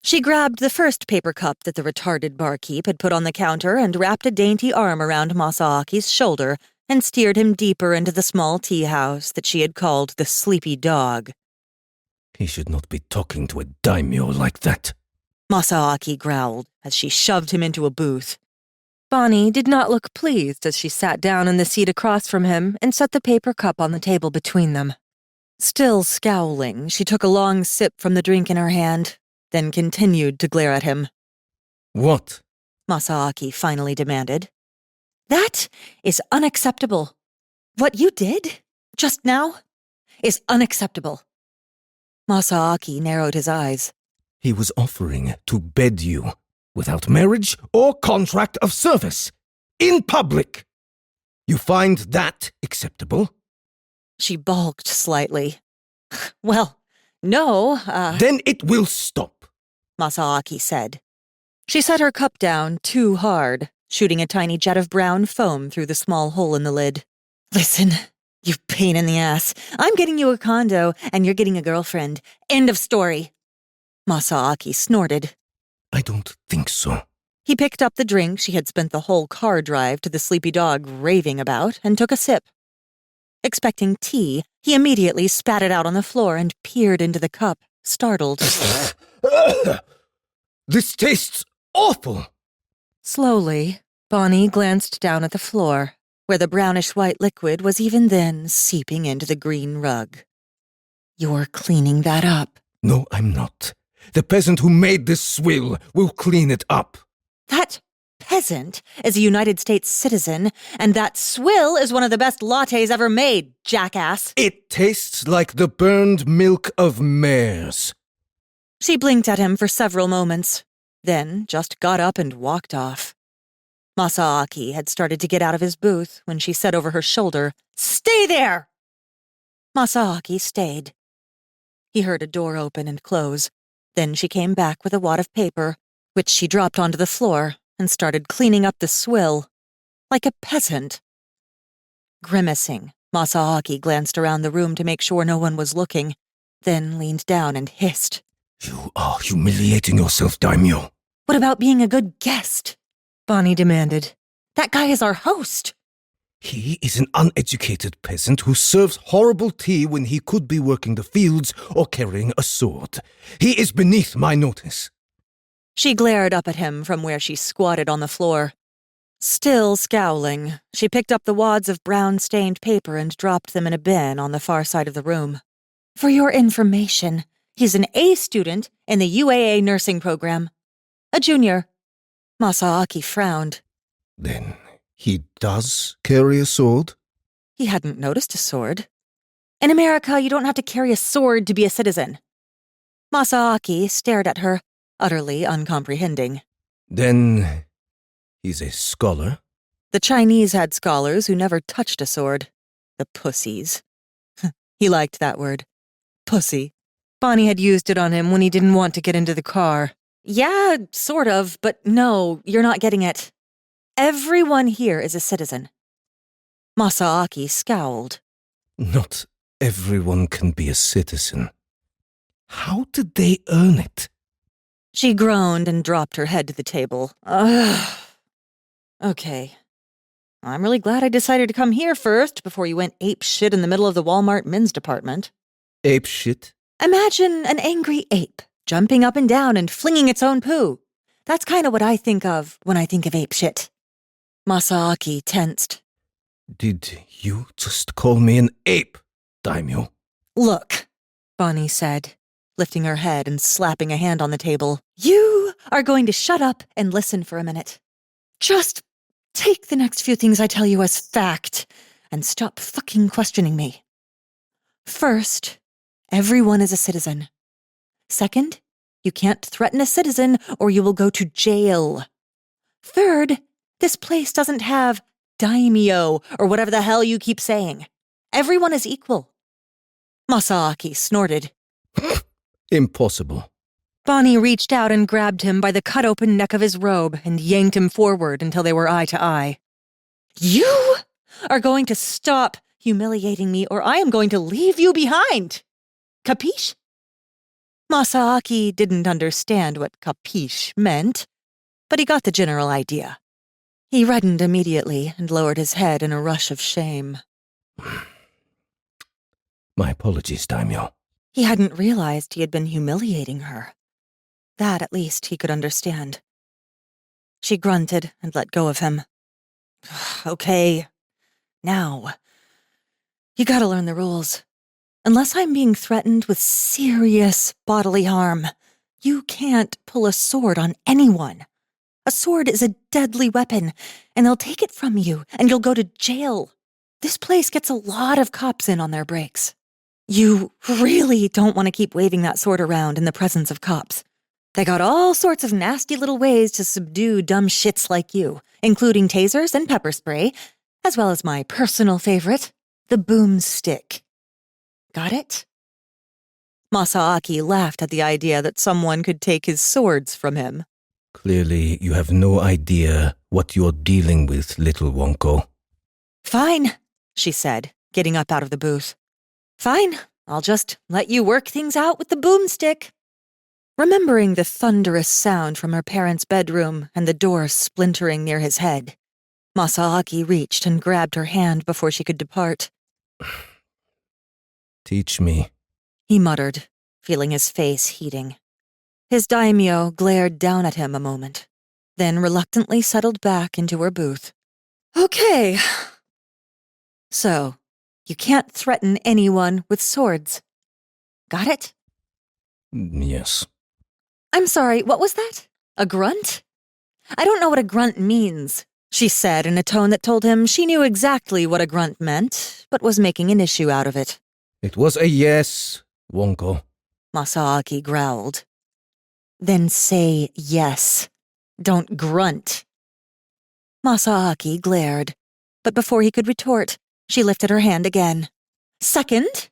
Speaker 1: She grabbed the first paper cup that the retarded barkeep had put on the counter and wrapped a dainty arm around Masaaki's shoulder and steered him deeper into the small tea house that she had called the Sleepy Dog.
Speaker 2: He should not be talking to a daimyo like that.
Speaker 1: Masaaki growled as she shoved him into a booth. Bonnie did not look pleased as she sat down in the seat across from him and set the paper cup on the table between them. Still scowling, she took a long sip from the drink in her hand, then continued to glare at him.
Speaker 2: What?
Speaker 1: Masaaki finally demanded. That is unacceptable. What you did, just now, is unacceptable. Masaaki narrowed his eyes.
Speaker 2: He was offering to bed you, without marriage or contract of service, in public. You find that acceptable?
Speaker 1: She balked slightly. Well, no,
Speaker 2: Then it will stop,
Speaker 1: Masaaki said. She set her cup down too hard, shooting a tiny jet of brown foam through the small hole in the lid. Listen, you pain in the ass. I'm getting you a condo, and you're getting a girlfriend. End of story. Masaaki snorted.
Speaker 2: I don't think so.
Speaker 1: He picked up the drink she had spent the whole car drive to the Sleepy Dog raving about and took a sip. Expecting tea, he immediately spat it out on the floor and peered into the cup, startled.
Speaker 2: This tastes awful.
Speaker 1: Slowly, Bonnie glanced down at the floor, where the brownish-white liquid was even then seeping into the green rug. "You're cleaning that up."
Speaker 2: No, I'm not. The peasant who made this swill will clean it up.
Speaker 1: "That peasant is a United States citizen, and that swill is one of the best lattes ever made, jackass."
Speaker 2: It tastes like the burned milk of mares.
Speaker 1: She blinked at him for several moments, then just got up and walked off. Masaaki had started to get out of his booth when she said over her shoulder, "Stay there!" Masaaki stayed. He heard a door open and close. Then she came back with a wad of paper, which she dropped onto the floor and started cleaning up the swill, like a peasant. Grimacing, Masaaki glanced around the room to make sure no one was looking, then leaned down and hissed,
Speaker 2: You are humiliating yourself, daimyo.
Speaker 1: "What about being a good guest?" Bonnie demanded. "That guy is our host."
Speaker 2: He is an uneducated peasant who serves horrible tea when he could be working the fields or carrying a sword. He is beneath my notice.
Speaker 1: She glared up at him from where she squatted on the floor. Still scowling, she picked up the wads of brown-stained paper and dropped them in a bin on the far side of the room. "For your information, he's an A student in the UAA nursing program. A junior." Masaaki frowned.
Speaker 2: Then he does carry a sword?
Speaker 1: He hadn't noticed a sword. "In America, you don't have to carry a sword to be a citizen." Masaaki stared at her, utterly uncomprehending.
Speaker 2: Then he's a scholar?
Speaker 1: The Chinese had scholars who never touched a sword. The pussies. He liked that word. Pussy. Bonnie had used it on him when he didn't want to get into the car. "Yeah, sort of, but no, you're not getting it. Everyone here is a citizen." Masaaki scowled.
Speaker 2: Not everyone can be a citizen. How did they earn it?
Speaker 1: She groaned and dropped her head to the table. Ugh. "Okay. I'm really glad I decided to come here first before you went ape shit in the middle of the Walmart men's department."
Speaker 2: Ape shit?
Speaker 1: Imagine an angry ape jumping up and down and flinging its own poo. That's kind of what I think of when I think of ape shit. Masaaki tensed.
Speaker 2: Did you just call me an ape, daimyo?
Speaker 1: "Look," Bonnie said, lifting her head and slapping a hand on the table. "You are going to shut up and listen for a minute. Just take the next few things I tell you as fact and stop fucking questioning me. First, everyone is a citizen. Second, you can't threaten a citizen or you will go to jail. Third, this place doesn't have daimyo or whatever the hell you keep saying. Everyone is equal." Masaaki snorted.
Speaker 2: Impossible.
Speaker 1: Bonnie reached out and grabbed him by the cut-open neck of his robe and yanked him forward until they were eye to eye. "You are going to stop humiliating me or I am going to leave you behind. Capiche?" Masaaki didn't understand what capiche meant, but he got the general idea. He reddened immediately and lowered his head in a rush of shame.
Speaker 2: My apologies, daimyo.
Speaker 1: He hadn't realized he had been humiliating her. That, at least, he could understand. She grunted and let go of him. "Okay, now, you gotta learn the rules. Unless I'm being threatened with serious bodily harm, you can't pull a sword on anyone. A sword is a deadly weapon, and they'll take it from you, and you'll go to jail. This place gets a lot of cops in on their breaks. You really don't want to keep waving that sword around in the presence of cops. They got all sorts of nasty little ways to subdue dumb shits like you, including tasers and pepper spray, as well as my personal favorite, the boomstick. Got it?" Masaaki laughed at the idea that someone could take his swords from him.
Speaker 2: Clearly, you have no idea what you're dealing with, little Wonko.
Speaker 1: "Fine," she said, getting up out of the booth. "Fine, I'll just let you work things out with the boomstick." Remembering the thunderous sound from her parents' bedroom and the door splintering near his head, Masaaki reached and grabbed her hand before she could depart.
Speaker 2: Teach me,
Speaker 1: he muttered, feeling his face heating. His daimyo glared down at him a moment, then reluctantly settled back into her booth. "Okay, So, you can't threaten anyone with swords. Got it?
Speaker 2: Yes.
Speaker 1: I'm sorry, what was that? A grunt? I don't know what a grunt means, she said in a tone that told him she knew exactly what a grunt meant, but was making an issue out of it.
Speaker 2: It was a yes, Wonko.
Speaker 1: Masaaki growled. Then say yes. Don't grunt. Masaaki glared, but before he could retort, she lifted her hand again. Second,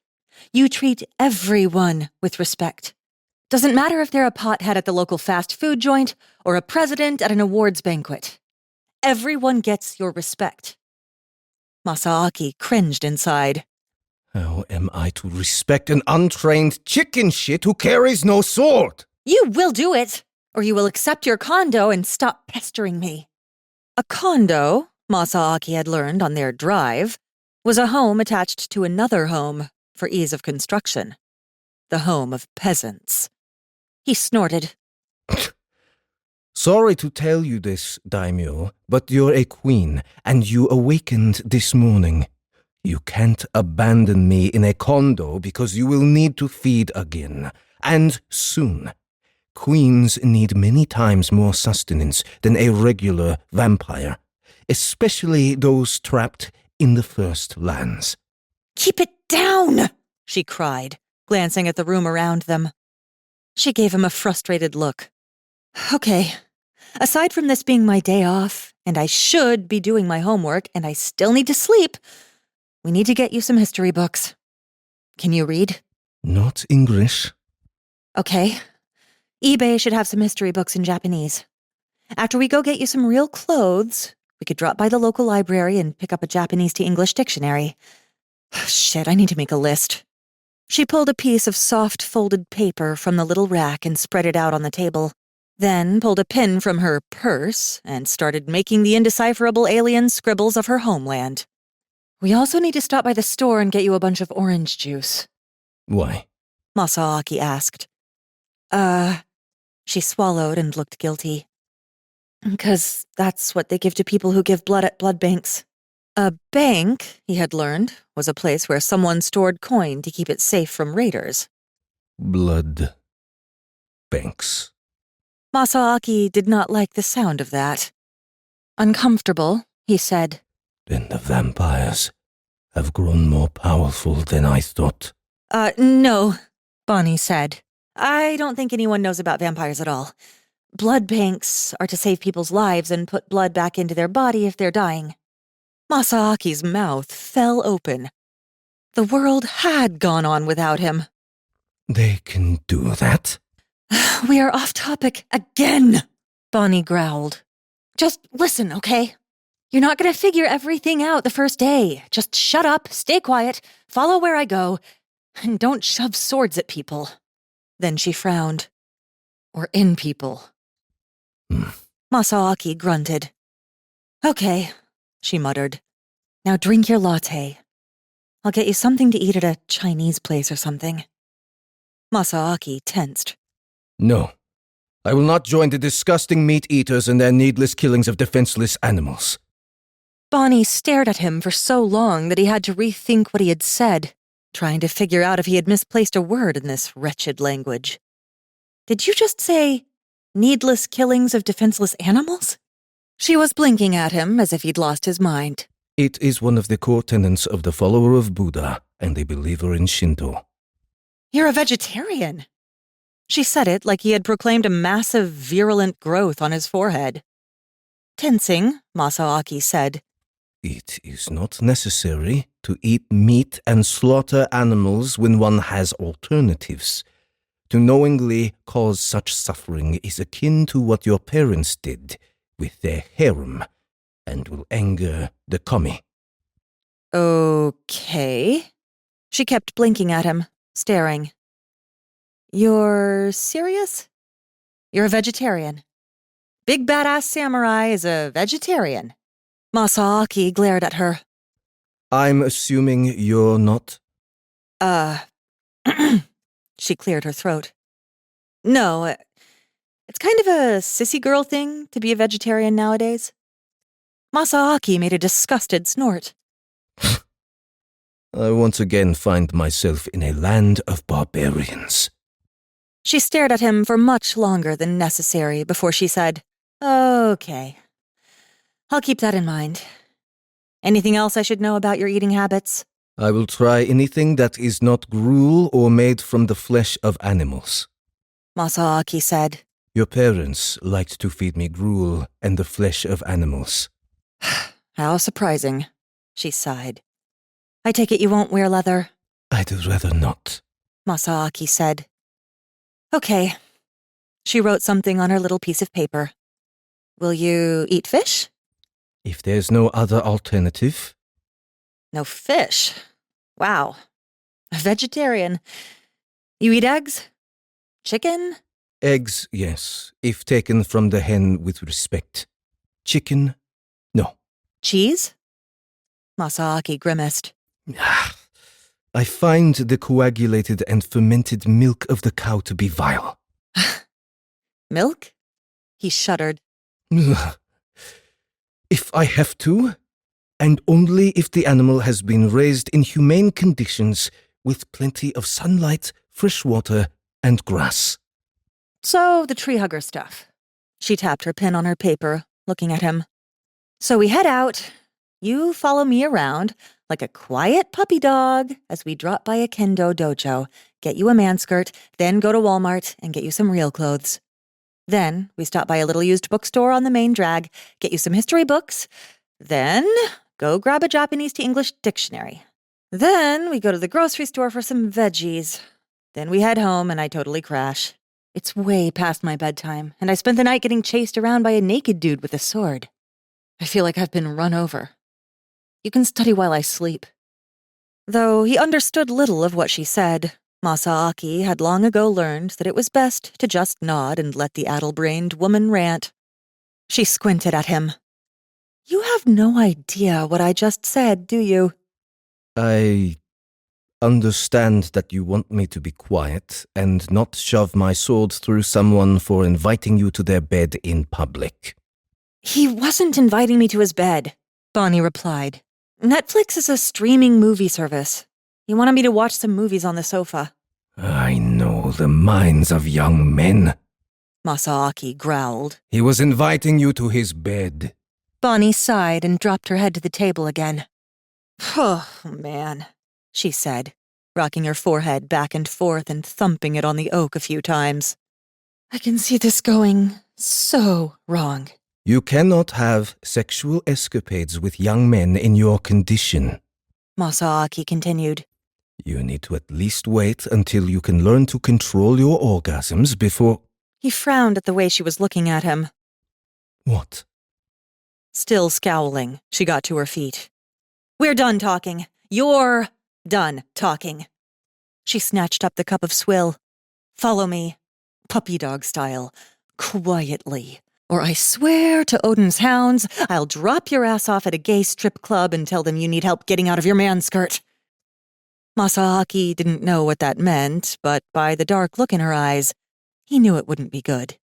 Speaker 1: you treat everyone with respect. Doesn't matter if they're a pothead at the local fast food joint or a president at an awards banquet. Everyone gets your respect. Masaaki cringed inside.
Speaker 2: How am I to respect an untrained chicken shit who carries no sword?
Speaker 1: You will do it, or you will accept your condo and stop pestering me. A condo, Masaaki had learned on their drive, was a home attached to another home for ease of construction. The home of peasants. He snorted.
Speaker 2: Sorry to tell you this, daimyo, but you're a queen, and you awakened this morning. You can't abandon me in a condo because you will need to feed again, and soon. Queens need many times more sustenance than a regular vampire, especially those trapped in the First Lands.
Speaker 1: Keep it down, she cried, glancing at the room around them. She gave him a frustrated look. Okay, aside from this being my day off, and I should be doing my homework, and I still need to sleep, we need to get you some history books. Can you read?
Speaker 2: Not English.
Speaker 1: Okay. eBay should have some history books in Japanese. After we go get you some real clothes, we could drop by the local library and pick up a Japanese to English dictionary. Shit, I need to make a list. She pulled a piece of soft folded paper from the little rack and spread it out on the table, then pulled a pen from her purse and started making the indecipherable alien scribbles of her homeland. We also need to stop by the store and get you a bunch of orange juice.
Speaker 2: Why?
Speaker 1: Masaaki asked. She swallowed and looked guilty. 'Cause that's what they give to people who give blood at blood banks. A bank, he had learned, was a place where someone stored coin to keep it safe from raiders.
Speaker 2: Blood banks.
Speaker 1: Masaaki did not like the sound of that. Uncomfortable, he said.
Speaker 2: Then the vampires have grown more powerful than I thought.
Speaker 1: No, Bonnie said. I don't think anyone knows about vampires at all. Blood banks are to save people's lives and put blood back into their body if they're dying. Masaaki's mouth fell open. The world had gone on without him.
Speaker 2: They can do that?
Speaker 1: We are off topic again, Bonnie growled. Just listen, okay? You're not going to figure everything out the first day. Just shut up, stay quiet, follow where I go, and don't shove swords at people. Then she frowned. Or in people. Masaaki grunted. Okay, she muttered. Now drink your latte. I'll get you something to eat at a Chinese place or something. Masaaki tensed.
Speaker 2: No. I will not join the disgusting meat-eaters and their needless killings of defenseless animals.
Speaker 1: Bonnie stared at him for so long that he had to rethink what he had said, trying to figure out if he had misplaced a word in this wretched language. Did you just say, needless killings of defenseless animals? She was blinking at him as if he'd lost his mind.
Speaker 2: It is one of the core tenets of the follower of Buddha and a believer in Shinto.
Speaker 1: You're a vegetarian. She said it like he had proclaimed a massive, virulent growth on his forehead. Tensing, Masaaki said,
Speaker 2: It is not necessary to eat meat and slaughter animals when one has alternatives. To knowingly cause such suffering is akin to what your parents did with their harem, and will anger the kami.
Speaker 1: Okay. She kept blinking at him, staring. You're serious? You're a vegetarian. Big badass samurai is a vegetarian. Masaaki glared at her.
Speaker 2: I'm assuming you're not?
Speaker 1: She cleared her throat. No, it's kind of a sissy girl thing to be a vegetarian nowadays. Masaaki made a disgusted snort.
Speaker 2: I once again find myself in a land of barbarians.
Speaker 1: She stared at him for much longer than necessary before she said, "Okay. I'll keep that in mind. Anything else I should know about your eating habits?"
Speaker 2: I will try anything that is not gruel or made from the flesh of animals.
Speaker 1: Masaaki said.
Speaker 2: Your parents liked to feed me gruel and the flesh of animals.
Speaker 1: How surprising, she sighed. I take it you won't wear leather?
Speaker 2: I'd rather not,
Speaker 1: Masaaki said. Okay. She wrote something on her little piece of paper. Will you eat fish?
Speaker 2: If there's no other alternative.
Speaker 1: No fish? Wow. A vegetarian. You eat eggs? Chicken?
Speaker 2: Eggs, yes, if taken from the hen with respect. Chicken, no.
Speaker 1: Cheese? Masaaki grimaced.
Speaker 2: I find the coagulated and fermented milk of the cow to be vile.
Speaker 1: Milk? He shuddered.
Speaker 2: If I have to, and only if the animal has been raised in humane conditions with plenty of sunlight, fresh water, and grass.
Speaker 1: So, the tree hugger stuff. She tapped her pen on her paper, looking at him. So we head out. You follow me around like a quiet puppy dog as we drop by a kendo dojo, get you a man skirt, then go to Walmart and get you some real clothes. Then we stop by a little used bookstore on the main drag, get you some history books. Then go grab a Japanese to English dictionary. Then we go to the grocery store for some veggies. Then we head home and I totally crash. It's way past my bedtime, and I spent the night getting chased around by a naked dude with a sword. I feel like I've been run over. You can study while I sleep. Though he understood little of what she said, Masaaki had long ago learned that it was best to just nod and let the addle-brained woman rant. She squinted at him. You have no idea what I just said, do you?
Speaker 2: I understand that you want me to be quiet and not shove my sword through someone for inviting you to their bed in public.
Speaker 1: He wasn't inviting me to his bed, Bonnie replied. Netflix is a streaming movie service. He wanted me to watch some movies on the sofa.
Speaker 2: I know the minds of young men,
Speaker 1: Masaaki growled.
Speaker 2: He was inviting you to his bed.
Speaker 1: Bonnie sighed and dropped her head to the table again. Oh, man, she said, rocking her forehead back and forth and thumping it on the oak a few times. I can see this going so wrong.
Speaker 2: You cannot have sexual escapades with young men in your condition,
Speaker 1: Masaaki continued.
Speaker 2: You need to at least wait until you can learn to control your orgasms before...
Speaker 1: He frowned at the way she was looking at him.
Speaker 2: What?
Speaker 1: Still scowling, she got to her feet. We're done talking. You're done talking. She snatched up the cup of swill. Follow me, puppy dog style, quietly. Or I swear to Odin's hounds, I'll drop your ass off at a gay strip club and tell them you need help getting out of your man skirt. Masaaki didn't know what that meant, but by the dark look in her eyes, he knew it wouldn't be good.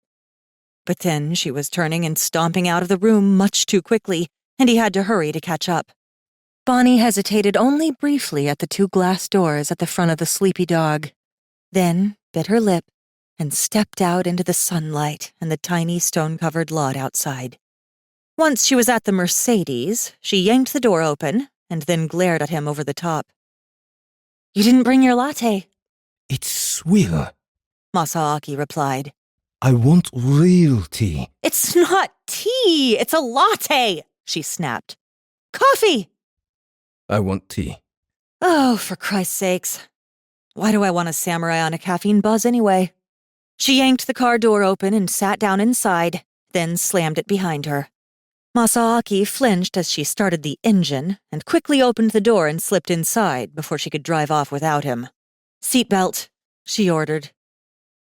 Speaker 1: But then she was turning and stomping out of the room much too quickly, and he had to hurry to catch up. Bonnie hesitated only briefly at the 2 glass doors at the front of the sleepy dog, then bit her lip and stepped out into the sunlight and the tiny stone-covered lot outside. Once she was at the Mercedes, she yanked the door open and then glared at him over the top. You didn't bring your latte,
Speaker 2: It's swill.
Speaker 1: Masaaki replied.
Speaker 2: I want real tea.
Speaker 1: It's not tea, it's a latte, she snapped. Coffee!
Speaker 2: I want tea.
Speaker 1: Oh, for Christ's sakes. Why do I want a samurai on a caffeine buzz anyway? She yanked the car door open and sat down inside, then slammed it behind her. Masaaki flinched as she started the engine and quickly opened the door and slipped inside before she could drive off without him. Seatbelt, she ordered.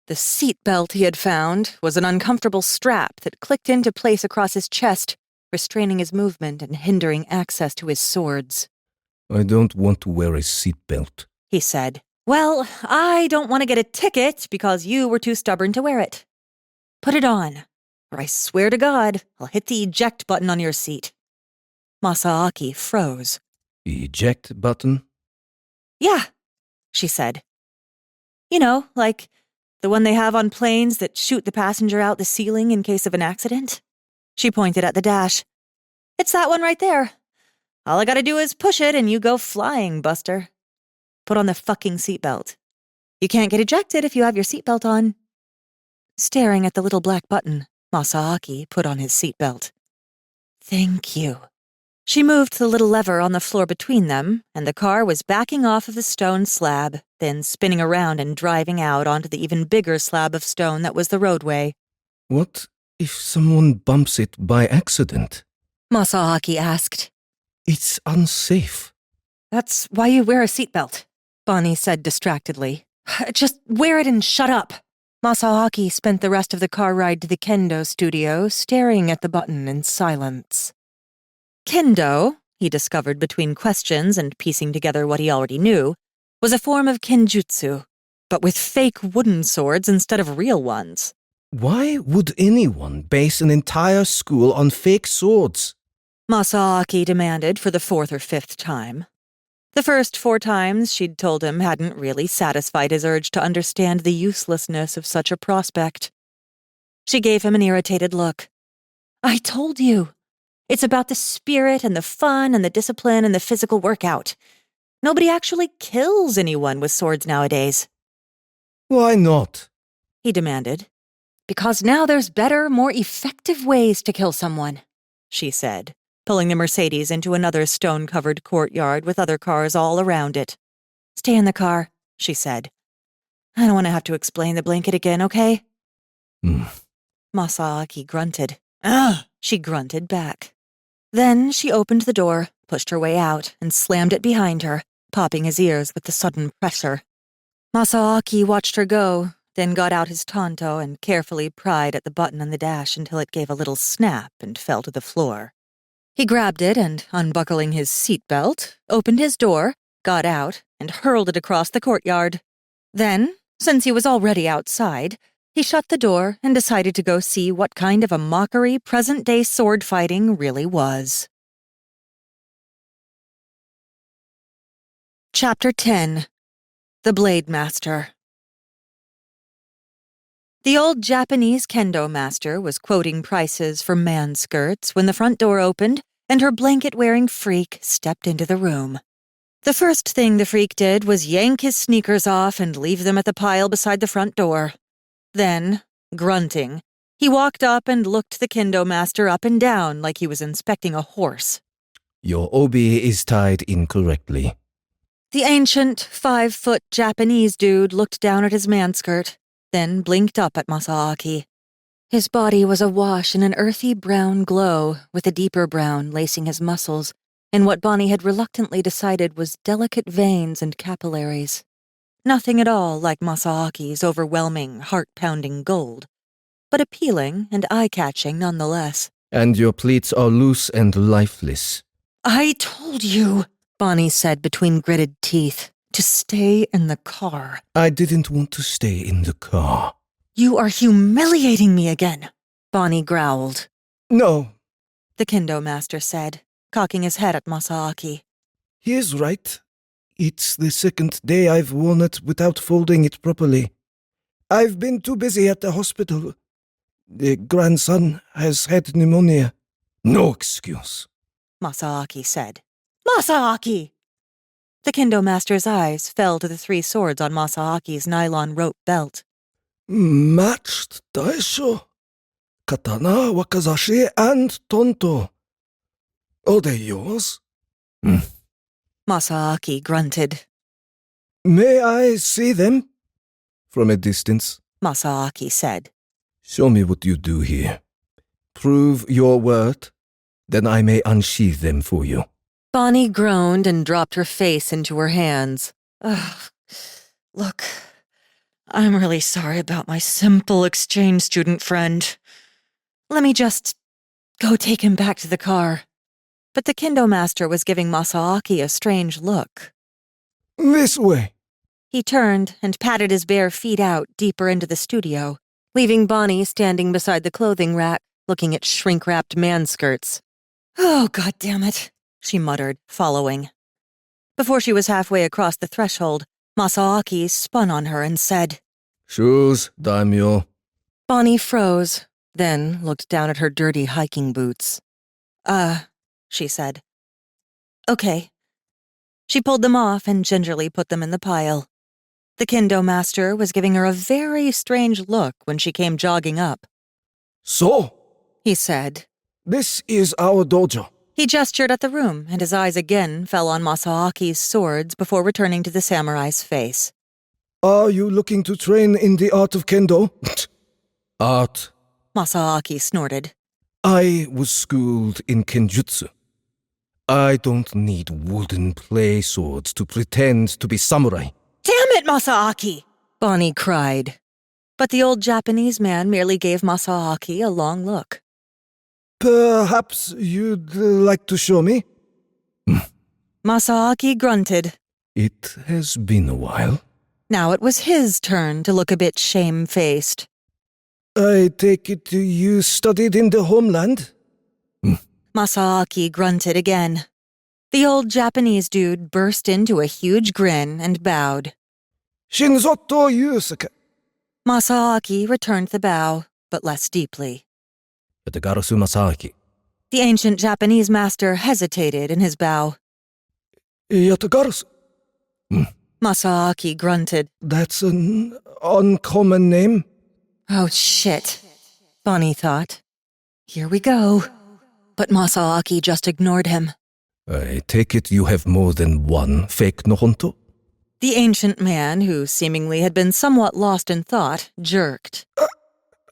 Speaker 1: The seatbelt he had found was an uncomfortable strap that clicked into place across his chest, restraining his movement and hindering access to his swords.
Speaker 2: I don't want to wear a seatbelt,
Speaker 1: he said. Well, I don't want to get a ticket because you were too stubborn to wear it. Put it on, or I swear to God, I'll hit the eject button on your seat. Masaaki froze.
Speaker 2: Eject button?
Speaker 1: Yeah, she said. You know, like the one they have on planes that shoot the passenger out the ceiling in case of an accident. She pointed at the dash. It's that one right there. All I gotta do is push it and you go flying, Buster. Put on the fucking seatbelt. You can't get ejected if you have your seatbelt on. Staring at the little black button, Masaaki put on his seatbelt. Thank you. She moved the little lever on the floor between them, and the car was backing off of the stone slab, then spinning around and driving out onto the even bigger slab of stone that was the roadway.
Speaker 2: What if someone bumps it by accident?
Speaker 1: Masaaki asked.
Speaker 2: It's unsafe.
Speaker 1: That's why you wear a seatbelt, Bonnie said distractedly. Just wear it and shut up. Masaaki spent the rest of the car ride to the kendo studio staring at the button in silence. Kendo, he discovered between questions and piecing together what he already knew, was a form of kenjutsu, but with fake wooden swords instead of real ones.
Speaker 2: Why would anyone base an entire school on fake swords?
Speaker 1: Masaaki demanded for the 4th or 5th time. The first 4 times she'd told him hadn't really satisfied his urge to understand the uselessness of such a prospect. She gave him an irritated look. I told you. It's about the spirit and the fun and the discipline and the physical workout. Nobody actually kills anyone with swords nowadays.
Speaker 2: Why not?
Speaker 1: He demanded. Because now there's better, more effective ways to kill someone, she said, pulling the Mercedes into another stone-covered courtyard with other cars all around it. Stay in the car, she said. I don't want to have to explain the blanket again, okay? Masaaki grunted. Ugh, she grunted back. Then she opened the door, pushed her way out, and slammed it behind her, popping his ears with the sudden pressure. Masaaki watched her go, then got out his tanto and carefully pried at the button on the dash until it gave a little snap and fell to the floor. He grabbed it and, unbuckling his seatbelt, opened his door, got out, and hurled it across the courtyard. Then, since he was already outside, he shut the door and decided to go see what kind of a mockery present-day sword fighting really was. Chapter 10. The Blade Master. The old Japanese kendo master was quoting prices for man skirts when the front door opened and her blanket-wearing freak stepped into the room. The first thing the freak did was yank his sneakers off and leave them at the pile beside the front door. Then, grunting, he walked up and looked the kendo master up and down like he was inspecting a horse.
Speaker 2: Your obi is tied incorrectly.
Speaker 1: The ancient, 5-foot Japanese dude looked down at his manskirt, then blinked up at Masaaki. His body was awash in an earthy brown glow, with a deeper brown lacing his muscles, in what Bonnie had reluctantly decided was delicate veins and capillaries. Nothing at all like Masaaki's overwhelming, heart-pounding gold, but appealing and eye-catching nonetheless.
Speaker 2: And your pleats are loose and lifeless.
Speaker 1: I told you, Bonnie said between gritted teeth, to stay in the car.
Speaker 2: I didn't want to stay in the car.
Speaker 1: You are humiliating me again, Bonnie growled.
Speaker 2: No.
Speaker 1: The kendo master said, cocking his head at Masaaki.
Speaker 2: He is right. It's the 2nd day I've worn it without folding it properly. I've been too busy at the hospital. The grandson has had pneumonia. No excuse,
Speaker 1: Masaaki said. Masaaki! The kendo master's eyes fell to the 3 swords on Masaaki's nylon rope belt.
Speaker 2: Matched daisho, katana, wakazashi, and tonto. Are they yours?
Speaker 1: Masaaki grunted.
Speaker 2: May I see them? From a distance,
Speaker 1: Masaaki said.
Speaker 2: Show me what you do here. Prove your worth, then I may unsheath them for you.
Speaker 1: Bonnie groaned and dropped her face into her hands. Ugh. Look, I'm really sorry about my simple exchange student friend. Let me just go take him back to the car. But the kendo master was giving Masaaki a strange look.
Speaker 2: This way.
Speaker 1: He turned and patted his bare feet out deeper into the studio, leaving Bonnie standing beside the clothing rack, looking at shrink-wrapped man skirts. Oh, goddammit, she muttered, following. Before she was halfway across the threshold, Masaaki spun on her and said,
Speaker 2: Shoes, daimyo.
Speaker 1: Bonnie froze, then looked down at her dirty hiking boots. She said. Okay. She pulled them off and gingerly put them in the pile. The kendo master was giving her a very strange look when she came jogging up.
Speaker 2: So,
Speaker 1: He said.
Speaker 2: this is our dojo.
Speaker 1: He gestured at the room, and his eyes again fell on Masaaki's swords before returning to the samurai's face.
Speaker 2: Are you looking to train in the art of kendo? Art.
Speaker 1: Masaaki snorted.
Speaker 2: I was schooled in kenjutsu. I don't need wooden play swords to pretend to be samurai.
Speaker 1: Damn it, Masaaki! Bonnie cried. But the old Japanese man merely gave Masaaki a long look.
Speaker 2: Perhaps you'd like to show me?
Speaker 1: Masaaki grunted.
Speaker 2: It has been a while.
Speaker 1: Now it was his turn to look a bit shame-faced.
Speaker 2: I take it you studied in the homeland?
Speaker 1: Masaaki grunted again. The old Japanese dude burst into a huge grin and bowed.
Speaker 2: Shinzoto Yusuke.
Speaker 1: Masaaki returned the bow, but less deeply.
Speaker 2: Yatagarasu Masaaki.
Speaker 1: The ancient Japanese master hesitated in his bow.
Speaker 2: Yatagarasu.
Speaker 1: Masaaki grunted.
Speaker 2: That's an uncommon name.
Speaker 1: Oh, shit, Bonnie thought. Here we go. But Masaaki just ignored him.
Speaker 2: I take it you have more than one fake Nohonto?
Speaker 1: The ancient man, who seemingly had been somewhat lost in thought, jerked.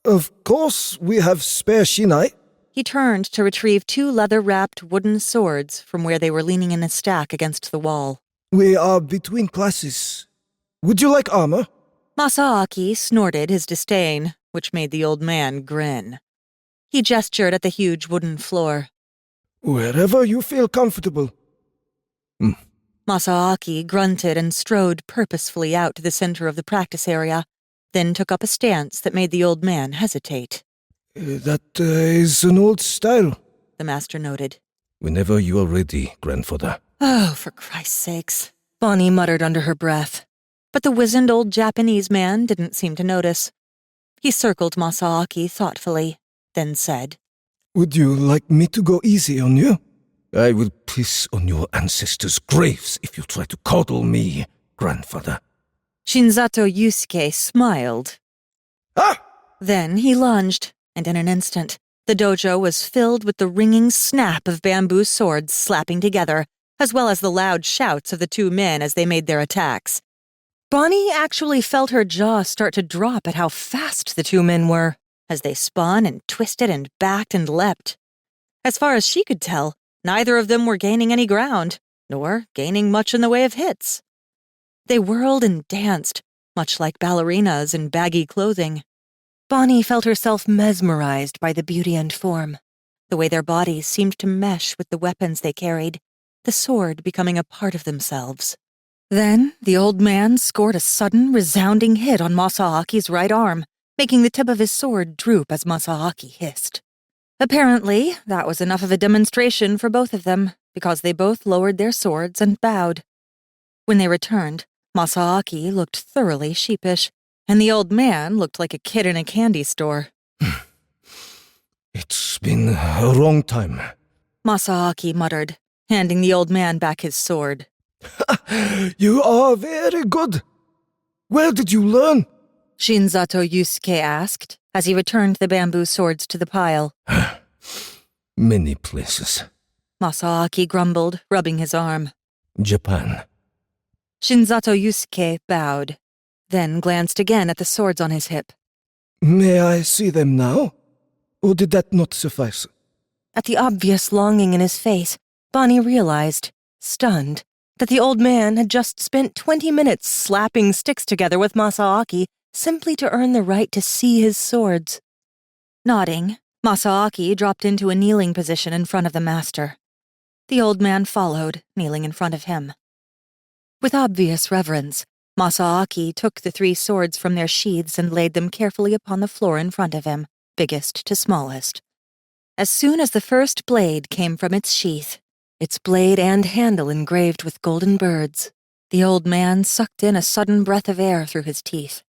Speaker 2: Of course we have spare shinai.
Speaker 1: He turned to retrieve 2 leather-wrapped wooden swords from where they were leaning in a stack against the wall.
Speaker 2: We are between classes. Would you like armor?
Speaker 1: Masaaki snorted his disdain, which made the old man grin. He gestured at the huge wooden floor.
Speaker 2: Wherever you feel comfortable.
Speaker 1: Masaaki grunted and strode purposefully out to the center of the practice area, then took up a stance that made the old man hesitate.
Speaker 2: That is an old style.
Speaker 1: The master noted.
Speaker 2: Whenever you are ready, grandfather.
Speaker 1: Oh, for Christ's sakes, Bonnie muttered under her breath. But the wizened old Japanese man didn't seem to notice. He circled Masaaki thoughtfully, then said,
Speaker 2: Would you like me to go easy on you? I will piss on your ancestors' graves if you try to coddle me, grandfather.
Speaker 1: Shinzato Yusuke smiled.
Speaker 2: Ah!
Speaker 1: Then he lunged, and in an instant, the dojo was filled with the ringing snap of bamboo swords slapping together, as well as the loud shouts of the 2 men as they made their attacks. Bonnie actually felt her jaw start to drop at how fast the 2 men were, as they spun and twisted and backed and leapt. As far as she could tell, neither of them were gaining any ground, nor gaining much in the way of hits. They whirled and danced, much like ballerinas in baggy clothing. Bonnie felt herself mesmerized by the beauty and form, the way their bodies seemed to mesh with the weapons they carried, the sword becoming a part of themselves. Then the old man scored a sudden, resounding hit on Masaaki's right arm, making the tip of his sword droop as Masaaki hissed. Apparently, that was enough of a demonstration for both of them, because they both lowered their swords and bowed. When they returned, Masaaki looked thoroughly sheepish, and the old man looked like a kid in a candy store.
Speaker 2: It's been a long time.
Speaker 1: Masaaki muttered, handing the old man back his sword.
Speaker 2: You are very good. Where did you learn?
Speaker 1: Shinzato Yusuke asked, as he returned the bamboo swords to the pile.
Speaker 2: Many places.
Speaker 1: Masaaki grumbled, rubbing his arm.
Speaker 2: Japan.
Speaker 1: Shinzato Yusuke bowed, then glanced again at the swords on his hip.
Speaker 2: May I see them now? Or did that not suffice?
Speaker 1: At the obvious longing in his face, Bonnie realized, stunned, that the old man had just spent 20 minutes slapping sticks together with Masaaki simply to earn the right to see his swords. Nodding, Masaaki dropped into a kneeling position in front of the master. The old man followed, kneeling in front of him. With obvious reverence, Masaaki took the 3 swords from their sheaths and laid them carefully upon the floor in front of him, biggest to smallest. As soon as the first blade came from its sheath, its blade and handle engraved with golden birds. The old man sucked in a sudden breath of air through his teeth.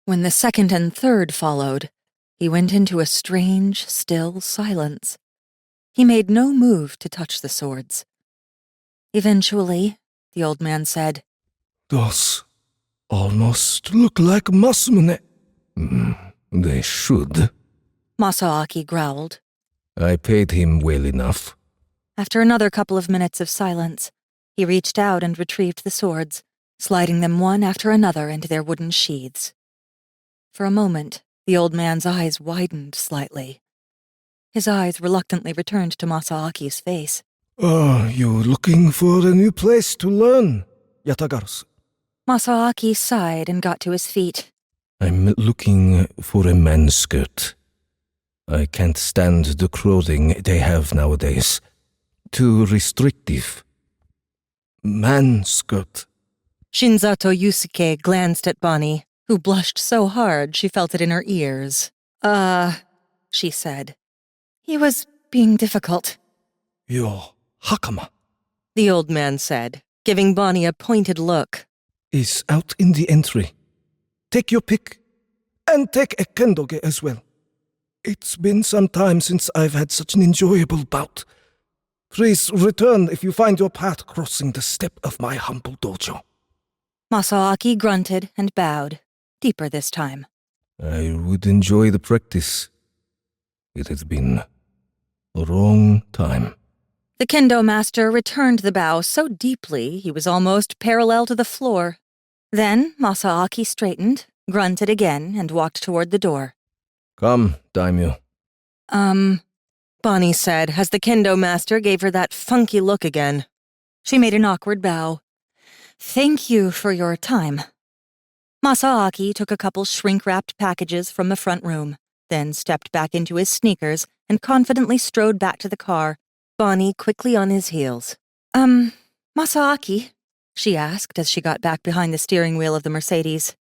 Speaker 1: When the second and third followed, he went into a strange, still silence. He made no move to touch the swords. Eventually, the old man said,
Speaker 2: Those almost look like Masumune. They should.
Speaker 1: Masaaki growled.
Speaker 2: I paid him well enough.
Speaker 1: After another couple of minutes of silence, he reached out and retrieved the swords, sliding them one after another into their wooden sheaths. For a moment, the old man's eyes widened slightly. His eyes reluctantly returned to Masaaki's face.
Speaker 2: Are you looking for a new place to learn, Yatagaru?
Speaker 1: Masaaki sighed and got to his feet.
Speaker 2: I'm looking for a man's skirt. I can't stand the clothing they have nowadays. Too restrictive. Man skirt.
Speaker 1: Shinzato Yusuke glanced at Bonnie, who blushed so hard she felt it in her ears. She said. He was being difficult.
Speaker 2: Your hakama
Speaker 1: The old man said, giving Bonnie a pointed look.
Speaker 2: is out in the entry. Take your pick. And take a kendoge as well. It's been some time since I've had such an enjoyable bout. Please return if you find your path crossing the step of my humble dojo.
Speaker 1: Masaaki grunted and bowed, deeper this time.
Speaker 2: I would enjoy the practice. It has been a long time.
Speaker 1: The kendo master returned the bow so deeply he was almost parallel to the floor. Then Masaaki straightened, grunted again, and walked toward the door.
Speaker 2: Come, daimyo.
Speaker 1: Bonnie said as the kendo master gave her that funky look again. She made an awkward bow. Thank you for your time. Masaaki took a couple shrink-wrapped packages from the front room, then stepped back into his sneakers and confidently strode back to the car, Bonnie quickly on his heels. Masaaki? She asked as she got back behind the steering wheel of the Mercedes.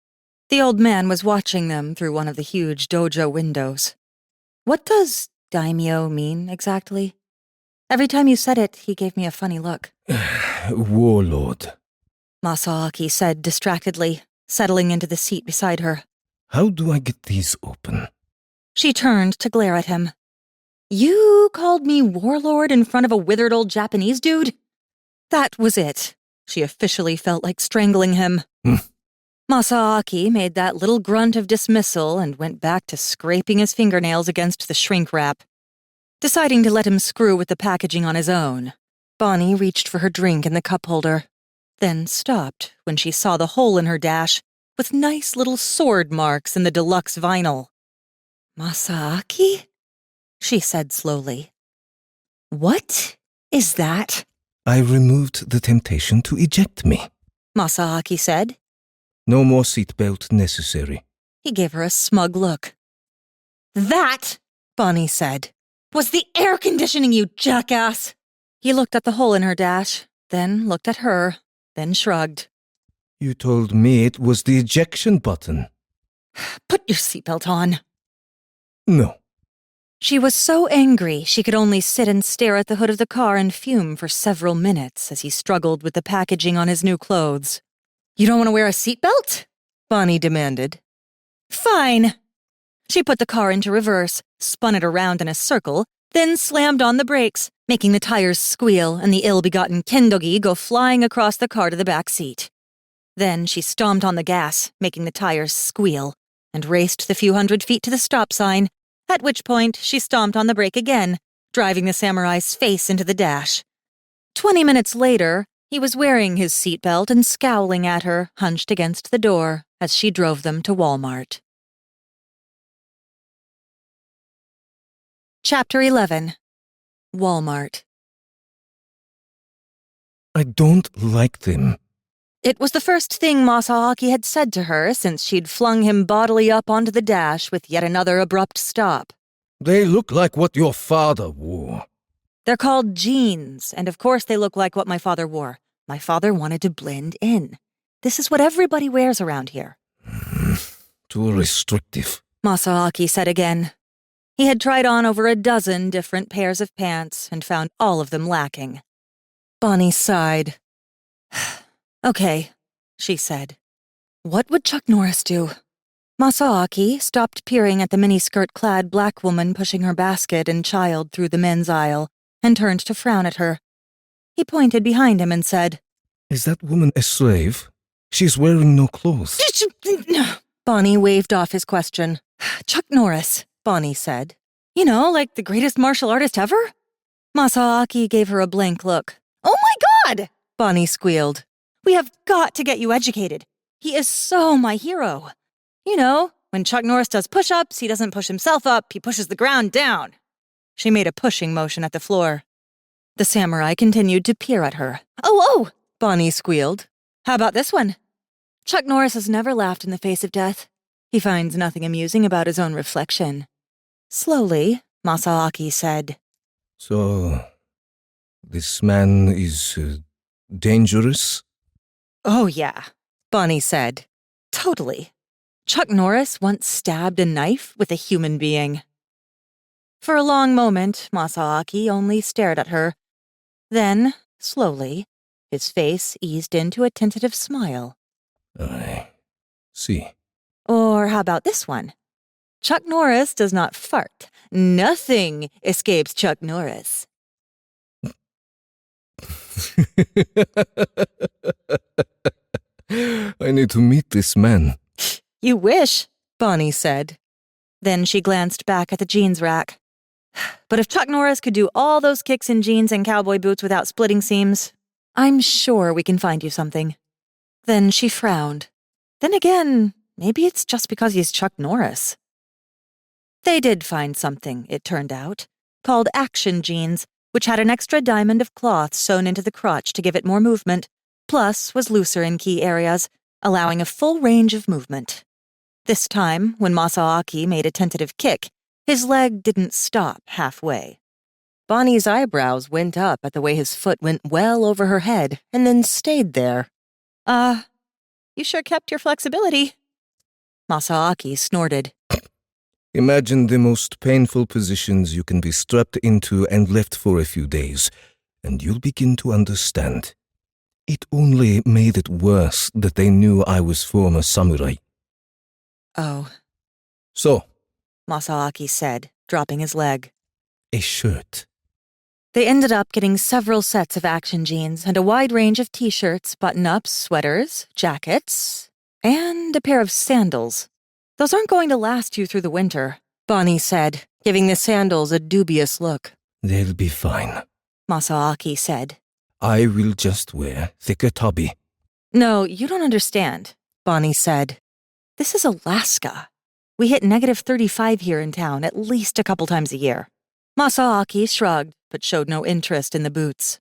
Speaker 1: The old man was watching them through one of the huge dojo windows. What does daimyo mean exactly? Every time you said it, he gave me a funny look.
Speaker 2: Warlord.
Speaker 1: Masaaki said distractedly, settling into the seat beside her.
Speaker 2: How do I get these open?
Speaker 1: She turned to glare at him. You called me warlord in front of a withered old Japanese dude? That was it. She officially felt like strangling him. Masaaki made that little grunt of dismissal and went back to scraping his fingernails against the shrink wrap. Deciding to let him screw with the packaging on his own, Bonnie reached for her drink in the cup holder, then stopped when she saw the hole in her dash with nice little sword marks in the deluxe vinyl. Masaaki? She said slowly. What is that?
Speaker 2: I removed the temptation to eject me.
Speaker 1: Masaaki said.
Speaker 2: No more seatbelt necessary.
Speaker 1: He gave her a smug look. That, Bonnie said, was the air conditioning, you jackass! He looked at the hole in her dash, then looked at her, then shrugged.
Speaker 2: You told me it was the ejection button.
Speaker 1: Put your seatbelt on.
Speaker 2: No.
Speaker 1: She was so angry she could only sit and stare at the hood of the car and fume for several minutes as he struggled with the packaging on his new clothes. You don't want to wear a seatbelt? Bonnie demanded. Fine. She put the car into reverse, spun it around in a circle, then slammed on the brakes, making the tires squeal and the ill-begotten kendogi go flying across the car to the back seat. Then she stomped on the gas, making the tires squeal, and raced the few hundred feet to the stop sign, at which point she stomped on the brake again, driving the samurai's face into the dash. 20 minutes later, he was wearing his seatbelt and scowling at her, hunched against the door, as she drove them to Walmart. Chapter 11. Walmart.
Speaker 2: I don't like them.
Speaker 1: It was the first thing Masaaki had said to her since she'd flung him bodily up onto the dash with yet another abrupt stop.
Speaker 2: They look like what your father wore.
Speaker 1: They're called jeans, and of course they look like what my father wore. My father wanted to blend in. This is what everybody wears around here.
Speaker 2: Too restrictive.
Speaker 1: Masaaki said again. He had tried on over a dozen different pairs of pants and found all of them lacking. Bonnie sighed. Okay, she said. What would Chuck Norris do? Masaaki stopped peering at the miniskirt-clad black woman pushing her basket and child through the men's aisle and turned to frown at her. He pointed behind him and said,
Speaker 2: Is that woman a slave? She's wearing no clothes.
Speaker 1: Bonnie waved off his question. Chuck Norris, Bonnie said. You know, like the greatest martial artist ever? Masaaki gave her a blank look. Oh my God! Bonnie squealed. We have got to get you educated. He is so my hero. You know, when Chuck Norris does push-ups, he doesn't push himself up, he pushes the ground down. She made a pushing motion at the floor. The samurai continued to peer at her. Oh, Bonnie squealed. How about this one? Chuck Norris has never laughed in the face of death. He finds nothing amusing about his own reflection. Slowly, Masaaki said,
Speaker 2: So, this man is dangerous?
Speaker 1: Oh yeah, Bonnie said. Totally. Chuck Norris once stabbed a knife with a human being. For a long moment, Masaaki only stared at her. Then, slowly, his face eased into a tentative smile.
Speaker 2: I see.
Speaker 1: Or how about this one? Chuck Norris does not fart. Nothing escapes Chuck Norris.
Speaker 2: I need to meet this man.
Speaker 1: You wish, Bonnie said. Then she glanced back at the jeans rack. But if Chuck Norris could do all those kicks in jeans and cowboy boots without splitting seams, I'm sure we can find you something. Then she frowned. Then again, maybe it's just because he's Chuck Norris. They did find something, it turned out, called action jeans, which had an extra diamond of cloth sewn into the crotch to give it more movement, plus was looser in key areas, allowing a full range of movement. This time, when Masaaki made a tentative kick, his leg didn't stop halfway. Bonnie's eyebrows went up at the way his foot went well over her head and then stayed there. You sure kept your flexibility. Masaaki snorted.
Speaker 2: Imagine the most painful positions you can be strapped into and left for a few days, and you'll begin to understand. It only made it worse that they knew I was former samurai.
Speaker 1: Oh,
Speaker 2: So,
Speaker 1: Masaaki said, dropping his leg.
Speaker 2: a shirt.
Speaker 1: They ended up getting several sets of action jeans and a wide range of t-shirts, button-ups, sweaters, jackets, and a pair of sandals. Those aren't going to last you through the winter, Bonnie said, giving the sandals a dubious look.
Speaker 2: They'll be fine.
Speaker 1: Masaaki said.
Speaker 2: I will just wear thicker tabi.
Speaker 1: No, you don't understand, Bonnie said. This is Alaska. We hit -35 here in town at least a couple times a year. Masaaki shrugged, but showed no interest in the boots.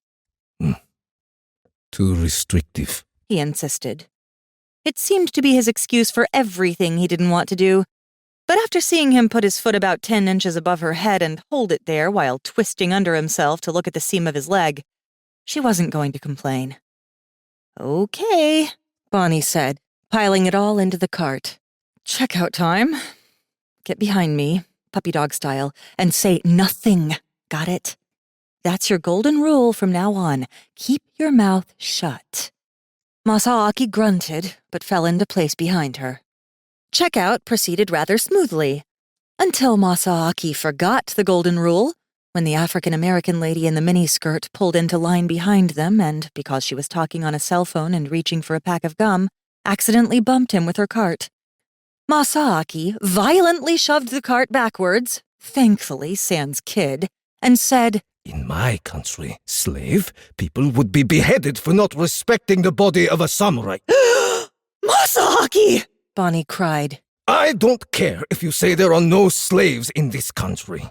Speaker 2: Too restrictive.
Speaker 1: He insisted. It seemed to be his excuse for everything he didn't want to do. But after seeing him put his foot about 10 inches above her head and hold it there while twisting under himself to look at the seam of his leg, she wasn't going to complain. Okay, Bonnie said, piling it all into the cart. Checkout time. Get behind me, puppy dog style, and say nothing. Got it? That's your golden rule from now on. Keep your mouth shut. Masaaki grunted, but fell into place behind her. Checkout proceeded rather smoothly, until Masaaki forgot the golden rule when the African-American lady in the miniskirt pulled into line behind them and, because she was talking on a cell phone and reaching for a pack of gum, accidentally bumped him with her cart. Masaaki violently shoved the cart backwards, thankfully sans kid, and said,
Speaker 2: In my country, slave, people would be beheaded for not respecting the body of a samurai.
Speaker 1: Masaaki! Bonnie cried.
Speaker 2: I don't care if you say there are no slaves in this country.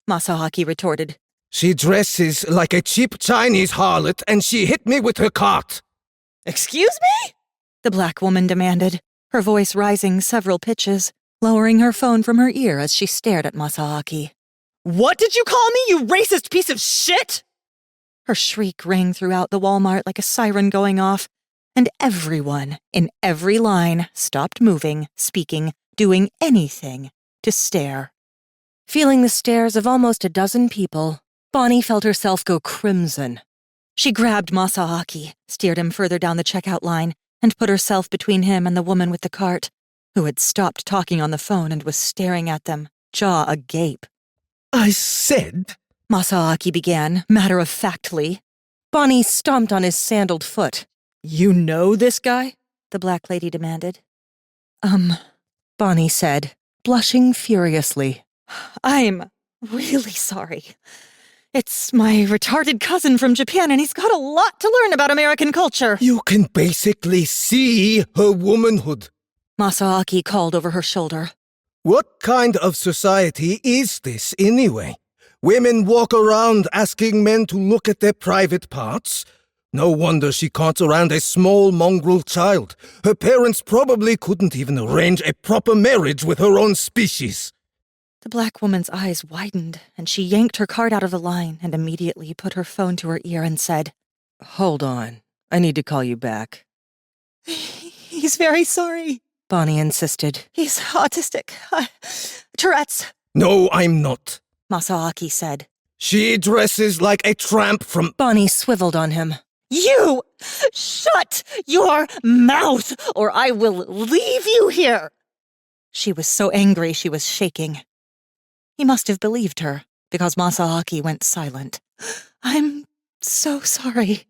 Speaker 1: Masaaki retorted.
Speaker 2: She dresses like a cheap Chinese harlot and she hit me with her cart.
Speaker 1: Excuse me? The black woman demanded, her voice rising several pitches, lowering her phone from her ear as she stared at Masaaki. What did you call me, you racist piece of shit? Her shriek rang throughout the Walmart like a siren going off, and everyone in every line stopped moving, speaking, doing anything to stare. Feeling the stares of almost a dozen people, Bonnie felt herself go crimson. She grabbed Masaaki, steered him further down the checkout line, and put herself between him and the woman with the cart, who had stopped talking on the phone and was staring at them, jaw agape.
Speaker 2: I said...
Speaker 1: Masaaki began, matter-of-factly. Bonnie stomped on his sandaled foot. You know this guy? The black lady demanded. Bonnie said, blushing furiously. I'm really sorry. It's my retarded cousin from Japan, and he's got a lot to learn about American culture.
Speaker 2: You can basically see her womanhood.
Speaker 1: Masaaki called over her shoulder.
Speaker 2: What kind of society is this, anyway? Women walk around asking men to look at their private parts? No wonder she carts around a small mongrel child. Her parents probably couldn't even arrange a proper marriage with her own species.
Speaker 1: The black woman's eyes widened, and she yanked her cart out of the line and immediately put her phone to her ear and said, Hold on. I need to call you back. He's very sorry, Bonnie insisted. He's autistic. Tourette's.
Speaker 2: No, I'm not,
Speaker 1: Masaaki said.
Speaker 2: She dresses like a tramp from...
Speaker 1: Bonnie swiveled on him. You! Shut your mouth, or I will leave you here! She was so angry she was shaking. He must have believed her, because Masaaki went silent. I'm so sorry,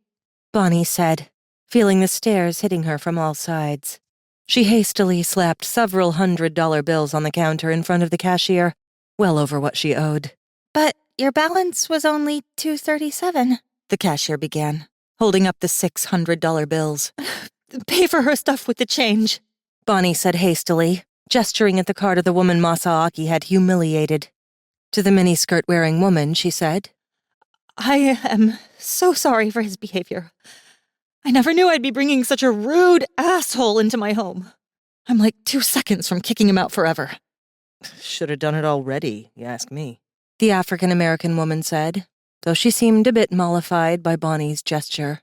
Speaker 1: Bonnie said, feeling the stares hitting her from all sides. She hastily slapped several $100 bills on the counter in front of the cashier, well over what she owed. But your balance was only $237, the cashier began, holding up the $600 bills. Pay for her stuff with the change, Bonnie said hastily, gesturing at the cart of the woman Masaaki had humiliated. To the miniskirt-wearing woman, she said, I am so sorry for his behavior. I never knew I'd be bringing such a rude asshole into my home. I'm like 2 seconds from kicking him out forever. Should have done it already, you ask me, the African-American woman said, though she seemed a bit mollified by Bonnie's gesture.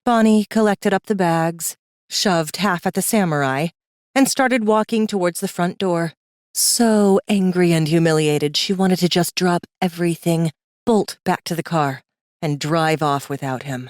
Speaker 1: Bonnie collected up the bags, shoved half at the samurai, and started walking towards the front door. So angry and humiliated, she wanted to just drop everything, bolt back to the car, and drive off without him.